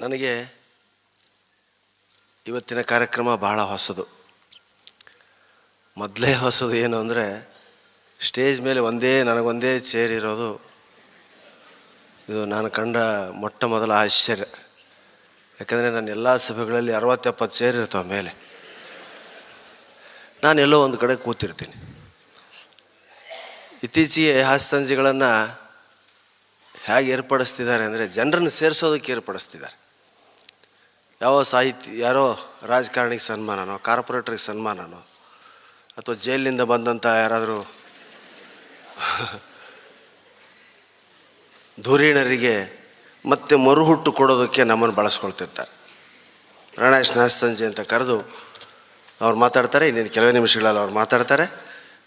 ನನಗೆ ಇವತ್ತಿನ ಕಾರ್ಯಕ್ರಮ ಬಹಳ ಹೊಸದು. ಮೊದಲೇ ಹೊಸದು ಏನು ಅಂದರೆ, ಸ್ಟೇಜ್ ಮೇಲೆ ನನಗೊಂದೇ ಚೇರ್ ಇರೋದು ಇದು ನಾನು ಕಂಡ ಮೊಟ್ಟ ಮೊದಲ ಆಶ್ಚರ್ಯ. ಯಾಕಂದರೆ ನನ್ನ ಎಲ್ಲ ಸಭೆಗಳಲ್ಲಿ 60-70 ಚೇರ್ ಇರ್ತಾವೆ ಮೇಲೆ. ನಾನೆಲ್ಲೋ ಒಂದು ಕಡೆ ಕೂತಿರ್ತೀನಿ. ಇತ್ತೀಚೆಗೆ ಹಾಸ್ಯ ಸಂಜೆಗಳನ್ನು ಹೇಗೆ ಏರ್ಪಡಿಸ್ತಿದ್ದಾರೆ ಅಂದರೆ, ಜನರನ್ನು ಸೇರಿಸೋದಕ್ಕೆ ಏರ್ಪಡಿಸ್ತಿದ್ದಾರೆ. ಯಾರೋ ರಾಜಕಾರಣಿಗೆ ಸನ್ಮಾನನೋ, ಕಾರ್ಪೊರೇಟ್ರಿಗೆ ಸನ್ಮಾನನೋ, ಅಥವಾ ಜೈಲಿನಿಂದ ಬಂದಂಥ ಯಾರಾದರೂ ಧುರೀಣರಿಗೆ ಮತ್ತೆ ಮರುಹುಟ್ಟು ಕೊಡೋದಕ್ಕೆ ನಮ್ಮನ್ನು ಬಳಸ್ಕೊಳ್ತಿರ್ತಾರೆ. ಪ್ರಾಣೇಶ್ ಹಾಸ್ಯ ಸಂಜೆ ಅಂತ ಕರೆದು ಅವ್ರು ಮಾತಾಡ್ತಾರೆ. ಇನ್ನೇನು ಕೆಲವೇ ನಿಮಿಷಗಳಲ್ಲಿ ಅವ್ರು ಮಾತಾಡ್ತಾರೆ.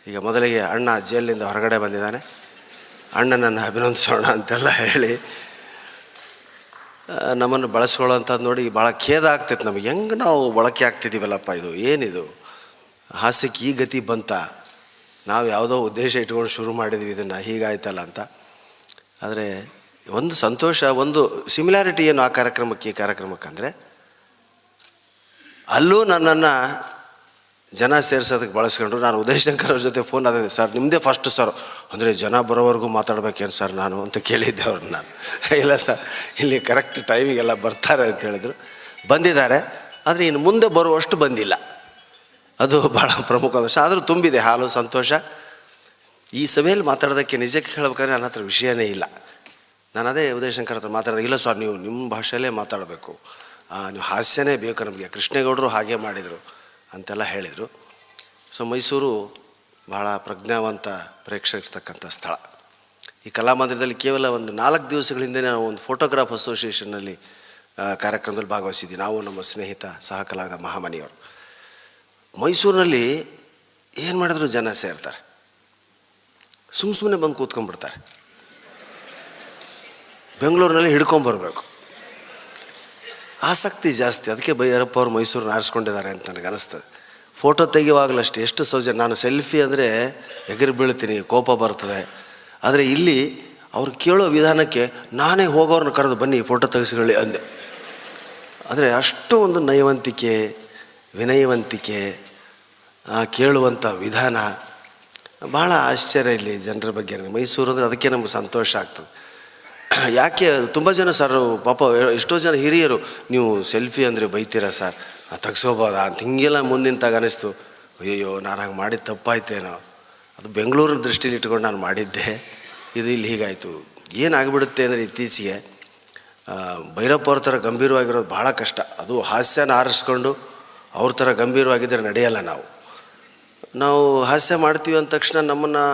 ಈಗ ಮೊದಲಿಗೆ ಅಣ್ಣ ಜೈಲಿನಿಂದ ಹೊರಗಡೆ ಬಂದಿದ್ದಾನೆ, ಅಣ್ಣನನ್ನು ಅಭಿನಂದಿಸೋಣ ಅಂತೆಲ್ಲ ಹೇಳಿ ನಮ್ಮನ್ನು ಬಳಸ್ಕೊಳ್ಳೋಂಥದ್ದು ನೋಡಿ ಭಾಳ ಖೇದ ಆಗ್ತೈತೆ ನಮಗೆ. ಹೆಂಗೆ ನಾವು ಬಳಕೆ ಆಗ್ತಿದ್ದೀವಲ್ಲಪ್ಪ, ಇದು ಏನಿದು ಹಾಸ್ಯಕ್ಕೆ ಈ ಗತಿ ಬಂತ? ನಾವು ಯಾವುದೋ ಉದ್ದೇಶ ಇಟ್ಕೊಂಡು ಶುರು ಮಾಡಿದ್ವಿ ಇದನ್ನು, ಹೀಗಾಯ್ತಲ್ಲ ಅಂತ. ಆದರೆ ಒಂದು ಸಂತೋಷ, ಒಂದು ಸಿಮಿಲಾರಿಟಿ ಏನು ಆ ಕಾರ್ಯಕ್ರಮಕ್ಕೆ ಈ ಕಾರ್ಯಕ್ರಮಕ್ಕೆ ಅಂದರೆ, ಅಲ್ಲೂ ನನ್ನನ್ನು ಜನ ಸೇರಿಸೋದಕ್ಕೆ ಬಳಸ್ಕೊಂಡ್ರು. ನಾನು ಉದಯ್ ಶಂಕರ್ ಅವ್ರ ಜೊತೆ ಫೋನ್ ಆಗಿದೆ, ಸರ್ ನಿಮ್ಮದೇ ಫಸ್ಟ್ ಸರ್ ಅಂದರೆ ಜನ ಬರೋವರೆಗೂ ಮಾತಾಡ್ಬೇಕೇನು ಸರ್ ನಾನು ಅಂತ ಕೇಳಿದ್ದೆ ಅವ್ರನ್ನ ನಾನು. ಇಲ್ಲ ಸರ್, ಇಲ್ಲಿ ಕರೆಕ್ಟ್ ಟೈಮಿಗೆಲ್ಲ ಬರ್ತಾರೆ ಅಂತ ಹೇಳಿದ್ರು. ಬಂದಿದ್ದಾರೆ, ಆದರೆ ಇನ್ನು ಮುಂದೆ ಬರುವಷ್ಟು ಬಂದಿಲ್ಲ. ಅದು ಭಾಳ ಪ್ರಮುಖ ಅಂಶ. ಆದರೂ ತುಂಬಿದೆ ಹಾಲು, ಸಂತೋಷ. ಈ ಸಭೆಯಲ್ಲಿ ಮಾತಾಡೋದಕ್ಕೆ ನಿಜಕ್ಕೆ ಹೇಳ್ಬೇಕಾದ್ರೆ ನನ್ನ ಹತ್ರ ವಿಷಯನೇ ಇಲ್ಲ. ನಾನು ಅದೇ ಉದಯ್ ಶಂಕರ್ ಹತ್ರ ಮಾತಾಡಿದೆ. ಇಲ್ಲ ಸರ್, ನೀವು ನಿಮ್ಮ ಭಾಷೆಯಲ್ಲೇ ಮಾತಾಡಬೇಕು, ನೀವು ಹಾಸ್ಯನೇ ಬೇಕು ನಮಗೆ, ಕೃಷ್ಣೇಗೌಡರು ಹಾಗೆ ಮಾಡಿದರು ಅಂತೆಲ್ಲ ಹೇಳಿದರು. ಸೊ ಮೈಸೂರು ಭಾಳ ಪ್ರಜ್ಞಾವಂತ ಪ್ರೇಕ್ಷಕರ್ತಕ್ಕಂಥ ಸ್ಥಳ. ಈ ಕಲಾಮಂದಿರದಲ್ಲಿ ಕೇವಲ ಒಂದು 4 ದಿವಸಗಳ ಹಿಂದೆ ನಾವು ಒಂದು ಫೋಟೋಗ್ರಾಫ್ ಅಸೋಸಿಯೇಷನ್ನಲ್ಲಿ ಕಾರ್ಯಕ್ರಮದಲ್ಲಿ ಭಾಗವಹಿಸಿದ್ವಿ, ನಾವು ನಮ್ಮ ಸ್ನೇಹಿತ ಸಹ ಕಲಾವಿದ ಮಹಾಮನಿಯವರು. ಮೈಸೂರಿನಲ್ಲಿ ಏನು ಮಾಡಿದ್ರು ಜನ ಸೇರ್ತಾರೆ, ಸುಮ್ಮನೆ ಬಂದು ಕೂತ್ಕೊಂಡ್ಬಿಡ್ತಾರೆ. ಬೆಂಗಳೂರಿನಲ್ಲಿ ಹಿಡ್ಕೊಂಬರ್ಬೇಕು, ಆಸಕ್ತಿ ಜಾಸ್ತಿ. ಅದಕ್ಕೆ ಭೈರಪ್ಪ ಅವರು ಮೈಸೂರನ್ನ ಆರಿಸ್ಕೊಂಡಿದ್ದಾರೆ ಅಂತ ನನಗೆ ಅನಿಸ್ತದೆ. ಫೋಟೋ ತೆಗೆಯುವಾಗಲಷ್ಟೇ ಎಷ್ಟು ಸೌಜನ್ಯ. ನಾನು ಸೆಲ್ಫಿ ಅಂದರೆ ಎಗರಿ ಬೀಳ್ತೀನಿ, ಕೋಪ ಬರ್ತದೆ. ಆದರೆ ಇಲ್ಲಿ ಅವ್ರು ಕೇಳೋ ವಿಧಾನಕ್ಕೆ ನಾನೇ ಹೋಗೋರನ್ನ ಕರೆದು ಬನ್ನಿ ಫೋಟೋ ತೆಗೆಸ್ಕೊಳ್ಳಿ ಅಂದೆ. ಆದರೆ ಅಷ್ಟು ಒಂದು ನಯವಂತಿಕೆ, ವಿನಯವಂತಿಕೆ, ಕೇಳುವಂಥ ವಿಧಾನ ಭಾಳ ಆಶ್ಚರ್ಯ ಇಲ್ಲಿ ಜನರ ಬಗ್ಗೆ. ಮೈಸೂರು ಅಂದರೆ ಅದಕ್ಕೆ ನಮ್ಗೆ ಸಂತೋಷ ಆಗ್ತದೆ. ಯಾಕೆ ತುಂಬ ಜನ ಸರ್, ಪಾಪ ಎಷ್ಟೋ ಜನ ಹಿರಿಯರು, ನೀವು ಸೆಲ್ಫಿ ಅಂದರೆ ಬೈತೀರಾ ಸರ್, ತೆಗ್ಸ್ಕೋಬೋದಾ ಅಂತ ಹಿಂಗೆಲ್ಲ ಮುಂದಿಂತಾಗ ಅನ್ನಿಸ್ತು. ಅಯ್ಯೋ, ನಾನು ಹಾಗೆ ಮಾಡಿದ್ದು ತಪ್ಪಾಯ್ತೇನೋ. ಅದು ಬೆಂಗಳೂರಿನ ದೃಷ್ಟಿಲಿ ಇಟ್ಕೊಂಡು ನಾನು ಮಾಡಿದ್ದೆ, ಇದು ಇಲ್ಲಿ ಹೀಗಾಯಿತು. ಏನಾಗ್ಬಿಡುತ್ತೆ ಅಂದರೆ, ಇತ್ತೀಚೆಗೆ ಭೈರಪ್ಪ ಅವ್ರ ಥರ ಗಂಭೀರವಾಗಿರೋದು ಭಾಳ ಕಷ್ಟ. ಅದು ಹಾಸ್ಯನ ಆರಿಸ್ಕೊಂಡು ಅವ್ರ ಥರ ಗಂಭೀರವಾಗಿದ್ದರೆ ನಡೆಯಲ್ಲ. ನಾವು ಹಾಸ್ಯ ಮಾಡ್ತೀವಿ ಅಂದ ತಕ್ಷಣ ನಮ್ಮನ್ನು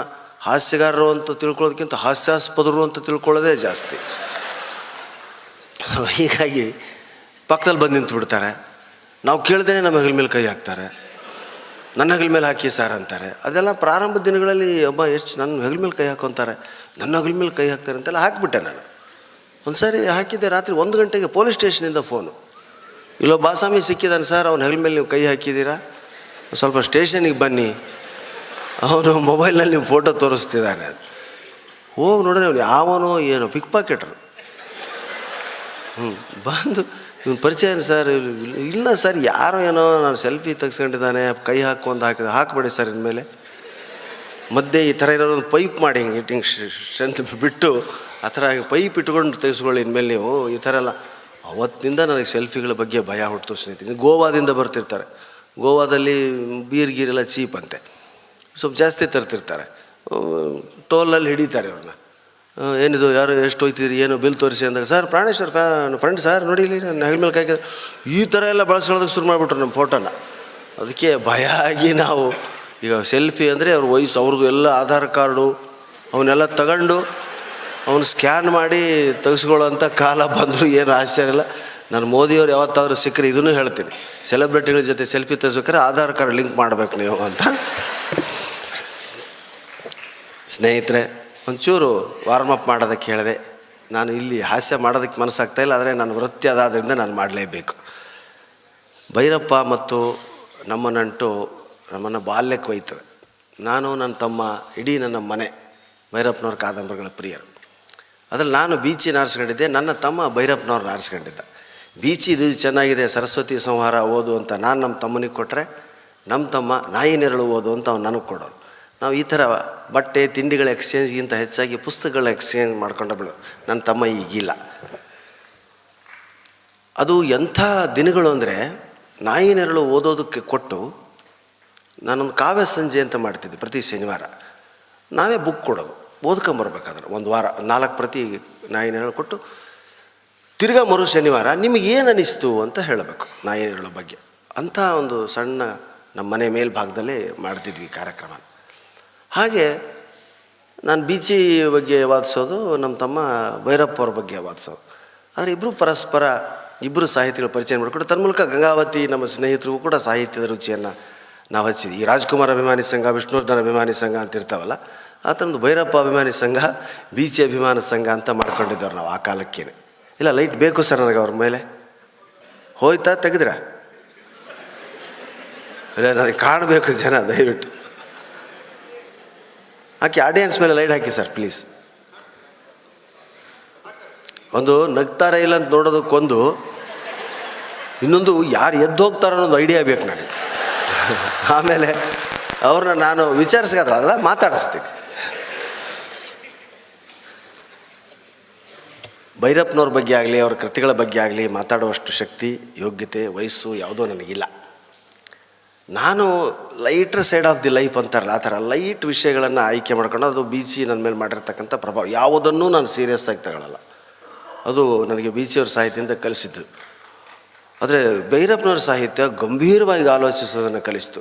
ಹಾಸ್ಯಗಾರರು ಅಂತ ತಿಳ್ಕೊಳ್ಳೋದಕ್ಕಿಂತ ಹಾಸ್ಯಾಸ್ಪದರು ಅಂತ ತಿಳ್ಕೊಳ್ಳೋದೇ ಜಾಸ್ತಿ. ಹೀಗಾಗಿ ಪಕ್ಕದಲ್ಲಿ ಬಂದು ನಿಂತುಬಿಡ್ತಾರೆ. ನಾವು ಕೇಳ್ದೇನೆ ನಮ್ಮ ಹೆಗಲ ಮೇಲೆ ಕೈ ಹಾಕ್ತಾರೆ, ನನ್ನ ಹೆಗಲ ಮೇಲೆ ಹಾಕಿ ಸರ್ ಅಂತಾರೆ. ಅದೆಲ್ಲ ಪ್ರಾರಂಭದ ದಿನಗಳಲ್ಲಿ ಎಷ್ಟು ನನ್ನ ಹೆಗಲ ಮೇಲೆ ಕೈ ಹಾಕೊತಾರೆ, ನನ್ನ ಹೆಗಲ ಮೇಲೆ ಕೈ ಹಾಕ್ತಾರೆ ಅಂತೆಲ್ಲ ಹಾಕಿಬಿಟ್ಟೆ ನಾನು. ಒಂದು ಸಾರಿ ಹಾಕಿದ್ದೆ, ರಾತ್ರಿ 1 ಗಂಟೆಗೆ ಪೊಲೀಸ್ ಸ್ಟೇಷನಿಂದ ಫೋನು, ಇಲ್ಲೋ ಬಾಸಾಮಿ ಸಿಕ್ಕಿದ್ದಾನೆ ಸರ್, ಅವ್ನ ಹೆಗಲ ಮೇಲೆ ನೀವು ಕೈ ಹಾಕಿದ್ದೀರಾ, ಸ್ವಲ್ಪ ಸ್ಟೇಷನಿಗೆ ಬನ್ನಿ, ಅವನು ಮೊಬೈಲ್ನಲ್ಲಿ ನೀವು ಫೋಟೋ ತೋರಿಸ್ತಿದ್ದಾನೆ. ಹೋಗಿ ನೋಡಿದ್ರೆ ಅವನು ಯಾವನೋ ಏನೋ ಪಿಕ್ ಪಾಕೆಟ್ರು. ಬಂದು ಇವನು ಪರಿಚಯ ಏನು ಸರ್? ಇಲ್ಲ ಸರ್, ಯಾರೋ ಏನೋ ನಾನು ಸೆಲ್ಫಿ ತೆಗ್ಸ್ಕೊಂಡಿದ್ದಾನೆ, ಕೈ ಹಾಕಬೇಡಿ ಸರ್ ಇನ್ಮೇಲೆ. ಮಧ್ಯೆ ಈ ಥರ ಏನಾದ್ರು ಪೈಪ್ ಮಾಡಿ ಹಿಂಗೆ ಸ್ಟ್ರೆಂತ್ ಬಿಟ್ಟು ಆ ಥರ ಪೈಪ್ ಇಟ್ಕೊಂಡು ತೆಗೆಸ್ಕೊಳ್ಳಿ ಇನ್ಮೇಲೆ ನೀವು, ಈ ಥರ ಎಲ್ಲ. ಅವತ್ತಿಂದ ನನಗೆ ಸೆಲ್ಫಿಗಳ ಬಗ್ಗೆ ಭಯ ಹುಟ್ಟು ಸ್ನೇಹಿತರೆ. ಗೋವಾದಿಂದ ಬರ್ತಿರ್ತಾರೆ, ಗೋವಾದಲ್ಲಿ ಬೀರ್ಗೀರೆಲ್ಲ ಚೀಪ್ ಅಂತೆ, ಸ್ವಲ್ಪ ಜಾಸ್ತಿ ತರ್ತಿರ್ತಾರೆ. ಟೋಲಲ್ಲಿ ಹಿಡಿತಾರೆ ಅವ್ರನ್ನ. ಏನಿದು, ಯಾರು ಎಷ್ಟು ಹೋಯ್ತಿದ್ರಿ, ಏನು ಬಿಲ್ ತೋರಿಸಿ ಅಂದಾಗ, ಸರ್ ಪ್ರಾಣೇಶ್ವರ್ ಫ್ರೆಂಡ್ ಸರ್ ನೋಡಿ ಇಲ್ಲಿ ನನ್ನ ಹೆಗಲ ಮೇಲೆ ಕಾಯ್ಕ, ಈ ಥರ ಎಲ್ಲ ಬಳಸ್ಕೊಳ್ಳೋದಕ್ಕೆ ಶುರು ಮಾಡಿಬಿಟ್ರು ನಮ್ಮ ಫೋಟೋನ. ಅದಕ್ಕೆ ಭಯ ಆಗಿ ನಾವು ಈಗ ಸೆಲ್ಫಿ ಅಂದರೆ ಅವ್ರ ವಯಸ್ಸು, ಅವ್ರದ್ದು ಎಲ್ಲ ಆಧಾರ್ ಕಾರ್ಡು ಅವನ್ನೆಲ್ಲ ತಗೊಂಡು ಅವನು ಸ್ಕ್ಯಾನ್ ಮಾಡಿ ತೆಗೆಸ್ಕೊಳ್ಳೋಂಥ ಕಾಲ ಬಂದರೂ ಏನು ಆಶ್ಚರ್ಯ ಇಲ್ಲ. ನಾನು ಮೋದಿಯವ್ರು ಯಾವತ್ತಾದರೂ ಸಿಕ್ಕರೆ ಇದನ್ನು ಹೇಳ್ತೀನಿ, ಸೆಲೆಬ್ರಿಟಿಗಳ ಜೊತೆ ಸೆಲ್ಫಿ ತೆಗೆಸ್ಬೇಕಾದ್ರೆ ಆಧಾರ್ ಕಾರ್ಡ್ ಲಿಂಕ್ ಮಾಡಬೇಕು ನೀವು ಅಂತ. ಸ್ನೇಹಿತರೆ, ಒಂಚೂರು ವಾರ್ಮಪ್ ಮಾಡೋದಕ್ಕೆ ಹೇಳಿದೆ. ನಾನು ಇಲ್ಲಿ ಹಾಸ್ಯ ಮಾಡೋದಕ್ಕೆ ಮನಸ್ಸಾಗ್ತಾಯಿಲ್ಲ, ಆದರೆ ನನ್ನ ವೃತ್ತಿ ಅದಾದ್ದರಿಂದ ನಾನು ಮಾಡಲೇಬೇಕು. ಭೈರಪ್ಪ ಮತ್ತು ನಮ್ಮ ನಂಟು ನಮ್ಮನ್ನು ಬಾಲ್ಯಕ್ಕೆ ಒಯ್ತದೆ. ನಾನು, ನನ್ನ ತಮ್ಮ, ಇಡೀ ನನ್ನ ಮನೆ ಭೈರಪ್ಪನವ್ರ ಕಾದಂಬರಿಗಳ ಪ್ರಿಯರು. ಅದ್ರಲ್ಲಿ ನಾನು ಬೀಚಿನ ಆರಿಸ್ಕೊಂಡಿದ್ದೆ, ನನ್ನ ತಮ್ಮ ಭೈರಪ್ಪನವ್ರನ್ನ ಆರಿಸ್ಕೊಂಡಿದ್ದ. ಬೀಚಿ ಇದು ಚೆನ್ನಾಗಿದೆ, ಸರಸ್ವತಿ ಸಂಹಾರ ಓದು ಅಂತ ನಾನು ನಮ್ಮ ತಮ್ಮನಿಗೆ ಕೊಟ್ಟರೆ, ನಮ್ಮ ತಮ್ಮ ನಾಯಿ ನೆರಳು ಓದು ಅಂತ ಅವ್ನು ನನಗೆ ಕೊಡೋರು. ನಾವು ಈ ಥರ ಬಟ್ಟೆ ತಿಂಡಿಗಳ ಎಕ್ಸ್ಚೇಂಜ್ಗಿಂತ ಹೆಚ್ಚಾಗಿ ಪುಸ್ತಕಗಳ ಎಕ್ಸ್ಚೇಂಜ್ ಮಾಡ್ಕೊಂಡು ಬಿಡೋದು. ನನ್ನ ತಮ್ಮ ಈಗಿಲ್ಲ. ಅದು ಎಂಥ ದಿನಗಳು ಅಂದರೆ, ನಾಯಿ ನೆರಳು ಓದೋದಕ್ಕೆ ಕೊಟ್ಟು ನಾನೊಂದು ಕಾವ್ಯ ಸಂಜೆ ಅಂತ ಮಾಡ್ತಿದ್ದೆ ಪ್ರತಿ ಶನಿವಾರ. ನಾವೇ ಬುಕ್ ಕೊಡೋದು, ಓದ್ಕೊಂಬರ್ಬೇಕಾದ್ರೆ ಒಂದು ವಾರ 4 ಪ್ರತಿ ನಾಯಿ ನೆರಳು ಕೊಟ್ಟು, ತಿರ್ಗಾ ಮರು ಶನಿವಾರ ನಿಮಗೇನು ಅನ್ನಿಸ್ತು ಅಂತ ಹೇಳಬೇಕು ನಾಯಿ ನೆರಳು ಬಗ್ಗೆ. ಅಂಥ ಒಂದು ಸಣ್ಣ ನಮ್ಮ ಮನೆ ಮೇಲ್ಭಾಗದಲ್ಲೇ ಮಾಡ್ತಿದ್ವಿ ಕಾರ್ಯಕ್ರಮ. ಹಾಗೆ ನಾನು ಬೀಚಿ ಬಗ್ಗೆ ವಾದಿಸೋದು, ನಮ್ಮ ತಮ್ಮ ಭೈರಪ್ಪ ಅವ್ರ ಬಗ್ಗೆ ವಾದಿಸೋದು. ಆದರೆ ಇಬ್ಬರು ಸಾಹಿತಿಗಳು ಪರಿಚಯ ಮಾಡಿಕೊಟ್ಟು ತನ್ಮೂಲಕ ಗಂಗಾವತಿ ನಮ್ಮ ಸ್ನೇಹಿತರಿಗೂ ಕೂಡ ಸಾಹಿತ್ಯದ ರುಚಿಯನ್ನು ನಾವು ಹಚ್ಚಿದ್ವಿ. ಈ ರಾಜ್ಕುಮಾರ್ ಅಭಿಮಾನಿ ಸಂಘ, ವಿಷ್ಣುವರ್ಧನ್ ಅಭಿಮಾನಿ ಸಂಘ ಅಂತ ಇರ್ತಾವಲ್ಲ, ಆ ಥರದ್ದು ಭೈರಪ್ಪ ಅಭಿಮಾನಿ ಸಂಘ, ಬೀಚಿ ಅಭಿಮಾನ ಸಂಘ ಅಂತ ಮಾಡ್ಕೊಂಡಿದ್ದವ್ರು ನಾವು ಆ ಕಾಲಕ್ಕೇನೆ. ಇಲ್ಲ, ಲೈಟ್ ಬೇಕು ಸರ್ ನನಗೆ ಅವ್ರ ಮೇಲೆ. ಹೋಯ್ತಾ, ತೆಗೆದ್ರ? ಇಲ್ಲ, ನನಗೆ ಕಾಣಬೇಕು ಜನ, ದಯವಿಟ್ಟು ಹಾಕಿ. ಆಡಿಯನ್ಸ್ ಮೇಲೆ ಲೈಟ್ ಹಾಕಿ ಸರ್ ಪ್ಲೀಸ್. ಒಂದು ನಗ್ತಾರ ಇಲ್ಲ ಅಂತ ನೋಡೋದಕ್ಕೊಂದು, ಇನ್ನೊಂದು ಯಾರು ಎದ್ದು ಹೋಗ್ತಾರೋ ಅನ್ನೋದು ಐಡಿಯಾ ಬೇಕು ನನಗೆ. ಆಮೇಲೆ ಅವ್ರನ್ನ ನಾನು ವಿಚಾರಿಸ್ಕಾದ್ರಲ್ಲ, ಮಾತಾಡಿಸ್ತೀನಿ. ಭೈರಪ್ಪನವ್ರ ಬಗ್ಗೆ ಆಗಲಿ, ಅವ್ರ ಕೃತಿಗಳ ಬಗ್ಗೆ ಆಗಲಿ ಮಾತಾಡುವಷ್ಟು ಶಕ್ತಿ, ಯೋಗ್ಯತೆ, ವಯಸ್ಸು ಯಾವುದೋ ನನಗಿಲ್ಲ. ನಾನು lighter side of the life ಅಂತಾರಲ್ಲ, ಆ ಥರ ಲೈಟ್ ವಿಷಯಗಳನ್ನು ಆಯ್ಕೆ ಮಾಡ್ಕೊಂಡು, ಅದು ಬೀಚಿ ನನ್ನ ಮೇಲೆ ಮಾಡಿರ್ತಕ್ಕಂಥ ಪ್ರಭಾವ. ಯಾವುದನ್ನೂ ನಾನು ಸೀರಿಯಸ್ ಆಗಿ ತಗೊಳ್ಳಲ್ಲ. ಅದು ನನಗೆ ಬೀಚಿಯವ್ರ ಸಾಹಿತ್ಯದಿಂದ ಕಲಿಸಿದ್ದು. ಆದರೆ ಭೈರಪ್ಪನವ್ರ ಸಾಹಿತ್ಯ ಗಂಭೀರವಾಗಿ ಆಲೋಚಿಸೋದನ್ನು ಕಲಿಸ್ತು.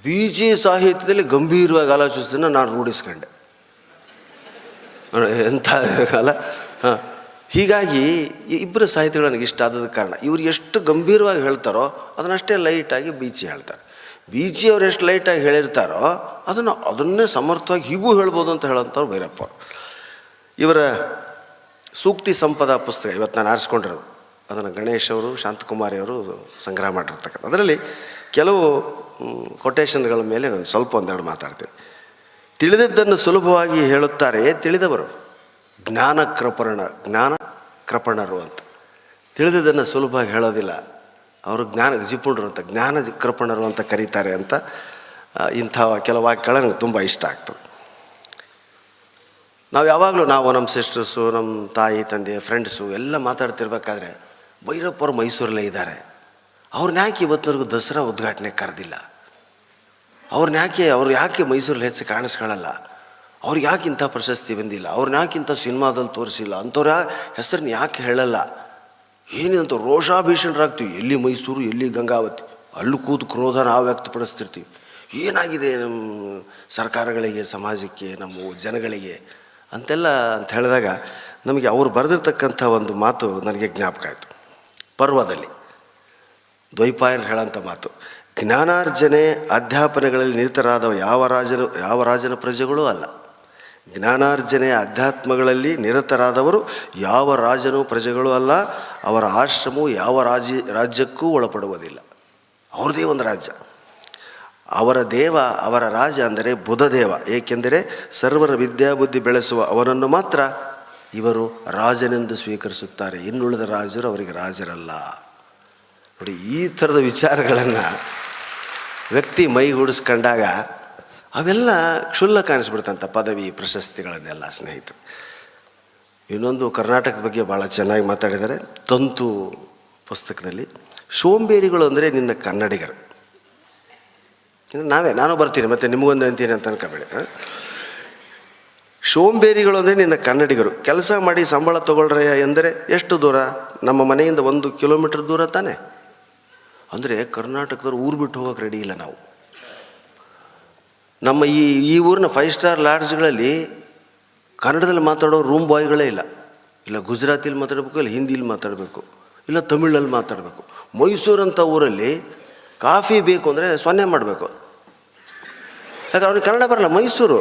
ಬೀಚಿ ಸಾಹಿತ್ಯದಲ್ಲಿ ಗಂಭೀರವಾಗಿ ಆಲೋಚಿಸೋದನ್ನು ನಾನು ರೂಢಿಸ್ಕೊಂಡೆ. ಎಂಥ ಅಲ್ಲ. ಹಾಂ, ಹೀಗಾಗಿ ಇಬ್ಬರು ಸಾಹಿತಿಗಳು ನನಗೆ ಇಷ್ಟ ಆದದ ಕಾರಣ, ಇವ್ರು ಎಷ್ಟು ಗಂಭೀರವಾಗಿ ಹೇಳ್ತಾರೋ ಅದನ್ನಷ್ಟೇ ಲೈಟಾಗಿ ಬೀಚಿ ಹೇಳ್ತಾರೆ. ಬೀಚಿಯವ್ರು ಎಷ್ಟು ಲೈಟಾಗಿ ಹೇಳಿರ್ತಾರೋ ಅದನ್ನೇ ಸಮರ್ಥವಾಗಿ ಹೀಗೂ ಹೇಳ್ಬೋದು ಅಂತ ಹೇಳೋಂಥವ್ರು ಭೈರಪ್ಪ ಅವರು. ಇವರ ಸೂಕ್ತಿ ಸಂಪದ ಪುಸ್ತಕ ಇವತ್ತು ನಾನು ಆರಿಸ್ಕೊಂಡಿರೋದು, ಅದನ್ನು ಗಣೇಶ್ ಅವರು, ಶಾಂತಕುಮಾರಿ ಅವರು ಸಂಗ್ರಹ ಮಾಡಿರ್ತಕ್ಕಂಥ. ಅದರಲ್ಲಿ ಕೆಲವು ಕೊಟೇಶನ್ಗಳ ಮೇಲೆ ನಾನು ಸ್ವಲ್ಪ ಒಂದೆರಡು ಮಾತಾಡ್ತೀನಿ. ತಿಳಿದದ್ದನ್ನು ಸುಲಭವಾಗಿ ಹೇಳುತ್ತಾರೆ ತಿಳಿದವರು, ಜ್ಞಾನ ಕೃಪಣರು ಅಂತ. ತಿಳಿದದ್ದನ್ನು ಸುಲಭವಾಗಿ ಹೇಳೋದಿಲ್ಲ ಅವರು, ಜಿಪುಣರು ಅಂತ, ಜ್ಞಾನ ಕೃಪಣರು ಅಂತ ಕರೀತಾರೆ ಅಂತ. ಇಂಥ ಕೆಲವು ವಾಕ್ಯಗಳು ನನಗೆ ತುಂಬ ಇಷ್ಟ ಆಗ್ತದೆ. ನಾವು ಯಾವಾಗಲೂ ನಮ್ಮ ಸಿಸ್ಟರ್ಸು, ನಮ್ಮ ತಾಯಿ ತಂದೆ, ಫ್ರೆಂಡ್ಸು ಎಲ್ಲ ಮಾತಾಡ್ತಿರ್ಬೇಕಾದ್ರೆ, ಭೈರಪ್ಪವ್ರು ಮೈಸೂರಲ್ಲೇ ಇದ್ದಾರೆ, ಅವ್ರನ್ನ ಯಾಕೆ ಇವತ್ತಿನವರೆಗೂ ದಸರಾ ಉದ್ಘಾಟನೆ ಕರೆದಿಲ್ಲ, ಅವ್ರು ಯಾಕೆ ಮೈಸೂರಲ್ಲಿ ಹೆಚ್ಚು ಕಾಣಿಸ್ಕೊಳ್ಳಲ್ಲ, ಅವ್ರಿಗೆ ಯಾಕೆ ಇಂಥ ಪ್ರಶಸ್ತಿ ಬಂದಿಲ್ಲ, ಅವ್ರನ್ನ ಯಾಕೆ ಇಂಥ ಸಿನಿಮಾದಲ್ಲಿ ತೋರಿಸಿಲ್ಲ, ಅಂಥವ್ರ ಹೆಸರನ್ನ ಯಾಕೆ ಹೇಳಲ್ಲ, ಏನಿದಂತ ರೋಷಾಭೀಷಣರಾಗ್ತೀವಿ. ಎಲ್ಲಿ ಮೈಸೂರು, ಎಲ್ಲಿ ಗಂಗಾವತಿ, ಅಲ್ಲೂ ಕೂತು ಕ್ರೋಧ ನಾವು ವ್ಯಕ್ತಪಡಿಸ್ತಿರ್ತೀವಿ. ಏನಾಗಿದೆ ನಮ್ಮ ಸರ್ಕಾರಗಳಿಗೆ, ಸಮಾಜಕ್ಕೆ, ನಮ್ಮ ಜನಗಳಿಗೆ ಅಂತೆಲ್ಲ ಅಂತ ಹೇಳಿದಾಗ ನಮಗೆ ಅವರು ಬರೆದಿರ್ತಕ್ಕಂಥ ಒಂದು ಮಾತು ನನಗೆ ಜ್ಞಾಪಕ ಆಯಿತು. ಪರ್ವದಲ್ಲಿ ದ್ವೈಪಾಯನ ಹೇಳೋಂಥ ಮಾತು, ಜ್ಞಾನಾರ್ಜನೆ ಅಧ್ಯಾಪನೆಗಳಲ್ಲಿ ನಿರತರಾದ ಯಾವ ರಾಜನ ಪ್ರಜೆಗಳೂ ಅಲ್ಲ. ಜ್ಞಾನಾರ್ಜನೆ ಅಧ್ಯಾತ್ಮಗಳಲ್ಲಿ ನಿರತರಾದವರು ಯಾವ ರಾಜನೂ ಪ್ರಜೆಗಳೂ ಅಲ್ಲ. ಅವರ ಆಶ್ರಮವು ಯಾವ ರಾಜ್ಯಕ್ಕೂ ಒಳಪಡುವುದಿಲ್ಲ. ಅವ್ರದ್ದೇ ಒಂದು ರಾಜ್ಯ. ಅವರ ರಾಜ ಅಂದರೆ ಬುಧದೇವ. ಏಕೆಂದರೆ ಸರ್ವರ ವಿದ್ಯಾಬುದ್ಧಿ ಬೆಳೆಸುವ ಅವನನ್ನು ಮಾತ್ರ ಇವರು ರಾಜನೆಂದು ಸ್ವೀಕರಿಸುತ್ತಾರೆ, ಇನ್ನುಳಿದ ರಾಜರು ಅವರಿಗೆ ರಾಜರಲ್ಲ. ನೋಡಿ, ಈ ಥರದ ವಿಚಾರಗಳನ್ನು ವ್ಯಕ್ತಿ ಮೈಗೂಡಿಸ್ಕೊಂಡಾಗ ಅವೆಲ್ಲ ಕ್ಷುಲ್ಲಕ ಅನಿಸ್ಬಿಡ್ತಂಥ ಪದವಿ ಪ್ರಶಸ್ತಿಗಳನ್ನೆಲ್ಲ ಸ್ನೇಹಿತರು. ಇನ್ನೊಂದು ಕರ್ನಾಟಕದ ಬಗ್ಗೆ ಭಾಳ ಚೆನ್ನಾಗಿ ಮಾತಾಡಿದ್ದಾರೆ ತಂತು ಪುಸ್ತಕದಲ್ಲಿ. ಸೋಂಬೇರಿಗಳು ಅಂದರೆ ನಿನ್ನ ಕನ್ನಡಿಗರು. ನಾನು ಬರ್ತೀನಿ ಮತ್ತು ನಿಮಗೊಂದು ಅಂತೀನಿ ಅಂತ ಅನ್ಕೋಬೇಡಿ. ಸೋಂಬೇರಿಗಳು ಅಂದರೆ ನಿನ್ನ ಕನ್ನಡಿಗರು. ಕೆಲಸ ಮಾಡಿ ಸಂಬಳ ತೊಗೊಳ್ರೆ ಎಂದರೆ ಎಷ್ಟು ದೂರ? ನಮ್ಮ ಮನೆಯಿಂದ 1 ಕಿಲೋಮೀಟ್ರ್ ದೂರ ತಾನೆ. ಅಂದರೆ ಕರ್ನಾಟಕದವ್ರು ಊರು ಬಿಟ್ಟು ಹೋಗೋಕೆ ರೆಡಿ ಇಲ್ಲ ನಾವು. ನಮ್ಮ ಈ ಊರಿನ 5 ಸ್ಟಾರ್ ಲಾಡ್ಜ್ಗಳಲ್ಲಿ ಕನ್ನಡದಲ್ಲಿ ಮಾತಾಡೋ ರೂಮ್ ಬಾಯ್ಗಳೇ ಇಲ್ಲ ಗುಜರಾತಿಲಿ ಮಾತಾಡಬೇಕು, ಇಲ್ಲ ಹಿಂದಿಲಿ ಮಾತಾಡಬೇಕು, ಇಲ್ಲ ತಮಿಳಲ್ಲಿ ಮಾತಾಡಬೇಕು. ಮೈಸೂರಂಥ ಊರಲ್ಲಿ ಕಾಫಿ ಬೇಕು ಅಂದರೆ 0 ಮಾಡಬೇಕು. ಯಾಕಂದ್ರೆ ಅವ್ರಿಗೆ ಕನ್ನಡ ಬರಲ್ಲ ಮೈಸೂರು.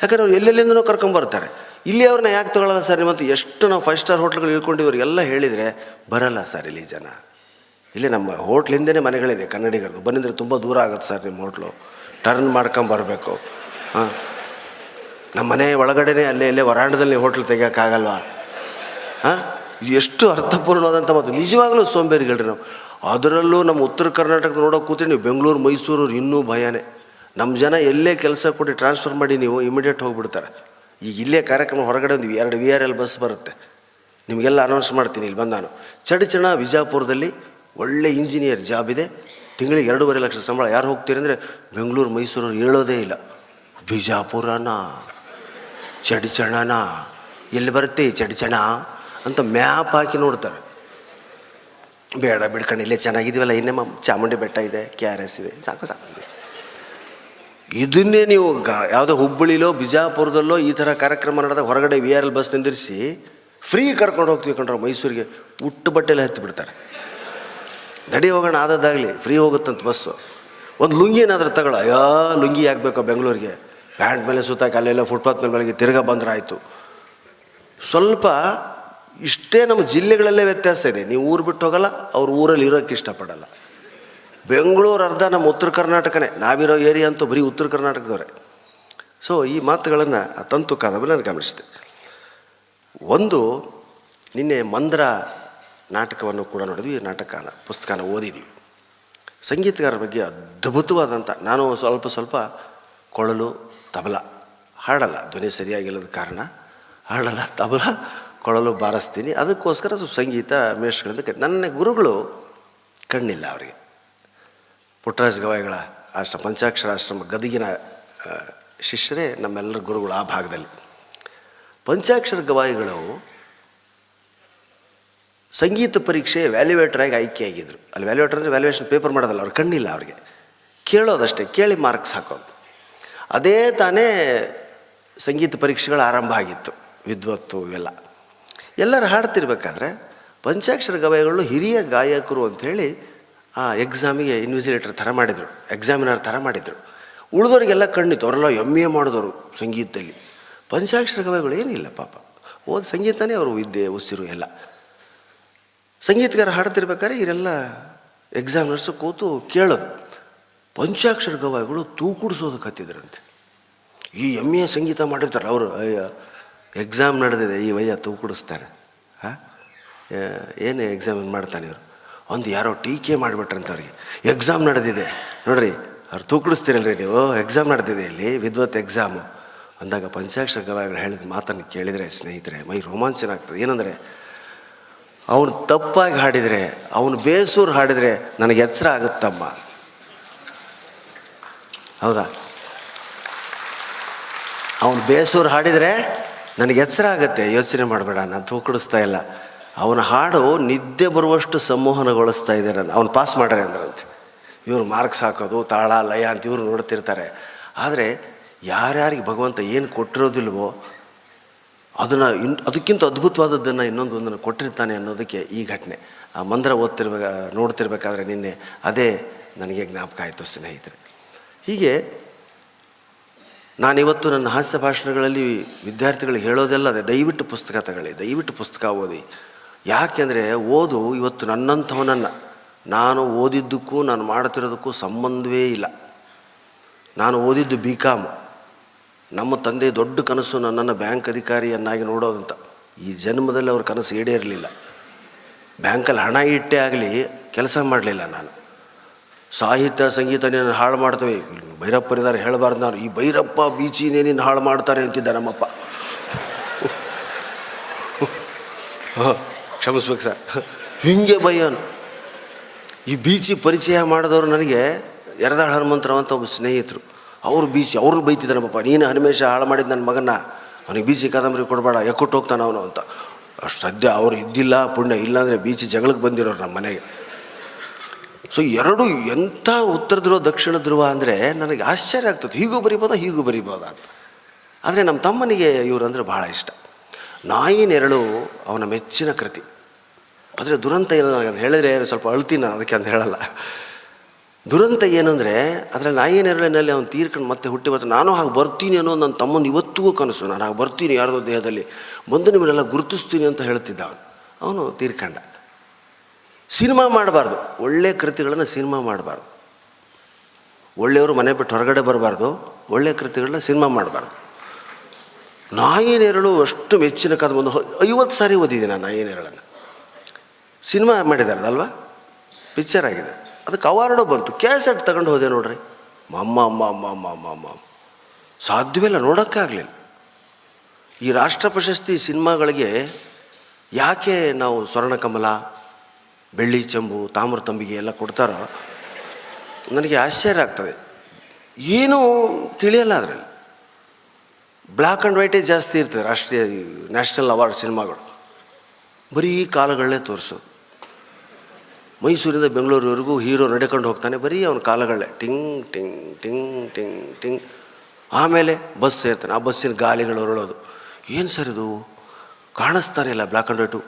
ಯಾಕಂದ್ರೆ ಅವ್ರು ಎಲ್ಲೆಲ್ಲಿಂದನೋ ಕರ್ಕೊಂಬರ್ತಾರೆ. ಇಲ್ಲಿ ಅವ್ರನ್ನ ಯಾಕೆ ತೊಗೊಳ್ಳಲ್ಲ ಸರ್ ನಿಮ್ಮಂತೂ? ಎಷ್ಟು ನಾವು 5 ಸ್ಟಾರ್ ಹೋಟ್ಲ್ಗಳು ಇಳ್ಕೊಂಡಿವ್ರಿಗೆಲ್ಲ ಹೇಳಿದರೆ ಬರಲ್ಲ ಸರ್ ಇಲ್ಲಿ ಜನ. ಇಲ್ಲಿ ನಮ್ಮ ಹೋಟ್ಲಿಂದನೇ ಮನೆಗಳಿದೆ ಕನ್ನಡಿಗರದು. ಬಂದಿದ್ರೆ ತುಂಬ ದೂರ ಆಗುತ್ತೆ ಸರ್ ನಿಮ್ಮ ಹೋಟ್ಲು, ಟರ್ನ್ ಮಾಡ್ಕೊಂಬರ್ಬೇಕು. ಹಾಂ, ನಮ್ಮ ಮನೆ ಒಳಗಡೆನೇ ಅಲ್ಲೇ ವರಾಂಡದಲ್ಲಿ ಹೋಟ್ಲ್ ತೆಗಿಯೋಕ್ಕಾಗಲ್ವಾ? ಹಾಂ, ಎಷ್ಟು ಅರ್ಥಪೂರ್ಣವಾದಂಥ ಮಾತು. ನಿಜವಾಗ್ಲೂ ಸೋಂಬೇರಿಗಳ್ರಿ ನಾವು. ಅದರಲ್ಲೂ ನಮ್ಮ ಉತ್ತರ ಕರ್ನಾಟಕದ ನೋಡೋಕೆ ಕೂತ್ರೆ ನೀವು ಬೆಂಗಳೂರು ಮೈಸೂರು ಇನ್ನೂ ಭಯನೇ. ನಮ್ಮ ಜನ ಎಲ್ಲೇ ಕೆಲಸ ಕೊಟ್ಟು ಟ್ರಾನ್ಸ್ಫರ್ ಮಾಡಿ ನೀವು ಇಮಿಡಿಯೇಟ್ ಹೋಗಿಬಿಡ್ತಾರೆ. ಈಗ ಇಲ್ಲೇ ಕಾರ್ಯಕ್ರಮ ಹೊರಗಡೆ ಒಂದು 2 VRL ಬಸ್ ಬರುತ್ತೆ, ನಿಮಗೆಲ್ಲ ಅನೌನ್ಸ್ ಮಾಡ್ತೀನಿ. ಇಲ್ಲಿ ಬಂದು ನಾನು ಚಡಿಚಣ ವಿಜಯಪುರದಲ್ಲಿ ಒಳ್ಳೆ ಇಂಜಿನಿಯರ್ ಜಾಬ್ ಇದೆ, ತಿಂಗಳಿಗೆ 2.5 ಲಕ್ಷ ಸಂಬಳ. ಯಾರು ಹೋಗ್ತೀರಿ ಅಂದರೆ ಬೆಂಗಳೂರು ಮೈಸೂರು ಹೇಳೋದೇ ಇಲ್ಲ. ಬಿಜಾಪುರನ ಚಡಿಚಣನ ಎಲ್ಲಿ ಬರುತ್ತೆ ಚಡಿಚಣ ಅಂತ ಮ್ಯಾಪ್ ಹಾಕಿ ನೋಡ್ತಾರೆ. ಬೇಡ ಬಿಡ್ಕೊಂಡು ಇಲ್ಲೇ ಚೆನ್ನಾಗಿದ್ದೀವಲ್ಲ, ಇನ್ನೇ ಚಾಮುಂಡಿ ಬೆಟ್ಟ ಇದೆ, KRS ಇದೆ, ಸಾಕು. ಇದನ್ನೇ ನೀವು ಯಾವುದೋ ಹುಬ್ಬಳ್ಳಿಲೋ ಬಿಜಾಪುರದಲ್ಲೋ ಈ ಥರ ಕಾರ್ಯಕ್ರಮ ನಡೆದಾಗ ಹೊರಗಡೆ VRL ಬಸ್ ನಿಂದಿರಿಸಿ ಫ್ರೀ ಕರ್ಕೊಂಡು ಹೋಗ್ತೀವಿ ಕಂಡ್ರೆ ಮೈಸೂರಿಗೆ ಉಟ್ಟು ಬಟ್ಟೆಲ್ಲ ಹತ್ತಿ ಬಿಡ್ತಾರೆ. ನಡಿ ಹೋಗೋಣ ಆದದ್ದಾಗಲಿ, ಫ್ರೀ ಹೋಗುತ್ತಂತ ಬಸ್ಸು. ಒಂದು ಲುಂಗಿ ಏನಾದರೂ ತಗೊಳ್ಳೋ, ಲುಂಗಿ ಹಾಕಬೇಕು ಬೆಂಗಳೂರಿಗೆ, ಪ್ಯಾಂಟ್ ಮೇಲೆ ಸುತ್ತಾಕಿ ಅಲ್ಲೆಲ್ಲ ಫುಟ್ಪಾತ್ ಮೇಲೆ ಬೆಳಗ್ಗೆ ತಿರ್ಗಾ ಬಂದ್ರೆ ಆಯಿತು. ಸ್ವಲ್ಪ ಇಷ್ಟೇ ನಮ್ಮ ಜಿಲ್ಲೆಗಳಲ್ಲೇ ವ್ಯತ್ಯಾಸ ಇದೆ. ನೀವು ಊರು ಬಿಟ್ಟು ಹೋಗಲ್ಲ, ಅವ್ರು ಊರಲ್ಲಿ ಇರೋಕ್ಕೆ ಇಷ್ಟಪಡಲ್ಲ. ಬೆಂಗಳೂರು ಅರ್ಧ ನಮ್ಮ ಉತ್ತರ ಕರ್ನಾಟಕನೇ, ನಾವಿರೋ ಏರಿಯಾ ಅಂತೂ ಬರೀ ಉತ್ತರ ಕರ್ನಾಟಕದವರೇ. ಸೊ ಈ ಮಾತುಗಳನ್ನು ಆ ತಂತು ಕಾದಂಬರಿ ನಾನು ಗಮನಿಸಿದೆ. ಒಂದು ನಿನ್ನೆ ಮಂದ್ರ ನಾಟಕವನ್ನು ಕೂಡ ನೋಡಿದ್ವಿ, ಪುಸ್ತಕನ ಓದಿದ್ವಿ. ಸಂಗೀತಗಾರರ ಬಗ್ಗೆ ಅದ್ಭುತವಾದಂಥ, ನಾನು ಸ್ವಲ್ಪ ಕೊಳಲು ತಬಲ ಹಾಡಲ್ಲ, ಧ್ವನಿ ಸರಿಯಾಗಿಲ್ಲದ ಕಾರಣ ಹಾಡಲ್ಲ, ತಬಲ ಕೊಳಲು ಬಾರಿಸ್ತೀನಿ. ಅದಕ್ಕೋಸ್ಕರ ಸ್ವಲ್ಪ ಸಂಗೀತ ಮೇಷ್ಗಳಿಂದ ನನ್ನ ಗುರುಗಳು ಕಣ್ಣಿಲ್ಲ ಅವರಿಗೆ. ಪುಟ್ಟರಾಜ ಗವಾಯಿಗಳ ಆಶ್ರಮ, ಪಂಚಾಕ್ಷರ ಆಶ್ರಮ ಗದಗಿನ ಶಿಷ್ಯರೇ ನಮ್ಮೆಲ್ಲರ ಗುರುಗಳು ಆ ಭಾಗದಲ್ಲಿ. ಪಂಚಾಕ್ಷರ ಗವಾಯಿಗಳು ಸಂಗೀತ ಪರೀಕ್ಷೆ ವ್ಯಾಲ್ಯುವೇಟ್ರಾಗಿ ಆಯ್ಕೆಯಾಗಿದ್ದರು. ಅಲ್ಲಿ ವ್ಯಾಲ್ಯುವೇಟರ್ ಅಂದರೆ ವ್ಯಾಲ್ಯುವೇಷನ್ ಪೇಪರ್ ಮಾಡೋದಲ್ಲ, ಅವ್ರು ಕಣ್ಣಿಲ್ಲ ಅವ್ರಿಗೆ, ಕೇಳೋದಷ್ಟೇ, ಕೇಳಿ ಮಾರ್ಕ್ಸ್ ಹಾಕೋದು. ಅದೇ ತಾನೇ ಸಂಗೀತ ಪರೀಕ್ಷೆಗಳು ಆರಂಭ ಆಗಿತ್ತು, ವಿದ್ವತ್ತು ಇವೆಲ್ಲ. ಎಲ್ಲರೂ ಹಾಡ್ತಿರ್ಬೇಕಾದ್ರೆ ಪಂಚಾಕ್ಷರ ಗವಾಯಿಗಳು ಹಿರಿಯ ಗಾಯಕರು ಅಂಥೇಳಿ ಆ ಎಕ್ಸಾಮಿಗೆ ಇನ್ವಿಜಿಲೇಟರ್ ಥರ ಮಾಡಿದರು, ಎಕ್ಸಾಮಿನರ್ ಥರ ಮಾಡಿದರು. ಉಳಿದವರಿಗೆಲ್ಲ ಕಣ್ಣಿತ್ತು, ಅವರೆಲ್ಲ MA ಮಾಡಿದವರು ಸಂಗೀತದಲ್ಲಿ. ಪಂಚಾಕ್ಷರ ಗವಾಯಿಗಳು ಏನಿಲ್ಲ ಪಾಪ, ಸಂಗೀತನೇ ಅವರು ವಿದ್ಯೆ ಉಸಿರು ಎಲ್ಲ. ಸಂಗೀತಗಾರ ಹಾಡ್ತಿರ್ಬೇಕಾದ್ರೆ ಇವರೆಲ್ಲ ಎಕ್ಸಾಮಿನರ್ಸು ಕೂತು ಕೇಳೋದು. ಪಂಚಾಕ್ಷರ ಗವಾಯಿಗಳು ತೂಕುಡಿಸೋದಕ್ಕೆ ಹತ್ತಿದ್ರಂತೆ. ಈ MA ಸಂಗೀತ ಮಾಡಿರ್ತಾರೆ ಅವರು, ಎಕ್ಸಾಮ್ ನಡೆದಿದೆ, ಈ ವಯ್ಯ ತೂಕುಡಿಸ್ತಾರೆ. ಏನು ಎಕ್ಸಾಮ್ ಮಾಡ್ತಾನೆ ಇವರು ಒಂದು ಯಾರೋ ಟೀಕೆ ಮಾಡಿಬಿಟ್ರಂತ ಅವ್ರಿಗೆ. ಎಕ್ಸಾಮ್ ನಡೆದಿದೆ ನೋಡ್ರಿ, ಅವ್ರು ತೂಕುಡಿಸ್ತೀರಲ್ರಿ ನೀವು, ಎಕ್ಸಾಮ್ ನಡೆದಿದೆ ಇಲ್ಲಿ ವಿದ್ವತ್ ಎಕ್ಸಾಮು ಅಂದಾಗ ಪಂಚಾಕ್ಷರ ಗವಾಯಿಗಳು ಹೇಳಿದ ಮಾತನ್ನು ಕೇಳಿದರೆ ಸ್ನೇಹಿತರೆ ಮೈ ರೋಮಾಂಚನ ಆಗ್ತದೆ. ಏನಂದರೆ, ಅವನು ತಪ್ಪಾಗಿ ಹಾಡಿದರೆ, ಅವನು ಬೇಸೂರು ಹಾಡಿದರೆ ನನಗೆ ಎಚ್ಚರ ಆಗುತ್ತಮ್ಮ. ಹೌದಾ? ಅವನು ಬೇಸೂರು ಹಾಡಿದರೆ ನನಗೆ ಎಚ್ಚರ ಆಗುತ್ತೆ, ಯೋಚನೆ ಮಾಡಬೇಡ, ನಾನು ತೂಕಡಿಸ್ತಾ ಇಲ್ಲ. ಅವನ ಹಾಡು ನಿದ್ದೆ ಬರುವಷ್ಟು ಸಂಮೋಹನಗೊಳಿಸ್ತಾ ಇದೆ. ಅವನು ಪಾಸ್ ಮಾಡ್ರೆ ಅಂದ್ರಂತೆ. ಇವರು ಮಾರ್ಕ್ಸ್ ಹಾಕೋದು, ತಾಳ ಲಯ ಅಂತ ಇವರು ನೋಡ್ತಿರ್ತಾರೆ. ಆದರೆ ಯಾರ್ಯಾರಿಗೆ ಭಗವಂತ ಏನು ಕೊಟ್ಟಿರೋದಿಲ್ವೋ ಅದನ್ನು ಅದಕ್ಕಿಂತ ಅದ್ಭುತವಾದದ್ದನ್ನು ಒಂದನ್ನು ಕೊಟ್ಟಿರ್ತಾನೆ ಅನ್ನೋದಕ್ಕೆ ಈ ಘಟನೆ. ಆ ಮಂದ್ರ ನೋಡ್ತಿರ್ಬೇಕಾದ್ರೆ ನಿನ್ನೆ ಅದೇ ನನಗೆ ಜ್ಞಾಪಕ ಆಯಿತು ಸ್ನೇಹಿತರೆ. ಹೀಗೆ ನಾನಿವತ್ತು ನನ್ನ ಹಾಸ್ಯ ಭಾಷಣಗಳಲ್ಲಿ ವಿದ್ಯಾರ್ಥಿಗಳಿಗೆ ಹೇಳೋದೆಲ್ಲ ಅದೇ, ದಯವಿಟ್ಟು ಪುಸ್ತಕ ತಗೊಳ್ಳಿ, ದಯವಿಟ್ಟು ಪುಸ್ತಕ ಓದಿ. ಯಾಕೆಂದರೆ ಓದು ಇವತ್ತು ನನ್ನಂಥವನನ್ನು, ನಾನು ಓದಿದ್ದಕ್ಕೂ ನಾನು ಮಾಡ್ತಿರೋದಕ್ಕೂ ಸಂಬಂಧವೇ ಇಲ್ಲ. ನಾನು ಓದಿದ್ದು BCom. ನಮ್ಮ ತಂದೆ ದೊಡ್ಡ ಕನಸು ನನ್ನನ್ನು ಬ್ಯಾಂಕ್ ಅಧಿಕಾರಿಯನ್ನಾಗಿ ನೋಡೋದಂತ. ಈ ಜನ್ಮದಲ್ಲಿ ಅವ್ರ ಕನಸು ಈಡೇರಲಿಲ್ಲ. ಬ್ಯಾಂಕಲ್ಲಿ ಹಣ ಇಟ್ಟೇ ಆಗಲಿ ಕೆಲಸ ಮಾಡಲಿಲ್ಲ ನಾನು. ಸಾಹಿತ್ಯ ಸಂಗೀತ ನೀನು ಹಾಳು ಮಾಡ್ತೇವೆ, ಭೈರಪ್ಪರಿದ್ದಾರೆ ಹೇಳಬಾರ್ದು. ನಾನು ಈ ಭೈರಪ್ಪ ಬೀಚಿನೇ ನೀನು ಹಾಳು ಮಾಡ್ತಾರೆ ಅಂತಿದ್ದ ನಮ್ಮಪ್ಪ. ಕ್ಷಮಿಸ್ಬೇಕು ಸರ್, ಹೀಗೆ ಬಯ್ಯೋನು. ಈ ಬೀಚಿ ಪರಿಚಯ ಮಾಡಿದವರು ನನಗೆ ಯರದಾಳ ಹನುಮಂತರಾವ್ ಅಂತ ಒಬ್ಬ ಸ್ನೇಹಿತರು. ಅವರು ಅವ್ರನ್ನ ಬೈತಿದ್ದ ನಮ್ಮಪ್ಪ, ನೀನು ಹನುಮೇಶ ಹಾಳು ಮಾಡಿದ್ದು ನನ್ನ ಮಗನ್ನ, ಅವನಿಗೆ ಬೀಚಿ ಕಾದಂಬರಿ ಕೊಡಬೇಡ, ಎಕ್ಕೊಟ್ಟು ಹೋಗ್ತಾನೆ ಅವನು ಅಂತ. ಅಷ್ಟು ಸದ್ಯ ಅವರು ಇದ್ದಿಲ್ಲ, ಪುಣ್ಯ ಇಲ್ಲಾಂದರೆ ಬೀಚಿ ಜಗಳಕ್ಕೆ ಬಂದಿರೋರು ನಮ್ಮ ಮನೆಗೆ. ಸೊ ಎರಡು ಎಂಥ ಉತ್ತರ ಧ್ರುವ ದಕ್ಷಿಣ ಧ್ರುವ ಅಂದರೆ ನನಗೆ ಆಶ್ಚರ್ಯ ಆಗ್ತದೆ. ಹೀಗೂ ಬರಿಬೋದಾ ಅಂತ. ಆದರೆ ನಮ್ಮ ತಮ್ಮನಿಗೆ ಇವರು ಅಂದರೆ ಭಾಳ ಇಷ್ಟ. ನಾಯಿ ನೆರಳು ಅವನ ಮೆಚ್ಚಿನ ಕೃತಿ. ಆದರೆ ದುರಂತ ಏನು ನನಗೆ ಹೇಳಿದ್ರೆ ಸ್ವಲ್ಪ ಅಳ್ತೀನಿ ನಾನು, ಅದಕ್ಕೆ ಅಂತ ಹೇಳಲ್ಲ. ದುರಂತ ಏನಂದರೆ ಅದರಲ್ಲಿ ನಾಯಿ ನೆರಳಿನಲ್ಲಿ ಅವನು ತೀರ್ಕೊಂಡು ಮತ್ತೆ ಹುಟ್ಟಿ ಬರ್ತಾನೆ. ನಾನು ಹಾಗೆ ಬರ್ತೀನಿ ಅನ್ನೋ ನನ್ನ ತಮ್ಮನ ಇವತ್ತಿಗೂ ಕನಸು. ನಾನು ಹಾಗೆ ಬರ್ತೀನಿ ಯಾರದೋ ದೇಹದಲ್ಲಿ ಬಂದು ನಿಮ್ಮನ್ನೆಲ್ಲ ಗುರುತಿಸ್ತೀನಿ ಅಂತ ಹೇಳ್ತಿದ್ದ ಅವನು ತೀರ್ಕೊಂಡ. ಸಿನಿಮಾ ಮಾಡಬಾರ್ದು, ಒಳ್ಳೆಯ ಕೃತಿಗಳನ್ನು ಸಿನಿಮಾ ಮಾಡಬಾರ್ದು. ಒಳ್ಳೆಯವರು ಮನೆ ಬಿಟ್ಟು ಹೊರಗಡೆ ಬರಬಾರ್ದು, ಒಳ್ಳೆಯ ಕೃತಿಗಳನ್ನ ಸಿನಿಮಾ ಮಾಡಬಾರ್ದು. ನಾಯಿ ನೆರಳು ಅಷ್ಟು ಮೆಚ್ಚಿನ ಕಥೆ. ಒಂದು 50 ಸಾರಿ ಓದಿದ್ದೀನಿ ನಾನು ನಾಯಿ ನೆರಳನ್ನು. ಸಿನಿಮಾ ಮಾಡಿದ್ದಾರೆ ಅಲ್ವಾ, ಪಿಕ್ಚರ್ ಆಗಿದೆ, ಅದಕ್ಕೆ ಅವಾರ್ಡು ಬಂತು. ಕ್ಯಾಸೆಟ್ ತಗೊಂಡು ಹೋದೆ ನೋಡ್ರಿ, ಅಮ್ಮ ಸಾಧ್ಯವಿಲ್ಲ, ನೋಡೋಕ್ಕೆ ಆಗಲಿಲ್ಲ. ಈ ರಾಷ್ಟ್ರ ಪ್ರಶಸ್ತಿ ಸಿನಿಮಾಗಳಿಗೆ ಯಾಕೆ ನಾವು ಸ್ವರ್ಣಕಮಲ, ಬೆಳ್ಳಿ ಚೆಂಬು, ತಾಮ್ರ ತಂಬಿಗೆ ಎಲ್ಲ ಕೊಡ್ತಾರೋ ನನಗೆ ಆಶ್ಚರ್ಯ ಆಗ್ತದೆ. ಏನೂ ತಿಳಿಯಲ್ಲ ಅದರಲ್ಲಿ. ಬ್ಲ್ಯಾಕ್ ಆ್ಯಂಡ್ ವೈಟೇ ಜಾಸ್ತಿ ಇರ್ತದೆ ರಾಷ್ಟ್ರೀಯ ನ್ಯಾಷನಲ್ ಅವಾರ್ಡ್ ಸಿನಿಮಾಗಳು. ಬರೀ ಕಾಲಗಳನ್ನೇ ತೋರಿಸೋದು. ಮೈಸೂರಿಂದ ಬೆಂಗಳೂರಿವರೆಗೂ ಹೀರೋ ನಡ್ಕೊಂಡು ಹೋಗ್ತಾನೆ, ಬರೀ ಅವನ ಕಾಲಗಳೇ ಟಿಂಗ್ ಟಿಂಗ್ ಟಿಂಗ್ ಟಿಂಗ್ ಟಿಂಗ್. ಆಮೇಲೆ ಬಸ್ ಸೇರ್ತಾನೆ, ಆ ಬಸ್ಸಿನ ಗಾಲಿಗಳು ಹೊರಳೋದು. ಏನು ಸರ್ ಇದು, ಕಾಣಿಸ್ತಾನೆ ಇಲ್ಲ. Black and white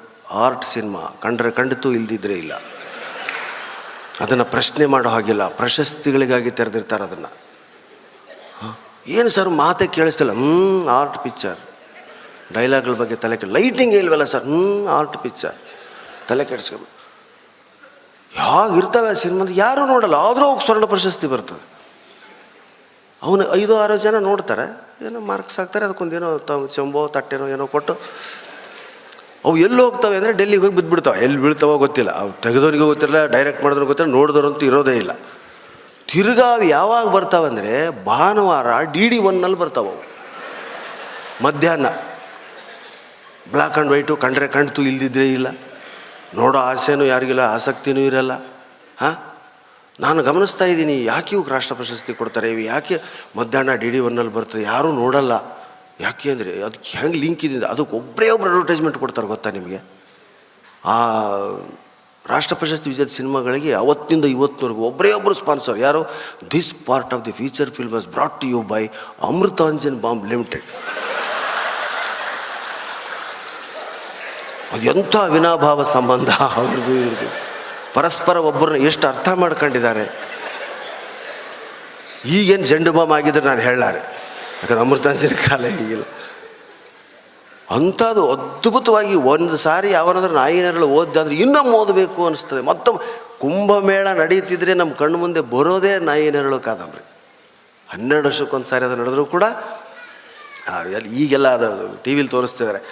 art cinema, ಕಂಡ್ರೆ ಕಂಡಿತು, ಇಲ್ದಿದ್ರೆ ಇಲ್ಲ. ಅದನ್ನು ಪ್ರಶ್ನೆ ಮಾಡೋ ಹಾಗಿಲ್ಲ, ಪ್ರಶಸ್ತಿಗಳಿಗಾಗಿ ತೆರೆದಿರ್ತಾರೆ ಅದನ್ನು. ಏನು ಸರ್ ಮಾತೇ ಕೇಳಿಸ್ತಿಲ್ಲ, ಆರ್ಟ್ ಪಿಕ್ಚರ್. ಡೈಲಾಗ್ಗಳ ಬಗ್ಗೆ ತಲೆ ಲೈಟಿಂಗ್ ಇಲ್ವಲ್ಲ ಸರ್, ಆರ್ಟ್ ಪಿಕ್ಚರ್. ತಲೆ ಕೆಡಿಸ್ಕೊಂಡು ಹೇಗಿರ್ತವೆ ಸಿನಿಮಾದ, ಯಾರೂ ನೋಡಲ್ಲ, ಆದರೂ ಹೋಗಿ ಸ್ವರ್ಣ ಪ್ರಶಸ್ತಿ ಬರ್ತದೆ. ಅವನು 5-6 ಜನ ನೋಡ್ತಾರೆ, ಏನೋ ಮಾರ್ಕ್ಸ್ ಹಾಕ್ತಾರೆ, ಅದಕ್ಕೊಂದೇನೋ ಚೆಂಬೋ ತಟ್ಟೆನೋ ಏನೋ ಕೊಟ್ಟು ಅವು ಎಲ್ಲಿ ಹೋಗ್ತವೆ ಅಂದರೆ ಡೆಲ್ಲಿಗೆ ಹೋಗಿ ಬಿದ್ದುಬಿಡ್ತಾವೆ. ಎಲ್ಲಿ ಬೀಳ್ತಾವೋ ಗೊತ್ತಿಲ್ಲ, ಅವು ತೆಗೆದವ್ರಿಗೂ ಗೊತ್ತಿಲ್ಲ, ಡೈರೆಕ್ಟ್ ಮಾಡಿದ್ರು ಗೊತ್ತಿಲ್ಲ, ನೋಡಿದವ್ರಂತೂ ಇರೋದೇ ಇಲ್ಲ. ತಿರ್ಗಾ ಅವು ಯಾವಾಗ ಬರ್ತಾವಂದರೆ ಭಾನುವಾರ DD1ನಲ್ಲಿ ಬರ್ತಾವೆ ಅವು ಮಧ್ಯಾಹ್ನ. ಬ್ಲ್ಯಾಕ್ ಆ್ಯಂಡ್ ವೈಟು, ಕಂಡ್ರೆ ಕಣ್ತು, ಇಲ್ದಿದ್ರೆ ಇಲ್ಲ. ನೋಡೋ ಆಸೆನೂ ಯಾರಿಗಿಲ್ಲ, ಆಸಕ್ತಿನೂ ಇರಲ್ಲ. ನಾನು ಗಮನಿಸ್ತಾ ಇದ್ದೀನಿ, ಯಾಕೆ ಇವ್ಗೆ ರಾಷ್ಟ್ರ ಪ್ರಶಸ್ತಿ ಕೊಡ್ತಾರೆ, ಇವು ಯಾಕೆ ಮಧ್ಯಾಹ್ನ DD1ನಲ್ಲಿ ಬರ್ತದೆ, ಯಾರೂ ನೋಡಲ್ಲ. ಯಾಕೆ ಅಂದರೆ ಅದಕ್ಕೆ ಹೆಂಗೆ ಲಿಂಕ್ ಇದೆ, ಅದಕ್ಕೆ ಒಬ್ಬರೇ ಒಬ್ಬರು ಅಡ್ವರ್ಟೈಸ್ಮೆಂಟ್ ಕೊಡ್ತಾರೆ ಗೊತ್ತಾ ನಿಮಗೆ. ಆ ರಾಷ್ಟ್ರ ಪ್ರಶಸ್ತಿ ವಿಜೇತ ಸಿನಿಮಾಗಳಿಗೆ ಅವತ್ತಿಂದ ಇವತ್ತಿನವರೆಗೂ ಒಬ್ಬರೇ ಒಬ್ಬರು ಸ್ಪಾನ್ಸರ್. ಯಾರು? This part of the feature film was brought to you by Amrutanjan ಬಾಂಬ್ ಲಿಮಿಟೆಡ್. ಅದು ಎಂಥ ಅವಿನಾಭಾವ ಸಂಬಂಧ ಅವ್ರದ್ದು ಇವ್ರದ್ದು. ಪರಸ್ಪರ ಒಬ್ಬರನ್ನ ಎಷ್ಟು ಅರ್ಥ ಮಾಡ್ಕೊಂಡಿದ್ದಾರೆ. ಈಗೇನು ಜಂಡು ಬಾಂಬ್ ಆಗಿದ್ರೆ ನಾನು ಹೇಳಾರೆ, ಯಾಕಂದ್ರೆ ಅಮೃತಾಂಜನ ಕಾಲ ಈಗಿಲ್ಲ. ಅಂಥದ್ದು ಅದ್ಭುತವಾಗಿ ಒಂದು ಸಾರಿ ಯಾವನಾದ್ರೂ ನಾಯಿ ನೆರಳು ಓದಿದ್ರೆ ಇನ್ನೊಮ್ಮೆ ಓದಬೇಕು ಅನಿಸ್ತದೆ. ಮತ್ತೊಮ್ಮೆ ಕುಂಭಮೇಳ ನಡೀತಿದ್ರೆ ನಮ್ಮ ಕಣ್ಣು ಮುಂದೆ ಬರೋದೇ ನಾಯಿ ನೆರಳು ಕಾದಂಬರಿ. 12 ವರ್ಷಕ್ಕೊಂದು ಸಾರಿ ಅದು ನಡೆದರೂ ಕೂಡ ಈಗೆಲ್ಲ ಅದು ಟಿ ವಿಲಿ ತೋರಿಸ್ತಿದ್ದಾರೆ.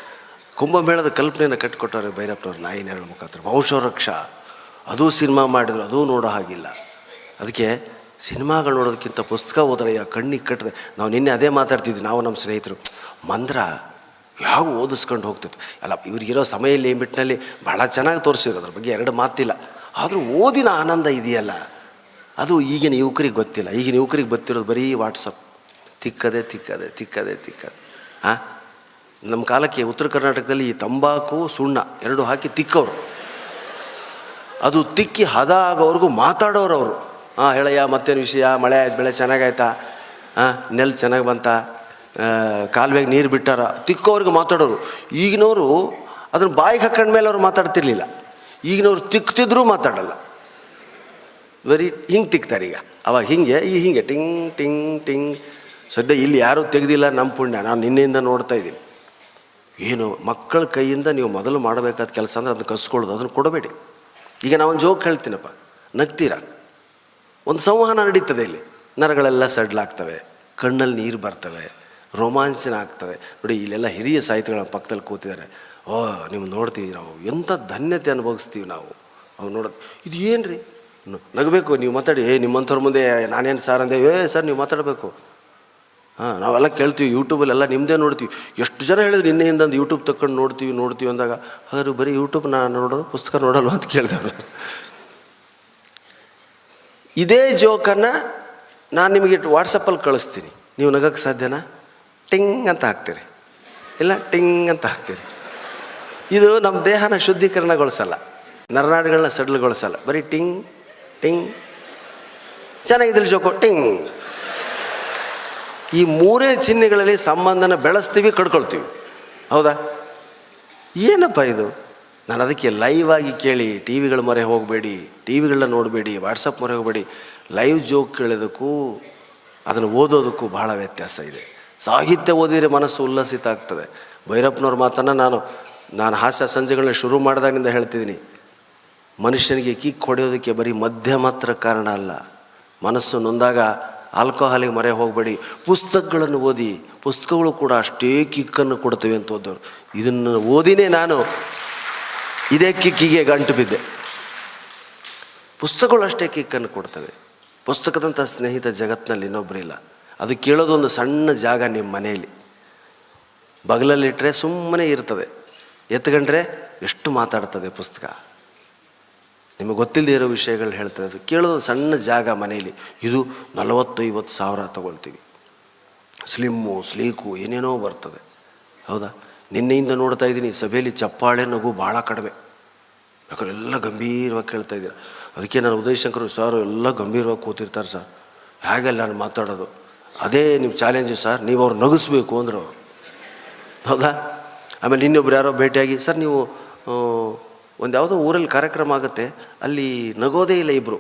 ಕುಂಭಮೇಳದ ಕಲ್ಪನೆಯನ್ನು ಕಟ್ಟಿಕೊಟ್ಟವ್ರೆ ಭೈರಪ್ಪನವ್ರು ನಾಯಿ ನೆರಳು ಮುಖಾಂತರ. ವಂಶವೃಕ್ಷ ಅದೂ ಸಿನಿಮಾ ಮಾಡಿದ್ರು, ಅದೂ ನೋಡೋ ಹಾಗಿಲ್ಲ. ಅದಕ್ಕೆ ಸಿನಿಮಾಗಳು ನೋಡೋದಕ್ಕಿಂತ ಪುಸ್ತಕ ಓದ್ರೆ ಕಣ್ಣಿಗೆ ಕಟ್ಟಿದೆ. ನಾವು ನಿನ್ನೆ ಅದೇ ಮಾತಾಡ್ತಿದ್ವಿ, ನಾವು ನಮ್ಮ ಸ್ನೇಹಿತರು. ಮಂದ್ರ ಯಾವ ಓದಿಸ್ಕೊಂಡು ಹೋಗ್ತಿತ್ತು ಅಲ್ಲ, ಇವ್ರಿಗಿರೋ ಸಮಯ ಲಿಮಿಟ್ನಲ್ಲಿ ಭಾಳ ಚೆನ್ನಾಗಿ ತೋರಿಸಿದ್ರು, ಅದ್ರ ಬಗ್ಗೆ 2 ಮಾತಿಲ್ಲ. ಆದರೂ ಓದಿನ ಆನಂದ ಇದೆಯಲ್ಲ, ಅದು ಈಗಿನ ಯುವಕರಿಗೆ ಗೊತ್ತಿಲ್ಲ. ಈಗಿನ ಯುವಕರಿಗೆ ಗೊತ್ತಿರೋದು ಬರೀ ವಾಟ್ಸಪ್, ತಿಕ್ಕದೆ. ನಮ್ಮ ಕಾಲಕ್ಕೆ ಉತ್ತರ ಕರ್ನಾಟಕದಲ್ಲಿ ಈ ತಂಬಾಕು ಸುಣ್ಣ 2 ಹಾಕಿ ತಿಕ್ಕವರು, ಅದು ತಿಕ್ಕಿ ಹದ ಆಗೋವ್ರಿಗೂ ಮಾತಾಡೋರು ಅವರು. ಹೇಳಯ್ಯ ಮತ್ತೇನು ವಿಷಯ, ಮಳೆ ಬೆಳೆ ಚೆನ್ನಾಗಾಯ್ತಾ, ನೆಲ್ ಚೆನ್ನಾಗಿ ಬಂತ, ಕಾಲುವೆಗೆ ನೀರು ಬಿಟ್ಟಾರ, ತಿಕ್ಕೋವ್ರಿಗೆ ಮಾತಾಡೋರು. ಈಗಿನವರು ಅದನ್ನು ಬಾಯಿಗೆ ಹಾಕೊಂಡ್ಮೇಲೆ ಅವ್ರು ಮಾತಾಡ್ತಿರ್ಲಿಲ್ಲ. ಈಗಿನವ್ರು ತಿಕ್ತಿದ್ರೂ ಮಾತಾಡಲ್ಲ, ಬರೀ ಹಿಂಗೆ ತಿಕ್ತಾರೆ. ಈಗ ಅವಾಗ ಹಿಂಗೆ ಟಿಂಗ್ ಟಿಂಗ್ ಟಿಂಗ್. ಸದ್ಯ ಇಲ್ಲಿ ಯಾರೂ ತೆಗೆದಿಲ್ಲ, ನಮ್ಮ ಪುಣ್ಯ. ನಾನು ನಿನ್ನೆಯಿಂದ ನೋಡ್ತಾ ಇದ್ದೀನಿ. ಏನು ಮಕ್ಕಳ ಕೈಯಿಂದ ನೀವು ಮೊದಲು ಮಾಡಬೇಕಾದ ಕೆಲಸ ಅಂದರೆ ಅದನ್ನು ಕಸ್ಕೊಳ್ಳೋದು, ಅದನ್ನು ಕೊಡಬೇಡಿ. ಈಗ ನಾವೊಂದು ಜೋಕ್ ಹೇಳ್ತೀನಪ್ಪ, ನಗ್ತೀರ. ಒಂದು ಸಂವಹನ ನಡೀತದೆ ಇಲ್ಲಿ, ನರಗಳೆಲ್ಲ ಸಡ್ಲಾಗ್ತವೆ, ಕಣ್ಣಲ್ಲಿ ನೀರು ಬರ್ತವೆ, ರೋಮಾಂಚನ ಆಗ್ತವೆ. ನೋಡಿ ಇಲ್ಲೆಲ್ಲ ಹಿರಿಯ ಸಾಹಿತಿಗಳ ಪಕ್ಕದಲ್ಲಿ ಕೂತಿದ್ದಾರೆ. ನೀವು ನೋಡ್ತೀವಿ, ನಾವು ಎಂಥ ಧನ್ಯತೆ ಅನುಭವಿಸ್ತೀವಿ ನಾವು ಅವು ನೋಡೋದು. ಇದು ಏನು ರೀ, ನಗಬೇಕು, ನೀವು ಮಾತಾಡಿ. ನಿಮ್ಮಂಥವ್ರ ಮುಂದೆ ನಾನೇನು ಸರ್ ಅಂದೆ, ಸರ್ ನೀವು ಮಾತಾಡಬೇಕು. ನಾವೆಲ್ಲ ಕೇಳ್ತೀವಿ, ಯೂಟ್ಯೂಬಲ್ಲೆಲ್ಲ ನಿಮ್ಮದೇ ನೋಡ್ತೀವಿ. ಎಷ್ಟು ಜನ ಹೇಳಿದ್ರು ನಿನ್ನೆಯಿಂದ ಯೂಟ್ಯೂಬ್ ತಗೊಂಡು ನೋಡ್ತೀವಿ ಅಂದಾಗ, ಹಾಗಾದ್ರೆ ಬರೀ ಯೂಟ್ಯೂಬ್ ನಾನು ನೋಡೋದು, ಪುಸ್ತಕ ನೋಡಲ್ವ ಅಂತ ಕೇಳಿದವರು. ಇದೇ ಜೋಕನ್ನು ನಾನು ನಿಮಗೆ ವಾಟ್ಸಪ್ಪಲ್ಲಿ ಕಳಿಸ್ತೀನಿ, ನೀವು ನಗಕ್ಕೆ ಸಾಧ್ಯನಾ? ಟಿಂಗ್ ಅಂತ ಹಾಕ್ತೀರಿ, ಇಲ್ಲ ಟಿಂಗ್ ಅಂತ ಹಾಕ್ತೀರಿ. ಇದು ನಮ್ಮ ದೇಹನ ಶುದ್ಧೀಕರಣಗೊಳಿಸಲ್ಲ, ನರನಾಡಿಗಳನ್ನ ಸಡ್ಲುಗೊಳಿಸಲ್ಲ, ಬರೀ ಟಿಂಗ್ ಟಿಂಗ್. ಚೆನ್ನಾಗಿದ್ದಲ್ಲಿ ಜೋಕು, ಟಿಂಗ್. ಈ 3 ಚಿಹ್ನೆಗಳಲ್ಲಿ ಸಂಬಂಧನ ಬೆಳೆಸ್ತೀವಿ, ಕಡ್ಕೊಳ್ತೀವಿ. ಹೌದಾ? ಏನಪ್ಪ ಇದು? ನಾನು ಅದಕ್ಕೆ ಲೈವ್ ಆಗಿ ಕೇಳಿ, ಟಿ ವಿಗಳ ಮೊರೆ ಹೋಗಬೇಡಿ, ಟಿ ವಿಗಳನ್ನ ನೋಡಬೇಡಿ, ವಾಟ್ಸಪ್ ಮೊರೆ ಹೋಗಬೇಡಿ. ಲೈವ್ ಜೋಕ್ ಕೇಳೋದಕ್ಕೂ ಅದನ್ನು ಓದೋದಕ್ಕೂ ಭಾಳ ವ್ಯತ್ಯಾಸ ಇದೆ. ಸಾಹಿತ್ಯ ಓದಿದರೆ ಮನಸ್ಸು ಉಲ್ಲಸಿತ ಆಗ್ತದೆ. ಭೈರಪ್ಪನವ್ರ ಮಾತನ್ನು ನಾನು ಹಾಸ್ಯ ಸಂಜೆಗಳನ್ನ ಶುರು ಮಾಡಿದಾಗಿಂದ ಹೇಳ್ತಿದ್ದೀನಿ. ಮನುಷ್ಯನಿಗೆ ಕಿಕ್ ಹೊಡೆಯೋದಕ್ಕೆ ಬರೀ ಮದ್ಯ ಮಾತ್ರ ಕಾರಣ ಅಲ್ಲ. ಮನಸ್ಸು ನೊಂದಾಗ ಆಲ್ಕೋಹಾಲಿಗೆ ಮೊರೆ ಹೋಗಬೇಡಿ, ಪುಸ್ತಕಗಳನ್ನು ಓದಿ. ಪುಸ್ತಕಗಳು ಕೂಡ ಅಷ್ಟೇ ಕಿಕ್ಕನ್ನು ಕೊಡ್ತವೆ ಅಂತ ಓದೋರು. ಇದನ್ನು ಓದಿನೇ ನಾನು ಇದೇ ಕಿಕ್ಕಿಗೆ ಗಂಟು ಬಿದ್ದೆ. ಪುಸ್ತಕಗಳು ಅಷ್ಟೇ ಕಿಕ್ಕನ್ನು ಕೊಡ್ತವೆ. ಪುಸ್ತಕದಂಥ ಸ್ನೇಹಿತ ಜಗತ್ತಿನಲ್ಲಿ ಇನ್ನೊಬ್ಬರಿಲ್ಲ. ಅದು ಕೇಳೋದೊಂದು ಸಣ್ಣ ಜಾಗ ನಿಮ್ಮ ಮನೆಯಲ್ಲಿ. ಬಗಲಲ್ಲಿಟ್ಟರೆ ಸುಮ್ಮನೆ ಇರ್ತದೆ, ಎತ್ಕೊಂಡ್ರೆ ಎಷ್ಟು ಮಾತಾಡ್ತದೆ ಪುಸ್ತಕ. ನಿಮಗೆ ಗೊತ್ತಿಲ್ಲದೆ ಇರೋ ವಿಷಯಗಳು ಹೇಳ್ತದೆ. ಅದು ಕೇಳೋದು ಸಣ್ಣ ಜಾಗ ಮನೆಯಲ್ಲಿ. ಇದು 40-50 ಸಾವಿರ ತೊಗೊಳ್ತೀವಿ. ಸ್ಲಿಮ್ಮು ಸ್ಲೀಕು ಏನೇನೋ ಬರ್ತದೆ. ಹೌದಾ? ನಿನ್ನೆಯಿಂದ ನೋಡ್ತಾ ಇದ್ದೀನಿ ಸಭೆಯಲ್ಲಿ ಚಪ್ಪಾಳೆ ನಗು ಭಾಳ ಕಡಿಮೆ. ಯಾಕಂದ್ರೆ ಎಲ್ಲ ಗಂಭೀರವಾಗಿ ಕೇಳ್ತಾ ಇದ್ದೀರ. ಅದಕ್ಕೆ ನಾನು ಉದಯಶಂಕರ್ ಸರ್ ಎಲ್ಲ ಗಂಭೀರವಾಗಿ ಕೂತಿರ್ತಾರೆ ಸರ್. ಹೇಗೆಲ್ಲ ನಾನು ಮಾತಾಡೋದು, ಅದೇ ನಿಮ್ಮ ಚಾಲೆಂಜು ಸರ್, ನೀವು ಅವ್ರು ನಗಿಸ್ಬೇಕು ಅಂದ್ರೆ ಅವರು. ಹೌದಾ? ಆಮೇಲೆ ಇನ್ನೊಬ್ರು ಯಾರೋ ಭೇಟಿಯಾಗಿ, ಸರ್ ನೀವು ಒಂದು ಯಾವುದೋ ಊರಲ್ಲಿ ಕಾರ್ಯಕ್ರಮ ಆಗುತ್ತೆ, ಅಲ್ಲಿ ನಗೋದೇ ಇಲ್ಲ ಇಬ್ಬರು.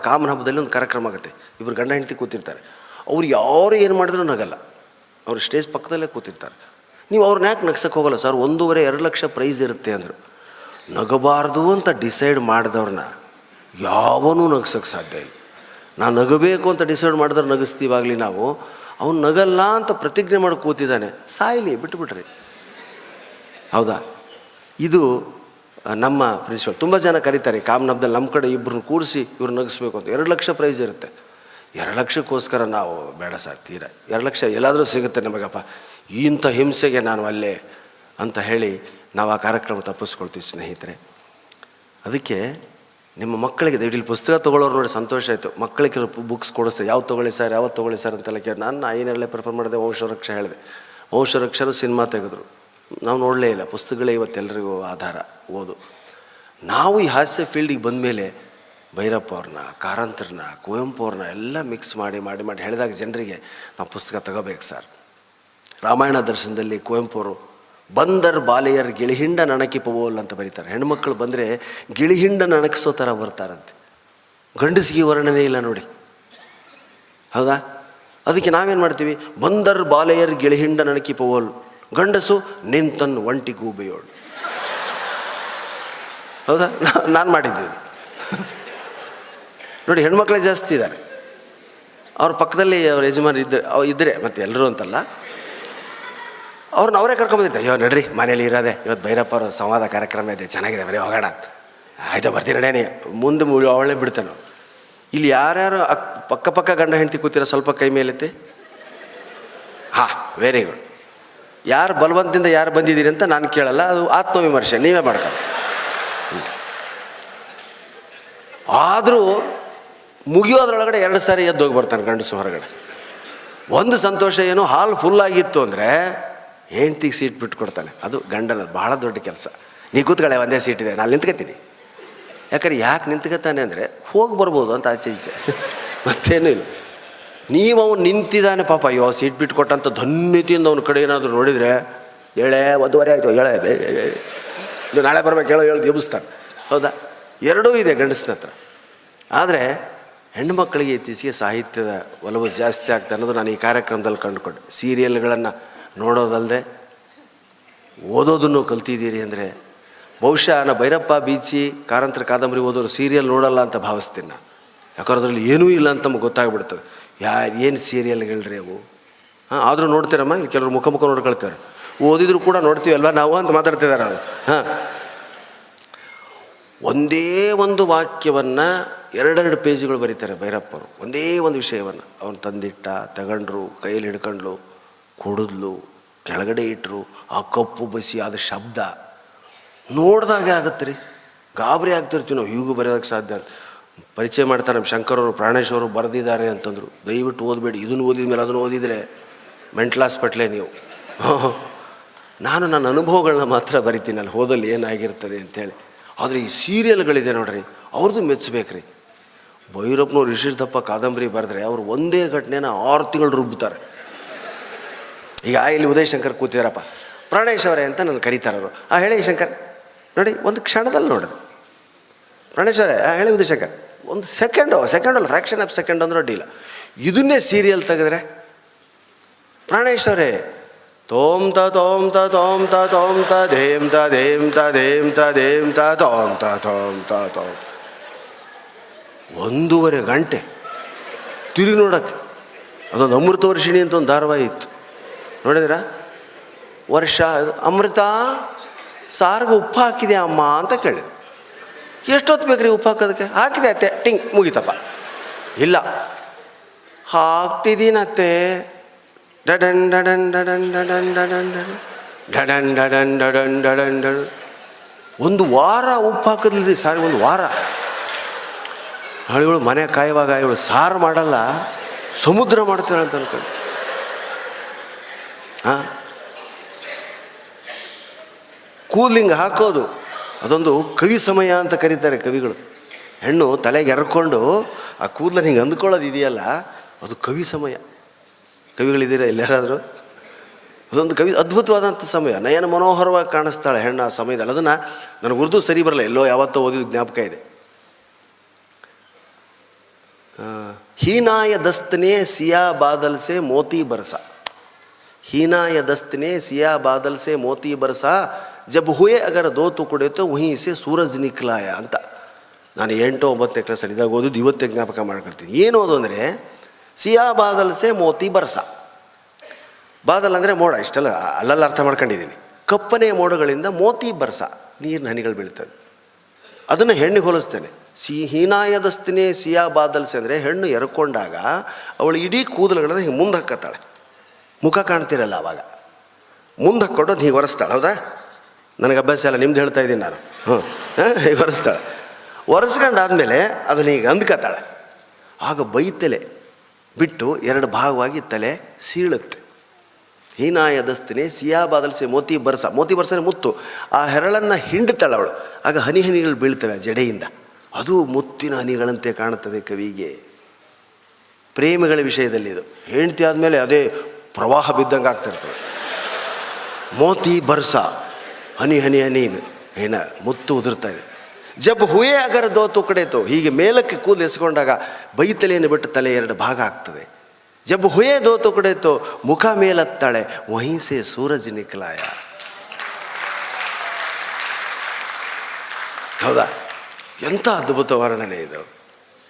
ಕಾಮನ ಹಬ್ಬದಲ್ಲಿ ಒಂದು ಕಾರ್ಯಕ್ರಮ ಆಗುತ್ತೆ, ಇಬ್ಬರು ಗಂಡ ಹೆಂಡತಿ ಕೂತಿರ್ತಾರೆ. ಅವ್ರು ಯಾರು ಏನು ಮಾಡಿದ್ರೂ ನಗಲ್ಲ, ಅವ್ರು ಸ್ಟೇಜ್ ಪಕ್ಕದಲ್ಲೇ ಕೂತಿರ್ತಾರೆ. ನೀವು ಅವ್ರನ್ನ ಯಾಕೆ ನಗ್ಸಕ್ಕೆ ಹೋಗಲ್ಲ ಸರ್, 1.5-2 ಲಕ್ಷ ಪ್ರೈಸ್ ಇರುತ್ತೆ ಅಂದರು. ನಗಬಾರ್ದು ಅಂತ ಡಿಸೈಡ್ ಮಾಡಿದವ್ರನ್ನ ಯಾವನೂ ನಗ್ಸೋಕ್ಕೆ ಸಾಧ್ಯ ಇಲ್ಲ. ನಾನು ನಗಬೇಕು ಅಂತ ಡಿಸೈಡ್ ಮಾಡಿದ್ರೆ ನಗಿಸ್ತೀವಾಗಲಿ ನಾವು. ಅವ್ನು ನಗಲ್ಲ ಅಂತ ಪ್ರತಿಜ್ಞೆ ಮಾಡಿ ಕೂತಿದ್ದಾನೆ, ಸಾಯಲಿ, ಬಿಟ್ಟುಬಿಟ್ರಿ. ಹೌದಾ? ಇದು ನಮ್ಮ ಪ್ರಿನ್ಸಿಪಲ್. ತುಂಬ ಜನ ಕರೀತಾರೆ ಕಾಮನ ಹಬ್ಬದಲ್ಲಿ, ನಮ್ಮ ಕಡೆ ಇಬ್ಬರನ್ನ ಕೂರಿಸಿ ಇವ್ರು ನಗಿಸ್ಬೇಕು ಅಂತ. 2 ಲಕ್ಷ ಪ್ರೈಸ್ ಇರುತ್ತೆ. 2 ಲಕ್ಷಕ್ಕೋಸ್ಕರ ನಾವು ಬೇಡ ಸರ್, ತೀರ 2 ಲಕ್ಷ ಎಲ್ಲಾದರೂ ಸಿಗುತ್ತೆ ನಮಗಪ್ಪ, ಇಂಥ ಹಿಂಸೆಗೆ ನಾನು ಅಲ್ಲೇ ಅಂತ ಹೇಳಿ ನಾವು ಆ ಕಾರ್ಯಕ್ರಮ ತಪ್ಪಿಸ್ಕೊಳ್ತೀವಿ ಸ್ನೇಹಿತರೆ. ಅದಕ್ಕೆ ನಿಮ್ಮ ಮಕ್ಕಳಿಗೆ ದಯವಿಟ್ಟು ಪುಸ್ತಕ ತೊಗೊಳ್ಳೋರು ನೋಡಿ ಸಂತೋಷ ಆಯಿತು. ಮಕ್ಕಳಿಗೆ ಕೆಲವು ಬುಕ್ಸ್ ಕೊಡಿಸ್ತಾರೆ, ಯಾವ್ದು ತೊಗೊಳ್ಳಿ ಸರ್ ಅಂತೆಲ್ಲ ಕೇಳಿ. ನಾನು ಐನರಲ್ಲೇ ಪ್ರಿಫರ್ ಮಾಡಿದೆ, ವಂಶವೃಕ್ಷ ಹೇಳಿದೆ. ವಂಶವೃಕ್ಷರು ಸಿನಿಮಾ ತೆಗೆದ್ರು, ನಾವು ನೋಡಲೇ ಇಲ್ಲ. ಪುಸ್ತಕಗಳೇ ಇವತ್ತೆಲ್ಲರಿಗೂ ಆಧಾರ, ಓದು. ನಾವು ಈ ಹಾಸ್ಯ ಫೀಲ್ಡಿಗೆ ಬಂದಮೇಲೆ ಭೈರಪ್ಪ ಅವ್ರನ್ನ, ಕಾರಂತರನ್ನ, ಕುವೆಂಪು ಅವ್ರನ್ನ ಎಲ್ಲ ಮಿಕ್ಸ್ ಮಾಡಿ ಹೇಳಿದಾಗ ಜನರಿಗೆ ನಾವು ಪುಸ್ತಕ ತಗೋಬೇಕು ಸರ್. ರಾಮಾಯಣ ದರ್ಶನದಲ್ಲಿ ಕುವೆಂಪು ಅವರು ಬಂದರ್ ಬಾಲೆಯರ್ ಗಿಳಿಹಿಂಡ ನಣಕಿ ಪವೋಲ್ ಅಂತ ಬರೀತಾರೆ. ಹೆಣ್ಮಕ್ಳು ಬಂದರೆ ಗಿಳಿಹಿಂಡ ನಣಕಿಸೋ ಥರ ಬರ್ತಾರಂತೆ. ಗಂಡಸಿಗೆ ವರ್ಣನೆ ಇಲ್ಲ ನೋಡಿ. ಹೌದಾ? ಅದಕ್ಕೆ ನಾವೇನು ಮಾಡ್ತೀವಿ, ಬಂದರ್ ಬಾಲೆಯರ್ ಗಿಳಿಹಿಂಡ ನಣಕಿ ಪವೋಲ್, ಗಂಡಸು ನಿಂತನ್ ಒಂಟಿ ಗೂಬೆಯೋಳು. ಹೌದಾ? ನಾನು ಮಾಡಿದ್ದೀವಿ ನೋಡಿ. ಹೆಣ್ಮಕ್ಳೇ ಜಾಸ್ತಿ ಇದ್ದಾರೆ. ಅವ್ರ ಪಕ್ಕದಲ್ಲಿ ಅವ್ರ ಯಜಮಾನ ಇದ್ದರೆ ಮತ್ತೆ ಎಲ್ಲರೂ ಅಂತಲ್ಲ, ಅವ್ರನ್ನ ಅವರೇ ಕರ್ಕೊಂಬಂದಿರ್ತಾರೆ. ಅಯ್ಯೋ ನಡ್ರಿ ಮನೇಲಿ ಇರೋದೆ, ಇವತ್ತು ಭೈರಪ್ಪ ಅವ್ರ ಸಂವಾದ ಕಾರ್ಯಕ್ರಮ ಇದೆ, ಚೆನ್ನಾಗಿದೆ, ಬರೀ ಹೋಗೋಣ. ಆಯ್ತು ಬರ್ತೀನಿ ನಡೇನಿ, ಮುಂದೆ ಅವಳೇ ಬಿಡ್ತಾನೆ. ಇಲ್ಲಿ ಯಾರ್ಯಾರು ಪಕ್ಕ ಗಂಡ ಹೆಂಡತಿ ಕೂತಿರೋ ಸ್ವಲ್ಪ ಕೈ ಮೇಲೆತ್ತಿ. ಹಾಂ, ವೆರಿ ಗುಡ್. ಯಾರು ಬಲವಂತದಿಂದ ಯಾರು ಬಂದಿದ್ದೀರಿ ಅಂತ ನಾನು ಕೇಳಲ್ಲ, ಅದು ಆತ್ಮವಿಮರ್ಶೆ ನೀವೇ ಮಾಡ್ಕೊಳ್ಳಿ. ಆದರೂ ಮುಗಿಯೋದ್ರೊಳಗಡೆ 2 ಸಾರಿ ಎದ್ದು ಹೋಗಿ ಬರ್ತಾನೆ ಗಂಡಸು ಹೊರಗಡೆ. ಒಂದು ಸಂತೋಷ ಏನು, ಹಾಲ್ ಫುಲ್ಲಾಗಿತ್ತು ಅಂದರೆ ಹೆಂಡ್ತಿಗೆ ಸೀಟ್ ಬಿಟ್ಕೊಡ್ತಾನೆ. ಅದು ಗಂಡನ ಭಾಳ ದೊಡ್ಡ ಕೆಲಸ. ನೀ ಕೂತ್ಕೊಳ್ಳೆ, ಒಂದೇ ಸೀಟ್ ಇದೆ, ನಾನು ನಿಂತ್ಕೊತೀನಿ. ಯಾಕೆ ನಿಂತ್ಕೊತಾನೆ ಅಂದರೆ ಹೋಗಿ ಬರ್ಬೋದು ಅಂತ ಆಚೆ ಈಚೆ, ಮತ್ತೇನೂ ಇಲ್ಲ. ನೀವು ಅವನು ನಿಂತಿದ್ದಾನೆ ಪಾಪ, ಅಯ್ಯೋ ಸೀಟ್ ಬಿಟ್ಕೊಟ್ಟಂತ ಧನ್ಯತೆಯಿಂದ ಅವನ ಕಡೆ ಏನಾದರೂ ನೋಡಿದರೆ, 1:15 ಆಯಿತು, ಇದು ನಾಳೆ ಬರ್ಬೇಕು, ಹೇಳು ಎಬ್ಬಿಸ್ತಾನೆ. ಹೌದಾ? ಎರಡೂ ಇದೆ ಗಂಡಸನ ಹತ್ರ. ಆದರೆ ಹೆಣ್ಣುಮಕ್ಕಳಿಗೆ ಇತ್ತೀಚೆಗೆ ಸಾಹಿತ್ಯದ ಒಲವು ಜಾಸ್ತಿ ಆಗ್ತಾ ಅನ್ನೋದು ನಾನು ಈ ಕಾರ್ಯಕ್ರಮದಲ್ಲಿ ಕಂಡುಕೊಂಡೆ. ಸೀರಿಯಲ್ಗಳನ್ನು ನೋಡೋದಲ್ಲದೆ ಓದೋದನ್ನು ಕಲ್ತಿದ್ದೀರಿ ಅಂದರೆ ಬಹುಶಃ ನಾನು ಭೈರಪ್ಪ ಬೀಚಿ ಕಾರಂತರ ಕಾದಂಬರಿ ಓದೋರು ಸೀರಿಯಲ್ ನೋಡಲ್ಲ ಅಂತ ಭಾವಿಸ್ತೀನಿ ನಾನು. ಯಾಕಂದ್ರೆ ಅದರಲ್ಲಿ ಏನೂ ಇಲ್ಲ ಅಂತ ನಮಗೆ ಗೊತ್ತಾಗ್ಬಿಡ್ತದೆ. ಏನು ಸೀರಿಯಲ್ಗಳ್ರಿ ಅವು. ಆದರೂ ನೋಡ್ತೀರಮ್ಮ, ಇಲ್ಲಿ ಕೆಲವರು ಮುಖ ನೋಡ್ಕೊಳ್ತಾರೆ. ಓದಿದ್ರು ಕೂಡ ನೋಡ್ತೀವಿ ಅಲ್ವಾ ನಾವು ಅಂತ ಮಾತಾಡ್ತಿದ್ದಾರೆ ಅವರು. ಒಂದೇ ಒಂದು ವಾಕ್ಯವನ್ನು 2 ಪೇಜುಗಳು ಬರೀತಾರೆ ಭೈರಪ್ಪರು. ಒಂದೇ ಒಂದು ವಿಷಯವನ್ನು ಅವನು ತಂದಿಟ್ಟ, ತಗೊಂಡ್ರು, ಕೈಯಲ್ಲಿ ಹಿಡ್ಕೊಂಡ್ಲು, ಕುಡಿದ್ಲು, ಕೆಳಗಡೆ ಇಟ್ಟರು, ಆ ಕಪ್ಪು ಬಸಿ ಆದ ಶಬ್ದ ನೋಡಿದಾಗೆ ಆಗುತ್ತೆ ರೀ. ಗಾಬರಿ ಆಗ್ತಿರ್ತೀವಿ ನಾವು, ಹೀಗೂ ಬರೆಯೋದಕ್ಕೆ ಸಾಧ್ಯ ಅಂತ. ಪರಿಚಯ ಮಾಡ್ತಾರೆ ನಮ್ಮ ಶಂಕರವರು, ಪ್ರಾಣೇಶ್ ಅವರು ಬರೆದಿದ್ದಾರೆ ಅಂತಂದರು. ದಯವಿಟ್ಟು ಓದಬೇಡಿ, ಇದನ್ನು ಓದಿದ ಮೇಲೆ ಅದನ್ನು ಓದಿದರೆ ಮೆಂಟಲ್ ಹಾಸ್ಪಿಟ್ಲೇ ನೀವು. ನಾನು ನನ್ನ ಅನುಭವಗಳನ್ನ ಮಾತ್ರ ಬರಿತೀನಿ ಅಲ್ಲಿ ಓದಲ್ಲಿ ಏನಾಗಿರ್ತದೆ ಅಂಥೇಳಿ. ಆದರೆ ಈ ಸೀರಿಯಲ್ಗಳಿದೆ ನೋಡ್ರಿ, ಅವ್ರದ್ದು ಮೆಚ್ಚಬೇಕ್ರಿ. ಭೈರಪ್ಪನವ್ರು ಇಷ್ಟಿರ್ತಪ್ಪ ಕಾದಂಬರಿ ಬರೆದ್ರೆ ಅವರು ಒಂದೇ ಘಟನೆನ 6 ತಿಂಗಳು ರುಬ್ಬುತ್ತಾರೆ. ಈಗ ಇಲ್ಲಿ ಉದಯಶಂಕರ್ ಕೂತಿದಾರಪ್ಪ, ಪ್ರಾಣೇಶ್ ಅವರೇ ಅಂತ ನಾನು ಕರೀತಾರೆ ಅವರು. ಹೇಳಿ ಶಂಕರ್, ನೋಡಿ ಒಂದು ಕ್ಷಣದಲ್ಲಿ ನೋಡಿದೆ. ಪ್ರಾಣೇಶ್ ಅವರೇ, ಹೇಳಿ ಉದಯಶಂಕರ್, ಒಂದು ಸೆಕೆಂಡಲ್ಲ, ಫ್ರ್ಯಾಕ್ಷನ್ ಆಫ್ ಸೆಕೆಂಡ್ ಅಂದ್ರೆ ಅಡ್ಡಿಲ್ಲ. ಇದನ್ನೇ ಸೀರಿಯಲ್ ತೆಗೆದ್ರೆ ಪ್ರಾಣೇಶ್ ಅವರೇ ತೋಮ್ತ ತೋಮ್ತ ತೋಮ್ತ ತೋಮ್ತ ಧೇಮ್ತ ಧೇಮ್ತ ಧೇಮ್ತ ಧೇಮ್ತ ತೋಮ್ತ ತೋಮ್ತ ತೋಮ್ 1.5 ಗಂಟೆ ತಿರುಗಿ ನೋಡಕ್ಕೆ. ಅದೊಂದು ಅಮೃತ ವರ್ಷಿಣಿ ಅಂತ ಒಂದು ಧಾರಾವಾಹಿ ಇತ್ತು, ನೋಡಿದ್ರಾ? ವರ್ಷ ಅಮೃತ ಸಾರಿಗೆ ಉಪ್ಪು ಹಾಕಿದೆ ಅಮ್ಮ ಅಂತ ಕೇಳಿ, ಎಷ್ಟೊತ್ತು ಬೇಕ್ರಿ ಉಪ್ಪು ಹಾಕೋದಕ್ಕೆ? ಹಾಕಿದೆ ಅತ್ತೆ, ಟಿಂಗ್ ಮುಗೀತಪ್ಪ. ಇಲ್ಲ, ಹಾಕ್ತಿದ್ದೀನತ್ತೆ, ಡಡನ್ ಡಡನ್ ಡಡನ್ ಡಡನ್ ಡಡನ್ ಡಡನ್ ಡಡನ್ ಡಡನ್ ಡಡನ್ ಡಡನ್. ಒಂದು ವಾರ ಉಪ್ಪು ಹಾಕಿದ್ರಿ ಸಾರಿಗೆ, ಒಂದು ವಾರ. ಇವಳು ಮನೆ ಕಾಯುವಾಗ ಇವಳು ಸಾರು ಮಾಡಲ್ಲ, ಸಮುದ್ರ ಮಾಡ್ತಾಳೆ ಅಂತ ಅನ್ಕೊಂಡು. ಹಾಂ, ಕೂದಲಿಂಗ್ ಹಾಕೋದು ಅದೊಂದು ಕವಿ ಸಮಯ ಅಂತ ಕರೀತಾರೆ ಕವಿಗಳು. ಹೆಣ್ಣು ತಲೆಗೆ ಎರ್ಕೊಂಡು ಆ ಕೂದಲ ಹಿಂಗೆ ಅಂದ್ಕೊಳ್ಳೋದು ಇದೆಯಲ್ಲ, ಅದು ಕವಿ ಸಮಯ. ಕವಿಗಳಿದ್ದೀರಾ ಎಲ್ಲಾರಾದರೂ? ಅದೊಂದು ಅದ್ಭುತವಾದಂಥ ಸಮಯ, ನಯನ ಮನೋಹರವಾಗಿ ಕಾಣಿಸ್ತಾಳೆ ಹೆಣ್ಣು ಆ ಸಮಯದಲ್ಲಿ. ಅದನ್ನು ನನಗೆ ಉರ್ದು ಸರಿ ಬರಲ್ಲ, ಎಲ್ಲೋ ಯಾವತ್ತೋ ಓದಿದ ಜ್ಞಾಪಕ ಇದೆ. ಹೀನಾಯ ದಸ್ತನೆ ಸಿಯಾ ಬಾದಲ್ ಸೆ ಮೋತಿ ಬರ್ಸ, ಹೀನಾಯ ದಸ್ತನೆ ಸಿಯಾ ಬಾದಲ್ ಸೆ ಮೋತಿ ಬರ್ಸ, ಜಬ್ ಹುಯೆ ಅಗರ ದೋ ತುಕಡೆ ತೋ ವहीं से सूरज निकलाಯ ಅಂತ. ನಾನು 8ನೇ 9ನೇ ಕ್ಲಾಸಲ್ಲಿ ಇದ್ದಾಗ ಓದೋದು ಇವತ್ತೇ ಜ್ಞಾಪಕ ಮಾಡ್ಕೊಳ್ತೀನಿ. ಏನು ಅದು ಅಂದರೆ, ಸಿಯಾ ಬಾದಲ್ ಸೆ ಮೋತಿ ಬರ್ಸ. ಬಾದಲ್ ಅಂದರೆ ಮೋಡ, ಇಷ್ಟೆಲ್ಲ ಅಲ್ಲೆಲ್ಲ ಅರ್ಥ ಮಾಡ್ಕೊಂಡಿದ್ದೀನಿ. ಕಪ್ಪನೆ ಮೋಡಗಳಿಂದ ಮೋತಿ ಬರ್ಸ, ನೀರಿನ ಹನಿಗಳು ಬೀಳ್ತವೆ. ಅದನ್ನು ಹೆಣ್ಣಿಗೆ ಹೋಲಿಸ್ತೇನೆ. ಹೀನಾಯ ದಸ್ತನೆ ಸಿಯಾ ಬಾದಲ್ಸೆ ಅಂದರೆ ಹೆಣ್ಣು ಎರ್ಕೊಂಡಾಗ ಅವಳು ಇಡೀ ಕೂದಲುಗಳನ್ನು ಹಿಂಗೆ ಮುಂದೆ ಹಾಕತ್ತಾಳೆ. ಮುಖ ಕಾಣ್ತಿರಲ್ಲ ಆವಾಗ, ಮುಂದೆ ಹಾಕ್ಕೊಂಡು ಅದು ಹೀಗೆ ಒರೆಸ್ತಾಳೆ. ಹೌದಾ? ನನಗೆ ಅಭ್ಯಾಸ ಎಲ್ಲ, ನಿಮ್ದು ಹೇಳ್ತಾ ಇದ್ದೀನಿ ನಾನು. ಹೀಗೆ ಒರೆಸ್ತಾಳೆ. ಒರೆಸ್ಕೊಂಡಾದ್ಮೇಲೆ ಅದನ್ನು ಹೀಗೆ ಅಂದ್ಕತ್ತಾಳೆ. ಆಗ ಬೈತಲೆ ಬಿಟ್ಟು 2 ಭಾಗವಾಗಿ ತಲೆ ಸೀಳುತ್ತೆ. ಹೀನಾಯ ದಸ್ತನೆ ಸಿಯಾ ಬಾದಲ್ಸೆ ಮೋತಿ ಬರ್ಸ, ಮೋತಿ ಬರ್ಸನೆ ಮುತ್ತು. ಆ ಹೆರಳನ್ನು ಹಿಂಡ್ತಾಳೆ ಅವಳು, ಆಗ ಹನಿ ಹನಿಗಳು ಬೀಳ್ತವೆ ಆ ಜಡೆಯಿಂದ. ಅದು ಮುತ್ತಿನ ಹನಿಗಳಂತೆ ಕಾಣುತ್ತದೆ ಕವಿಗೆ. ಪ್ರೇಮಿಗಳ ವಿಷಯದಲ್ಲಿ ಇದು ಹೆಂಡತಿ ಆದಮೇಲೆ ಅದೇ ಪ್ರವಾಹ ಬಿದ್ದಂಗೆ ಆಗ್ತಿರ್ತವೆ. ಮೋತಿ ಬರ್ಸ, ಹನಿ ಹನಿ ಹನಿ ಏನ ಮುತ್ತು ಉದುರ್ತಾ ಇದೆ. ಜಬ್ ಹುಯೇ ಅಗರ ದೋ ತುಕಡೆತೋ, ಹೀಗೆ ಮೇಲಕ್ಕೆ ಕೂದಲು ಎಸ್ಕೊಂಡಾಗ ಬೈತಲೆಯನ್ನು ಬಿಟ್ಟು ತಲೆ 2 ಭಾಗ ಆಗ್ತದೆ. ಜಬ್ ಹುಯೇ ದೋ ತುಕಡೆತೋ, ಮುಖ ಮೇಲತ್ತಾಳೆ, ವहीं से सूरज निकलाಯ. ಹೌದಾ? ಎಂಥ ಅದ್ಭುತ ವರ್ಣನೆ ಇದು.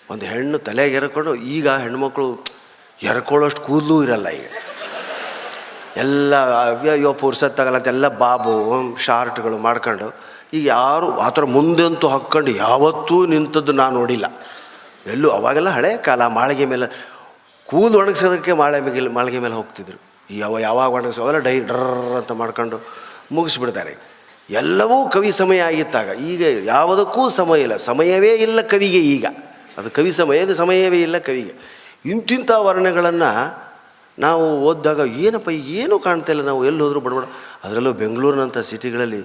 ಒಂದು ಹೆಣ್ಣು ತಲೆಗೆ ಎರ್ಕೊಂಡು, ಈಗ ಹೆಣ್ಮಕ್ಳು ಎರ್ಕೊಳ್ಳೋಷ್ಟು ಕೂದಲೂ ಇರಲ್ಲ ಈಗ. ಎಲ್ಲ ಅಯ್ಯೋ ಪುರ್ಸತ್ತಾಗಲ್ಲ ಅಂತ ಎಲ್ಲ ಬಾಬು ಶಾರ್ಟ್ಗಳು ಮಾಡ್ಕೊಂಡು, ಈಗ ಯಾರು ಆ ಥರ ಮುಂದಂತೂ ಹಾಕ್ಕೊಂಡು ಯಾವತ್ತೂ ನಿಂತದ್ದು ನಾನು ನೋಡಿಲ್ಲ ಎಲ್ಲೂ. ಅವಾಗೆಲ್ಲ ಹಳೆ ಕಾಲ, ಮಾಳಿಗೆ ಮೇಲೆ ಕೂದಲು ಒಣಗಿಸೋದಕ್ಕೆ ಮಾಳಿಗೆ ಮೇಲೆ ಹೋಗ್ತಿದ್ರು. ಯಾವಾಗ ಒಣಗಿಸೋ ಅವೆಲ್ಲ ಡರ್ ಅಂತ ಮಾಡ್ಕೊಂಡು ಮುಗಿಸ್ಬಿಡ್ತಾರೆ. ಎಲ್ಲವೂ ಕವಿ ಸಮಯ ಆಗಿತ್ತಾಗ. ಈಗ ಯಾವುದಕ್ಕೂ ಸಮಯ ಇಲ್ಲ, ಸಮಯವೇ ಇಲ್ಲ ಕವಿಗೆ ಈಗ. ಅದು ಕವಿ ಸಮಯ, ಇದು ಸಮಯವೇ ಇಲ್ಲ ಕವಿಗೆ. ಇಂತಿಂಥ ವರ್ಣಗಳನ್ನು ನಾವು ಓದಿದಾಗ ಏನಪ್ಪ ಏನೂ ಕಾಣ್ತಾ ಇಲ್ಲ, ನಾವು ಎಲ್ಲಿ ಹೋದರೂ ಬಡಬಡ. ಅದರಲ್ಲೂ ಬೆಂಗಳೂರಿನಂಥ ಸಿಟಿಗಳಲ್ಲಿ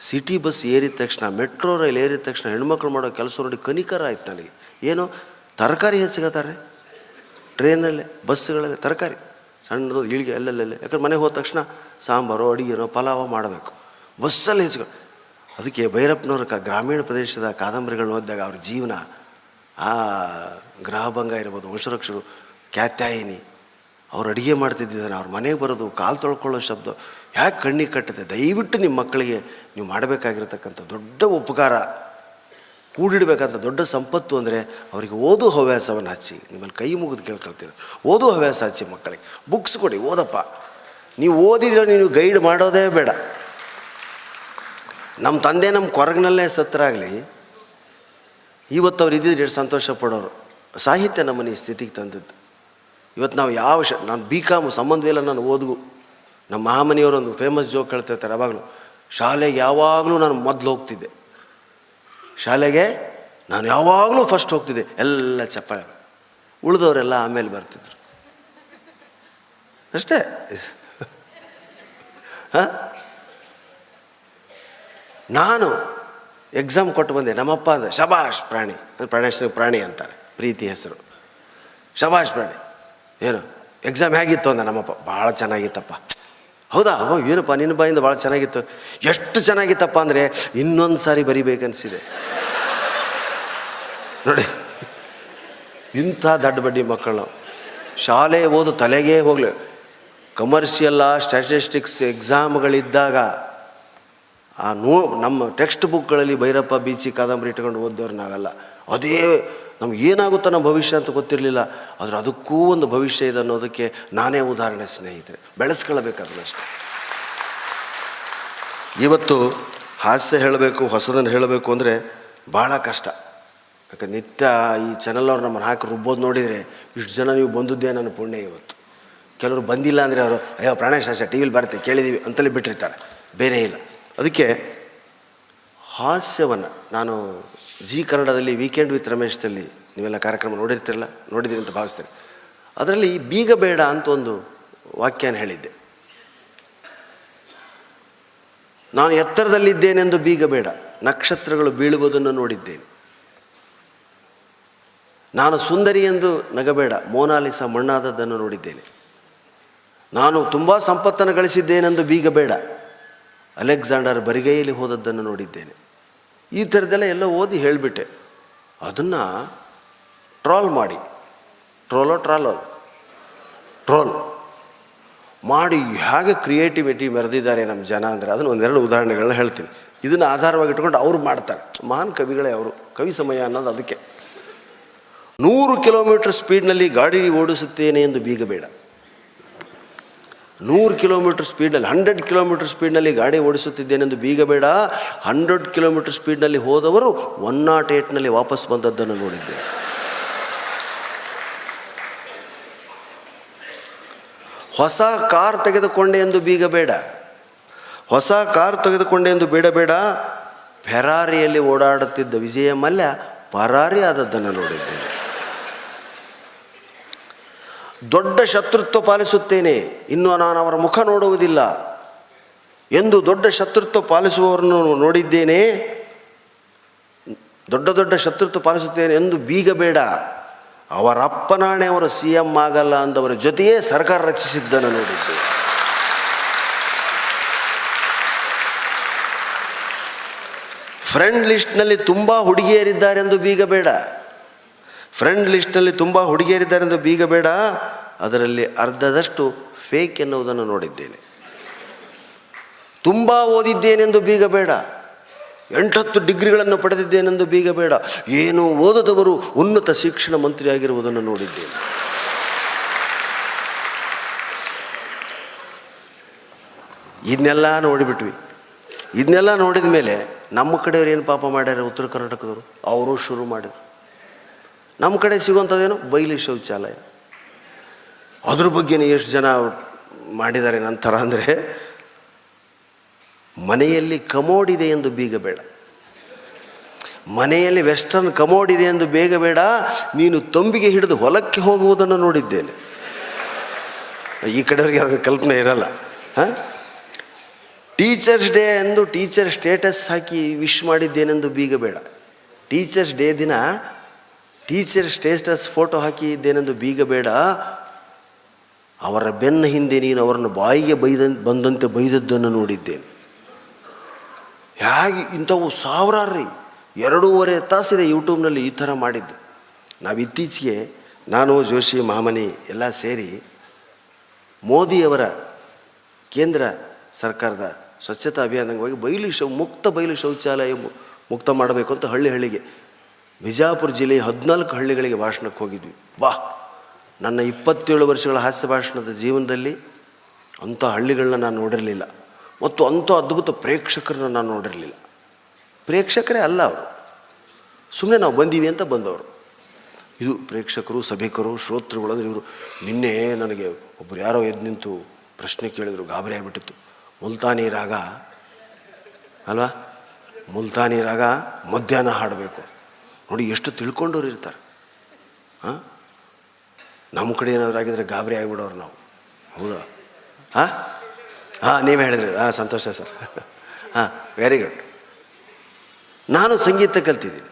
ಸಿಟಿ ಬಸ್ ಏರಿದ ತಕ್ಷಣ, ಮೆಟ್ರೋ ರೈಲ್ ಏರಿದ ತಕ್ಷಣ ಹೆಣ್ಮಕ್ಳು ಮಾಡೋ ಕೆಲಸ ನೋಡಿ ಕನಿಕರ ಆಯ್ತು ನನಗೆ. ಏನು ತರಕಾರಿ ಹೆಚ್ಚಿಗತ್ತಾರೆ ಟ್ರೈನಲ್ಲೇ, ಬಸ್ಸುಗಳಲ್ಲೇ ತರಕಾರಿ ಸಣ್ಣದು ಇಳಿಗೆ ಎಲ್ಲೆಲ್ಲೆಲ್ಲ. ಯಾಕಂದ್ರೆ ಮನೆಗೆ ಹೋದ ತಕ್ಷಣ ಸಾಂಬಾರು, ಅಡುಗೆನೋ, ಪಲಾವ ಮಾಡಬೇಕು, ಬಸ್ಸಲ್ಲಿ ಹೆಚ್ಚಿಕೊಂಡು. ಅದಕ್ಕೆ ಭೈರಪ್ಪನವ್ರ ಗ್ರಾಮೀಣ ಪ್ರದೇಶದ ಕಾದಂಬರಿಗಳನ್ನ ಓದಿದಾಗ ಅವ್ರ ಜೀವನ, ಆ ಗೃಹಭಂಗ ಇರ್ಬೋದು, ವಂಶರಕ್ಷರು, ಕ್ಯಾತ್ಯಾಯಿನಿ, ಅವ್ರು ಅಡುಗೆ ಮಾಡ್ತಿದ್ದಾನೆ, ಅವ್ರ ಮನೆಗೆ ಬರೋದು, ಕಾಲು ತೊಳ್ಕೊಳ್ಳೋ ಶಬ್ದ ಯಾಕೆ ಕಣ್ಣಿಗೆ ಕಟ್ಟುತ್ತೆ. ದಯವಿಟ್ಟು ನಿಮ್ಮ ಮಕ್ಕಳಿಗೆ ನೀವು ಮಾಡಬೇಕಾಗಿರ್ತಕ್ಕಂಥ ದೊಡ್ಡ ಉಪಕಾರ, ಕೂಡಿಡಬೇಕಂತ ದೊಡ್ಡ ಸಂಪತ್ತು ಅಂದರೆ ಅವರಿಗೆ ಓದು ಹವ್ಯಾಸವನ್ನು ಹಚ್ಚಿ. ನಿಮ್ಮಲ್ಲಿ ಕೈ ಮುಗಿದು ಕೇಳ್ಕೊಳ್ತೀನಿ, ಓದು ಹವ್ಯಾಸ ಹಚ್ಚಿ ಮಕ್ಕಳಿಗೆ. ಬುಕ್ಸ್ ಕೊಡಿ, ಓದಪ್ಪ. ನೀವು ಓದಿದ್ರೆ ನೀವು ಗೈಡ್ ಮಾಡೋದೇ ಬೇಡ. ನಮ್ಮ ತಂದೆ ನಮ್ಮ ಕೊರಗಿನಲ್ಲೇ ಸತ್ತರಾಗಲಿ, ಇವತ್ತು ಅವ್ರು ಇದ್ದಿದ್ರೆ ಎಷ್ಟು ಸಂತೋಷ ಪಡೋರು. ಸಾಹಿತ್ಯ ನಮ್ಮನ್ನು ಈ ಸ್ಥಿತಿಗೆ ತಂದದ್ದು. ಇವತ್ತು ನಾವು ನಾನು BCom ಸಂಬಂಧವೇ ಇಲ್ಲ ನಾನು ಓದಿಗೂ. ನಮ್ಮ ಮಹಾಮನಿಯವರು ಒಂದು ಫೇಮಸ್ ಜೋಕ್ ಹೇಳ್ತಿರ್ತಾರೆ ಯಾವಾಗಲೂ, ಶಾಲೆಗೆ ಯಾವಾಗಲೂ ನಾನು ಮೊದಲು ಹೋಗ್ತಿದ್ದೆ, ಶಾಲೆಗೆ ನಾನು ಯಾವಾಗಲೂ ಫಸ್ಟ್ ಹೋಗ್ತಿದ್ದೆ, ಎಲ್ಲ ಚಪ್ಪಾಳೆ. ಉಳಿದವರೆಲ್ಲ ಆಮೇಲೆ ಬರ್ತಿದ್ರು ಅಷ್ಟೇ. ಹಾಂ, ನಾನು ಎಕ್ಸಾಮ್ ಕೊಟ್ಟು ಬಂದೆ. ನಮ್ಮಪ್ಪ ಅಂದರೆ ಶಬಾಷ್ ಪ್ರಾಣಿ, ಪ್ರಾಣಿ ಅಂತಾರೆ, ಪ್ರೀತಿ ಹೆಸರು. ಶಬಾಷ್ ಪ್ರಾಣಿ. ಏನು ಎಕ್ಸಾಮ್ ಹೇಗಿತ್ತು ಅಂದ ನಮ್ಮಪ್ಪ. ಭಾಳ ಚೆನ್ನಾಗಿತ್ತಪ್ಪ. ಹೌದಾ? ಏನಪ್ಪ ನಿನ್ನ ಬಾಯಿಂದ ಭಾಳ ಚೆನ್ನಾಗಿತ್ತು. ಎಷ್ಟು ಚೆನ್ನಾಗಿತ್ತಪ್ಪ ಅಂದರೆ ಇನ್ನೊಂದು ಸಾರಿ ಬರಿಬೇಕನ್ನಿಸಿದೆ. ನೋಡಿ, ಇಂಥ ದಡ್ಡ ಬಡ್ಡಿ ಮಕ್ಕಳು ಶಾಲೆ ಓದು ತಲೆಗೇ ಹೋಗಲಿ. ಕಮರ್ಷಿಯಲ್ಲ ಸ್ಟ್ಯಾಟಿಸ್ಟಿಕ್ಸ್ ಎಕ್ಸಾಮ್ಗಳಿದ್ದಾಗ ನಮ್ಮ ಟೆಕ್ಸ್ಟ್ ಬುಕ್ಗಳಲ್ಲಿ ಭೈರಪ್ಪ ಬೀಚಿ ಕಾದಂಬರಿ ಇಟ್ಕೊಂಡು ಓದೋರು ನಾವೆಲ್ಲ. ಅದೇ ನಮ್ಗೆ ಏನಾಗುತ್ತೋ ನಮ್ಮ ಭವಿಷ್ಯ ಅಂತ ಗೊತ್ತಿರಲಿಲ್ಲ, ಆದರೆ ಅದಕ್ಕೂ ಒಂದು ಭವಿಷ್ಯ ಇದೆ ಅನ್ನೋದಕ್ಕೆ ನಾನೇ ಉದಾಹರಣೆ ಸ್ನೇಹಿತರೆ. ಬೆಳೆಸ್ಕೊಳ್ಬೇಕಾದಷ್ಟೇ. ಇವತ್ತು ಹಾಸ್ಯ ಹೇಳಬೇಕು, ಹೊಸದನ್ನು ಹೇಳಬೇಕು ಅಂದರೆ ಭಾಳ ಕಷ್ಟ. ಯಾಕೆ ನಿತ್ಯ ಈ ಚಾನಲ್ನವ್ರು ನಮ್ಮನ್ನು ಹಾಕಿ ರುಬ್ಬೋದು ನೋಡಿದರೆ ಇಷ್ಟು ಜನ ನೀವು ಬಂದದ್ದೇ ನನ್ನ ಪುಣ್ಯ. ಇವತ್ತು ಕೆಲವರು ಬಂದಿಲ್ಲ ಅಂದರೆ ಅವರು ಅಯ್ಯೋ ಪ್ರಾಣೇಶ ಟಿ ವಿಲಿ ಬರುತ್ತೆ ಕೇಳಿದ್ದೀವಿ ಅಂತಲೇ ಬಿಟ್ಟಿರ್ತಾರೆ, ಬೇರೆ ಇಲ್ಲ. ಅದಕ್ಕೆ ಹಾಸ್ಯವನ್ನು ನಾನು ಜಿ ಕನ್ನಡದಲ್ಲಿ ವೀಕೆಂಡ್ ವಿತ್ ರಮೇಶ್ದಲ್ಲಿ ನೀವೆಲ್ಲ ಕಾರ್ಯಕ್ರಮ ನೋಡಿದ್ದೀರಿ ಅಂತ ಭಾವಿಸ್ತೇನೆ. ಅದರಲ್ಲಿ ಬೀಗ ಬೇಡ ಅಂತ ಒಂದು ವಾಕ್ಯನ ಹೇಳಿದ್ದೆ. ನಾನು ಎತ್ತರದಲ್ಲಿದ್ದೇನೆಂದು ಬೀಗ ಬೇಡ, ನಕ್ಷತ್ರಗಳು ಬೀಳುವುದನ್ನು ನೋಡಿದ್ದೇನೆ. ನಾನು ಸುಂದರಿ ಎಂದು ನಗಬೇಡ, ಮೋನಾಲಿಸ ಮಣ್ಣಾದದ್ದನ್ನು ನೋಡಿದ್ದೇನೆ. ನಾನು ತುಂಬ ಸಂಪತ್ತನ್ನು ಗಳಿಸಿದ್ದೇನೆಂದು ಬೀಗ ಬೇಡ, ಅಲೆಕ್ಸಾಂಡರ್ ಬರಿಗೈಯಲ್ಲಿ ಹೋದದ್ದನ್ನು ನೋಡಿದ್ದೇನೆ. ಈ ಥರದ್ದೆಲ್ಲ ಎಲ್ಲ ಓದಿ ಹೇಳಿಬಿಟ್ಟೆ. ಅದನ್ನು ಟ್ರೋಲ್ ಮಾಡಿ, ಟ್ರೋಲ್ ಮಾಡಿ ಹೇಗೆ ಕ್ರಿಯೇಟಿವಿಟಿ ಮೆರೆದಿದ್ದಾರೆ ನಮ್ಮ ಜನ ಅಂದರೆ ಅದನ್ನು ಒಂದೆರಡು ಉದಾಹರಣೆಗಳನ್ನ ಹೇಳ್ತೀನಿ. ಇದನ್ನು ಆಧಾರವಾಗಿ ಇಟ್ಕೊಂಡು ಅವ್ರು ಮಾಡ್ತಾರೆ. ಮಹಾನ್ ಕವಿಗಳೇ ಅವರು. ಕವಿ ಸಮಯ ಅನ್ನೋದು ಅದಕ್ಕೆ. 100 ಕಿಲೋಮೀಟರ್ ಸ್ಪೀಡ್ನಲ್ಲಿ ಗಾಡಿ ಓಡಿಸುತ್ತೇನೆ ಎಂದು ಬೀಗ ಬೇಡ. 100 ಕಿಲೋಮೀಟರ್ ಸ್ಪೀಡ್ನಲ್ಲಿ 100 ಕಿಲೋಮೀಟರ್ ಸ್ಪೀಡ್ನಲ್ಲಿ ಗಾಡಿ ಓಡಿಸುತ್ತಿದ್ದೇನೆಂದು ಬೀಗ ಬೇಡ. 100 ಕಿಲೋಮೀಟರ್ ಸ್ಪೀಡ್ನಲ್ಲಿ ಹೋದವರು 108ನಲ್ಲಿ ವಾಪಸ್ ಬಂದದ್ದನ್ನು ನೋಡಿದ್ದೆ. ಹೊಸ ಕಾರ್ ತೆಗೆದುಕೊಂಡೆ ಎಂದು ಬೀಗ ಬೇಡ. ಹೊಸ ಕಾರ್ ತೆಗೆದುಕೊಂಡೆ ಎಂದು ಬೇಡ. ಫೆರಾರಿಯಲ್ಲಿ ಓಡಾಡುತ್ತಿದ್ದ ವಿಜಯ ಮಲ್ಯ ಪರಾರಿ ಆದದ್ದನ್ನು ನೋಡಿದ್ದೇನೆ. ದೊಡ್ಡ ಶತ್ರುತ್ವ ಪಾಲಿಸುತ್ತೇನೆ, ಇನ್ನು ನಾನು ಅವರ ಮುಖ ನೋಡುವುದಿಲ್ಲ ಎಂದು ದೊಡ್ಡ ಶತ್ರುತ್ವ ಪಾಲಿಸುವವರನ್ನು ನೋಡಿದ್ದೇನೆ. ದೊಡ್ಡ ಶತ್ರುತ್ವ ಪಾಲಿಸುತ್ತೇನೆ ಎಂದು ಬೀಗ ಬೇಡ. ಅವರ ಅಪ್ಪನಾಣೆ ಅವರು CM ಆಗಲ್ಲ ಅಂದವರ ಜೊತೆಯೇ ಸರ್ಕಾರ ರಚಿಸಿದ್ದನ್ನು ನೋಡಿದ್ದೆ. ಫ್ರೆಂಡ್ ಲಿಸ್ಟ್ನಲ್ಲಿ ತುಂಬ ಹುಡುಗಿಯರಿದ್ದಾರೆಂದು ಬೀಗ ಬೇಡ. ಫ್ರೆಂಡ್ ಲಿಸ್ಟ್ನಲ್ಲಿ ತುಂಬ ಹುಡುಗಿಯರಿದ್ದಾರೆಂದು ಬೀಗ ಬೇಡ. ಅದರಲ್ಲಿ ಅರ್ಧದಷ್ಟು ಫೇಕ್ ಎನ್ನುವುದನ್ನು ನೋಡಿದ್ದೇನೆ. ತುಂಬ ಓದಿದ್ದೇನೆಂದು ಬೀಗ ಬೇಡ. 8-10 ಡಿಗ್ರಿಗಳನ್ನು ಪಡೆದಿದ್ದೇನೆಂದು ಬೀಗ ಬೇಡ. ಏನು ಓದದವರು ಉನ್ನತ ಶಿಕ್ಷಣ ಮಂತ್ರಿಯಾಗಿರುವುದನ್ನು ನೋಡಿದ್ದೇನೆ. ಇದನ್ನೆಲ್ಲ ನೋಡಿಬಿಟ್ವಿ. ಇದನ್ನೆಲ್ಲ ನೋಡಿದ ಮೇಲೆ ನಮ್ಮ ಕಡೆಯವ್ರು ಏನು ಪಾಪ ಮಾಡ್ಯಾರ, ಉತ್ತರ ಕರ್ನಾಟಕದವರು ಅವರು ಶುರು ಮಾಡಿದರು. ನಮ್ಮ ಕಡೆ ಸಿಗುವಂಥದ್ದೇನು ಬಯಲು ಶೌಚಾಲಯ. ಅದ್ರ ಬಗ್ಗೆನೇ ಎಷ್ಟು ಜನ ಮಾಡಿದ್ದಾರೆ ನಂತರ ಅಂದರೆ, ಮನೆಯಲ್ಲಿ ಕಮೋಡ್ ಇದೆ ಎಂದು ಬೀಗ ಬೇಡ. ಮನೆಯಲ್ಲಿ ವೆಸ್ಟರ್ನ್ ಕಮೋಡ್ ಇದೆ ಎಂದು ಬೇಗ ಬೇಡ. ನೀನು ತಂಬಿಗೆ ಹಿಡಿದು ಹೊಲಕ್ಕೆ ಹೋಗುವುದನ್ನು ನೋಡಿದ್ದೇನೆ. ಈ ಕಡೆಯವ್ರಿಗೆ ಅದರ ಕಲ್ಪನೆ ಇರಲ್ಲ. ಟೀಚರ್ಸ್ ಡೇ ಎಂದು ಟೀಚರ್ ಸ್ಟೇಟಸ್ ಹಾಕಿ ವಿಶ್ ಮಾಡಿದ್ದೇನೆಂದು ಬೀಗ ಬೇಡ. ಟೀಚರ್ಸ್ ಡೇ ದಿನ ಟೀಚರ್ ಸ್ಟೇಟಸ್ ಫೋಟೋ ಹಾಕಿದ್ದೇನೆಂದು ಬೀಗ ಬೇಡ. ಅವರ ಬೆನ್ನ ಹಿಂದೆ ನೀನು ಅವರನ್ನು ಬಾಯಿಗೆ ಬಂದಂತೆ ಬೈದದ್ದನ್ನು ನೋಡಿದ್ದೇನೆ. ಹೇಗೆ ಇಂಥವು ಸಾವಿರಾರು ರೀ. 2.5 ತಾಸಿದೆ ಯೂಟ್ಯೂಬ್ನಲ್ಲಿ ಈ ಥರ ಮಾಡಿದ್ದು. ನಾವು ಇತ್ತೀಚೆಗೆ ನಾನು ಜೋಶಿ ಮಾಮನಿ ಎಲ್ಲ ಸೇರಿ ಮೋದಿಯವರ ಕೇಂದ್ರ ಸರ್ಕಾರದ ಸ್ವಚ್ಛತಾ ಅಭಿಯಾನವಾಗಿ ಮುಕ್ತ ಬಯಲು ಶೌಚಾಲಯ ಮುಕ್ತ ಮಾಡಬೇಕು ಅಂತ ಹಳ್ಳಿಗೆ ಬಿಜಾಪುರ ಜಿಲ್ಲೆಯ 14 ಹಳ್ಳಿಗಳಿಗೆ ಭಾಷಣಕ್ಕೆ ಹೋಗಿದ್ವಿ. ನನ್ನ 27 ವರ್ಷಗಳ ಹಾಸ್ಯ ಭಾಷಣದ ಜೀವನದಲ್ಲಿ ಅಂಥ ಹಳ್ಳಿಗಳನ್ನ ನಾನು ನೋಡಿರಲಿಲ್ಲ, ಮತ್ತು ಅಂಥ ಅದ್ಭುತ ಪ್ರೇಕ್ಷಕರನ್ನ ನಾನು ನೋಡಿರಲಿಲ್ಲ. ಪ್ರೇಕ್ಷಕರೇ ಅಲ್ಲ ಅವರು, ಸುಮ್ಮನೆ ನಾವು ಬಂದೀವಿ ಅಂತ ಬಂದವರು. ಇದು ಪ್ರೇಕ್ಷಕರು, ಸಭಿಕರು, ಶ್ರೋತೃಗಳು ಅಂದರೆ ಇವರು. ನಿನ್ನೆ ನನಗೆ ಒಬ್ಬರು ಯಾರೋ ಎದ್ದು ನಿಂತು ಪ್ರಶ್ನೆ ಕೇಳಿದ್ರು, ಗಾಬರಿ ಆಗಿಬಿಟ್ಟಿತ್ತು. ಮುಲ್ತಾನಿ ರಾಗ ಅಲ್ವಾ, ಮುಲ್ತಾನಿ ರಾಗ ಮಧ್ಯಾಹ್ನ ಹಾಡಬೇಕು. ನೋಡಿ ಎಷ್ಟು ತಿಳ್ಕೊಂಡವ್ರು ಇರ್ತಾರೆ. ನಮ್ಮ ಕಡೆ ಏನಾದರೂ ಆಗಿದ್ರೆ ಗಾಬರಿ ಆಗಿಬಿಡೋರು ನಾವು. ಹೌದಾ? ನೀವೇ ಹೇಳಿದ್ರಿ. ಸಂತೋಷ ಸರ್. Very good. ನಾನು ಸಂಗೀತ ಕಲ್ತಿದ್ದೀನಿ.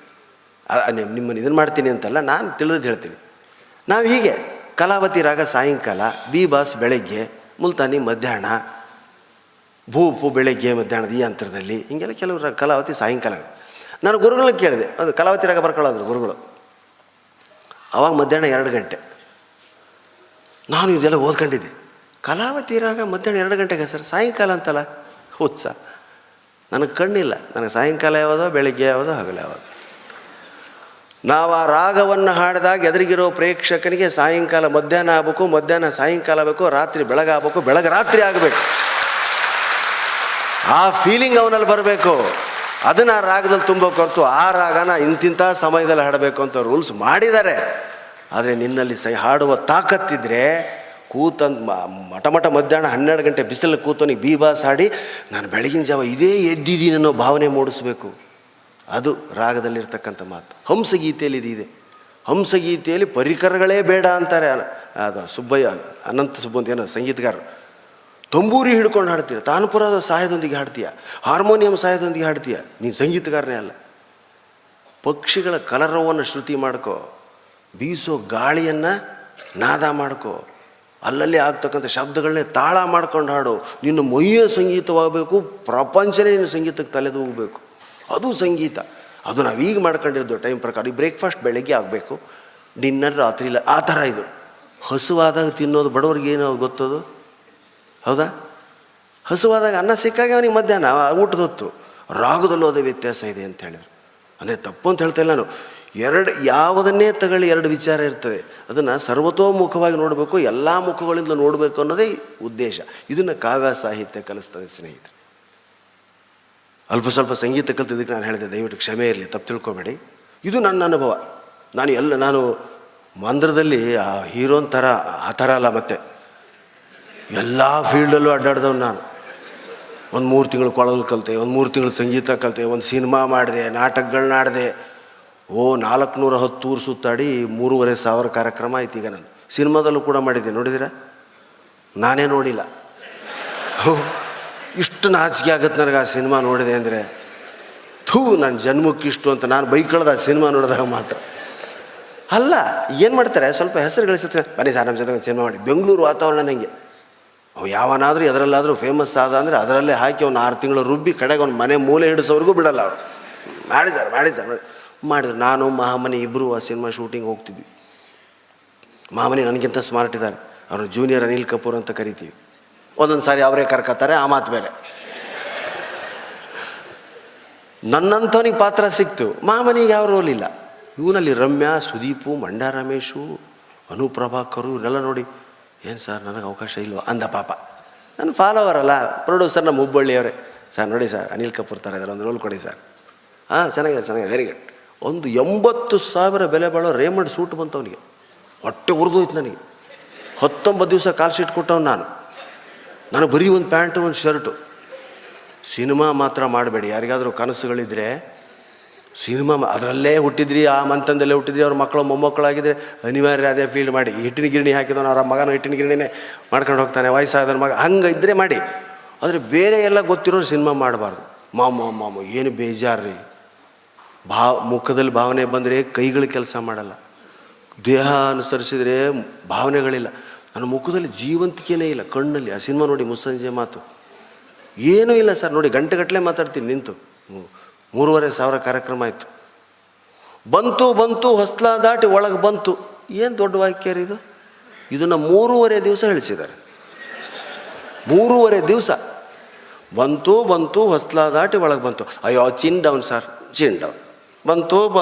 ನಿಮ್ಮನ್ನು ಇದನ್ನು ಮಾಡ್ತೀನಿ ಅಂತಲ್ಲ, ನಾನು ತಿಳಿದು ಹೇಳ್ತೀನಿ. ನಾವು ಹೀಗೆ ಕಲಾವತಿ ರಾಗ ಸಾಯಂಕಾಲ, ಬಿ ಬಾಸ್ ಬೆಳಗ್ಗೆ, ಮುಲ್ತಾನಿ ಮಧ್ಯಾಹ್ನ, ಭೂಪು ಬೆಳಗ್ಗೆ ಮಧ್ಯಾಹ್ನದ ಈ ಅಂತರದಲ್ಲಿ, ಹೀಗೆಲ್ಲ ಕೆಲವರು ಕಲಾವತಿ ಸಾಯಂಕಾಲ. ನಾನು ಗುರುಗಳಿಗೆ ಕೇಳಿದೆ, ಅದು ಕಲಾವತಿ ರಾಗ ಬರ್ಕೊಳ್ಳೋದ್ರು ಗುರುಗಳು. ಆವಾಗ ಮಧ್ಯಾಹ್ನ 2 ಗಂಟೆ. ನಾನು ಇದೆಲ್ಲ ಓದ್ಕೊಂಡಿದ್ದೆ. ಕಲಾವತಿ ರಾಗ ಮಧ್ಯಾಹ್ನ 2 ಗಂಟೆಗೆ ಸರ್, ಸಾಯಂಕಾಲ ಅಂತಲ್ಲ. ಉತ್ಸಾಹ ನನಗೆ ಕಣ್ಣಿಲ್ಲ. ನನಗೆ ಸಾಯಂಕಾಲ ಯಾವುದೋ, ಬೆಳಗ್ಗೆ ಯಾವುದೋ, ಹಗಲು ಯಾವುದೋ. ನಾವು ಆ ರಾಗವನ್ನು ಹಾಡಿದಾಗ ಎದುರಿಗಿರೋ ಪ್ರೇಕ್ಷಕನಿಗೆ ಸಾಯಂಕಾಲ ಮಧ್ಯಾಹ್ನ ಆಗಬೇಕು, ಮಧ್ಯಾಹ್ನ ಸಾಯಂಕಾಲ ಆಗಬೇಕು, ರಾತ್ರಿ ಬೆಳಗಾಗಬೇಕು, ಬೆಳಗ್ಗೆ ರಾತ್ರಿ ಆಗಬೇಕು. ಆ ಫೀಲಿಂಗ್ ಅವನಲ್ಲಿ ಬರಬೇಕು. ಅದನ್ನು ಆ ರಾಗದಲ್ಲಿ ತುಂಬೋಕೆ ಹೊರತು ಆ ರಾಗನ ಇಂತಿಂಥ ಸಮಯದಲ್ಲಿ ಹಾಡಬೇಕು ಅಂತ ರೂಲ್ಸ್ ಮಾಡಿದ್ದಾರೆ. ಆದರೆ ನಿನ್ನಲ್ಲಿ ಹಾಡುವ ತಾಕತ್ತಿದ್ರೆ ಕೂತಂದು ಮಠ ಮಧ್ಯಾಹ್ನ 12 ಗಂಟೆ ಬಿಸಿಲಲ್ಲಿ ಕೂತವನಿಗೆ ಬೀಬಾಸ್ ಹಾಡಿ ನಾನು ಬೆಳಗಿನ ಜಾವ ಇದೇ ಎದ್ದಿದ್ದೀನಿ ಅನ್ನೋ ಭಾವನೆ ಮೂಡಿಸ್ಬೇಕು. ಅದು ರಾಗದಲ್ಲಿರ್ತಕ್ಕಂಥ ಮಾತು. ಹಂಸಗೀತೆಯಲ್ಲಿ ಇದಿದೆ. ಹಂಸಗೀತೆಯಲ್ಲಿ ಪರಿಕರಗಳೇ ಬೇಡ ಅಂತಾರೆ. ಅದು ಸುಬ್ಬಯ್ಯ, ಅನಂತ ಸುಬ್ಬಂತ ಏನೋ ಸಂಗೀತಗಾರರು. ತಂಬೂರಿ ಹಿಡ್ಕೊಂಡು ಹಾಡ್ತೀಯ, ತಾನಪುರದ ಸಹಾಯದೊಂದಿಗೆ ಹಾಡ್ತೀಯ, ಹಾರ್ಮೋನಿಯಂ ಸಹಾಯದೊಂದಿಗೆ ಹಾಡ್ತೀಯ, ನೀನು ಸಂಗೀತಗಾರನೇ ಅಲ್ಲ. ಪಕ್ಷಿಗಳ ಕಲರವವನ್ನು ಶ್ರುತಿ ಮಾಡ್ಕೋ, ಬೀಸೋ ಗಾಳಿಯನ್ನು ನಾದ ಮಾಡ್ಕೋ, ಅಲ್ಲಲ್ಲಿ ಆಗ್ತಕ್ಕಂಥ ಶಬ್ದಗಳನ್ನೇ ತಾಳ ಮಾಡ್ಕೊಂಡು ಹಾಡು. ನಿನ್ನ ಮೈಯ ಸಂಗೀತವಾಗಬೇಕು, ಪ್ರಪಂಚನೇ ನಿನ್ನ ಸಂಗೀತಕ್ಕೆ ತಲೆದೂಗಬೇಕು. ಅದು ಸಂಗೀತ. ಅದು ನಾವೀಗ ಮಾಡ್ಕೊಂಡಿರೋದು ಟೈಮ್ ಪ್ರಕಾರ. ಈ ಬ್ರೇಕ್ಫಾಸ್ಟ್ ಬೆಳಗ್ಗೆ ಆಗಬೇಕು, ಡಿನ್ನರ್ ರಾತ್ರಿ ಇಲ್ಲ, ಆ ಥರ ಇದು. ಹಸುವಾದಾಗ ತಿನ್ನೋದು ಬಡವ್ರಿಗೆ ಏನು ಗೊತ್ತದು? ಹೌದಾ? ಹಸುವಾದಾಗ ಅನ್ನ ಸಿಕ್ಕಾಗ ಅವನಿಗೆ ಮಧ್ಯಾಹ್ನ ಊಟದ ಹೊತ್ತು. ರಾಗದಲ್ಲೂ ಅದೇ ವ್ಯತ್ಯಾಸ ಇದೆ ಅಂತ ಹೇಳಿದ್ರು. ಅಂದರೆ ತಪ್ಪು ಅಂತ ಹೇಳ್ತಾ ಇಲ್ಲ ನಾನು. ಯಾವುದನ್ನೇ ತಗೊಳ್ಳಿ 2 ವಿಚಾರ ಇರ್ತದೆ. ಅದನ್ನು ಸರ್ವತೋಮುಖವಾಗಿ ನೋಡಬೇಕು, ಎಲ್ಲ ಮುಖಗಳಿಂದ ನೋಡಬೇಕು ಅನ್ನೋದೇ ಉದ್ದೇಶ. ಇದನ್ನು ಕಾವ್ಯ ಸಾಹಿತ್ಯ ಕಲಿಸ್ತದೆ ಸ್ನೇಹಿತರೆ. ಅಲ್ಪ ಸ್ವಲ್ಪ ಸಂಗೀತ ಕಲಿತಿದ್ದಕ್ಕೆ ನಾನು ಹೇಳಿದೆ, ದಯವಿಟ್ಟು ಕ್ಷಮೆ ಇರಲಿ, ತಪ್ಪು ತಿಳ್ಕೊಬೇಡಿ. ಇದು ನನ್ನ ಅನುಭವ. ನಾನು ಮಂದ್ರದಲ್ಲಿ ಆ ಹೀರೋನ್ ಥರ ಆ ಥರ ಅಲ್ಲ, ಮತ್ತೆ ಎಲ್ಲ ಫೀಲ್ಡಲ್ಲೂ ಅಡ್ಡಾಡ್ದವ್ನು ನಾನು. ಒಂದು 3 ತಿಂಗಳು ಕೊಳಲು ಕಲಿತೆ, ಒಂದು 3 ತಿಂಗಳು ಸಂಗೀತ ಕಲಿತೆ, ಒಂದು ಸಿನಿಮಾ ಮಾಡಿದೆ, ನಾಟಕಗಳನ್ನ ಆಡಿದೆ. 410 ಊರು ಸುತ್ತಾಡಿ 3,500 ಕಾರ್ಯಕ್ರಮ ಆಯ್ತು. ಈಗ ನಾನು ಸಿನಿಮಾದಲ್ಲೂ ಕೂಡ ಮಾಡಿದ್ದೆ, ನೋಡಿದ್ದೀರಾ? ನಾನೇ ನೋಡಿಲ್ಲ. ಇಷ್ಟು ನಾಚಿಕೆ ಆಗುತ್ತೆ ನನಗೆ ಆ ಸಿನಿಮಾ ನೋಡಿದೆ ಅಂದರೆ. ನನ್ನ ಜನ್ಮಕ್ಕಿಷ್ಟು ಅಂತ ನಾನು ಬೈಕಳ್ದ ಆ ಸಿನಿಮಾ ನೋಡಿದಾಗ ಮಾತ್ರ. ಅಲ್ಲ, ಏನು ಮಾಡ್ತಾರೆ, ಸ್ವಲ್ಪ ಹೆಸರು ಗಳಿಸುತ್ತೆ, ಬನ್ನಿ ಸರ್ ನಮ್ಮ ಜೊತೆ ಒಂದು ಸಿನಿಮಾ ಮಾಡಿ. ಬೆಂಗಳೂರು ವಾತಾವರಣ ನನಗೆ. ಯಾವನಾದರೂ ಎದರಲ್ಲಾದರೂ ಫೇಮಸ್ ಆದ ಅಂದರೆ ಅದರಲ್ಲೇ ಹಾಕಿ ಅವ್ನು 6 ತಿಂಗಳು ರುಬ್ಬಿ ಕಡೆಗೆ ಅವ್ನು ಮನೆ ಮೂಲೆ ಹಿಡಿಸೋವರೆಗೂ ಬಿಡಲ್ಲ ಅವರು. ಮಾಡಿದ್ರು. ನಾನು ಮಹಾಮನಿ ಇಬ್ಬರು ಆ ಸಿನಿಮಾ ಶೂಟಿಂಗ್ ಹೋಗ್ತಿದ್ವಿ. ಮಹಾಮನಿ ನನಗಿಂತ ಸ್ಮಾರ್ಟ್ ಇದ್ದಾರೆ, ಅವರು ಜೂನಿಯರ್ ಅನಿಲ್ ಕಪೂರ್ ಅಂತ ಕರಿತೀವಿ. ಒಂದೊಂದು ಸಾರಿ ಅವರೇ ಕರ್ಕತ್ತಾರೆ, ಆ ಮಾತು ಬೇರೆ. ನನ್ನಂಥವನಿಗೆ ಪಾತ್ರ ಸಿಕ್ತು, ಮಹಾಮನಿಗೆ ಯಾವ ರೋಲ್ ಇಲ್ಲ. ಇವನಲ್ಲಿ ರಮ್ಯಾ, ಸುದೀಪು, ಮಂಡ್ಯ ರಮೇಶು, ಅನುಪ್ರಭಾಕರು ಇವರೆಲ್ಲ ನೋಡಿ, ಏನು ಸರ್ ನನಗೆ ಅವಕಾಶ ಇಲ್ವ ಅಂದ ಪಾಪ. ನನ್ನ ಫಾಲೋವರ್ ಅಲ್ಲ, ಪ್ರೊಡ್ಯೂಸರ್ ನಮ್ಮ ಹುಬ್ಬಳ್ಳಿಯವರೇ. ಸರ್ ನೋಡಿ ಸರ್ ಅನಿಲ್ ಕಪೂರ್ ಥರ ಇದ್ದಾರೆ, ಒಂದು ರೋಲ್ ಕೊಡಿ ಸರ್. ಚೆನ್ನಾಗಿದೆ, ವೆರಿ ಗುಡ್. ಒಂದು 80,000 ಬೆಲೆ ಬಾಳೋ ರೇಮಂಡ್ ಸೂಟ್ ಬಂತು ಅವನಿಗೆ. ಹೊಟ್ಟೆ ಉರಿದೋಯ್ತು ನನಗೆ. 19 ದಿವಸ ಕಾಲ್ ಶೀಟ್ ಕೊಟ್ಟವನು ನಾನು. ನನಗೆ ಬರೀ ಒಂದು ಪ್ಯಾಂಟು, ಒಂದು ಶರ್ಟು. ಸಿನಿಮಾ ಮಾತ್ರ ಮಾಡಬೇಡಿ. ಯಾರಿಗಾದರೂ ಕನಸುಗಳಿದ್ದರೆ ಸಿನಿಮಾ ಅದರಲ್ಲೇ ಹುಟ್ಟಿದ್ರಿ, ಆ ಮಂತಂದಲ್ಲೇ ಹುಟ್ಟಿದ್ರಿ, ಅವ್ರ ಮಕ್ಕಳು ಮೊಮ್ಮಕ್ಕಳಾಗಿದ್ದರೆ ಅನಿವಾರ್ಯ ಅದೇ ಫೀಲ್ಡ್ ಮಾಡಿ. ಹಿಟ್ಟಿನ ಗಿರಣಿ ಹಾಕಿದವನು ಅವ್ರ ಮಗನ ಹಿಟ್ಟಿನ ಗಿರಣಿನೇ ಮಾಡ್ಕೊಂಡು ಹೋಗ್ತಾನೆ, ವಯಸ್ಸಾದವ್ರ ಮಗ, ಹಂಗೆ ಇದ್ದರೆ ಮಾಡಿ. ಆದರೆ ಬೇರೆ ಎಲ್ಲ ಗೊತ್ತಿರೋರು ಸಿನಿಮಾ ಮಾಡಬಾರ್ದು. ಮಾಮ ಏನು ಬೇಜಾರು ರೀ. ಮುಖದಲ್ಲಿ ಭಾವನೆ ಬಂದರೆ ಕೈಗಳು ಕೆಲಸ ಮಾಡಲ್ಲ, ದೇಹ ಅನುಸರಿಸಿದರೆ ಭಾವನೆಗಳಿಲ್ಲ. ನನ್ನ ಮುಖದಲ್ಲಿ ಜೀವಂತಿಕೆಯೇ ಇಲ್ಲ, ಕಣ್ಣಲ್ಲಿ. ಆ ಸಿನಿಮಾ ನೋಡಿ, ಮುಸ್ಸಂಜೆ ಮಾತು, ಏನೂ ಇಲ್ಲ ಸರ್. ನೋಡಿ ಗಂಟೆಗಟ್ಟಲೆ ಮಾತಾಡ್ತೀನಿ ನಿಂತು. 3,500 ಕಾರ್ಯಕ್ರಮ ಆಯಿತು. ಬಂತು ಹೊಸ್ಲ ದಾಟಿ ಒಳಗೆ ಬಂತು. ಏನು ದೊಡ್ಡ ವಾಕ್ಯ ರೀ ಇದು. ಇದನ್ನು 3.5 ದಿವಸ ಹೇಳಿಸಿದ್ದಾರೆ. 3.5 ದಿವಸ. ಬಂತು ಹೊಸ್ಲ ದಾಟಿ ಒಳಗೆ ಬಂತು. ಅಯ್ಯೋ ಚಿನ್ ಡೌನ್ ಸರ್, ಚಿನ್ ಡೌನ್. ಬಂತು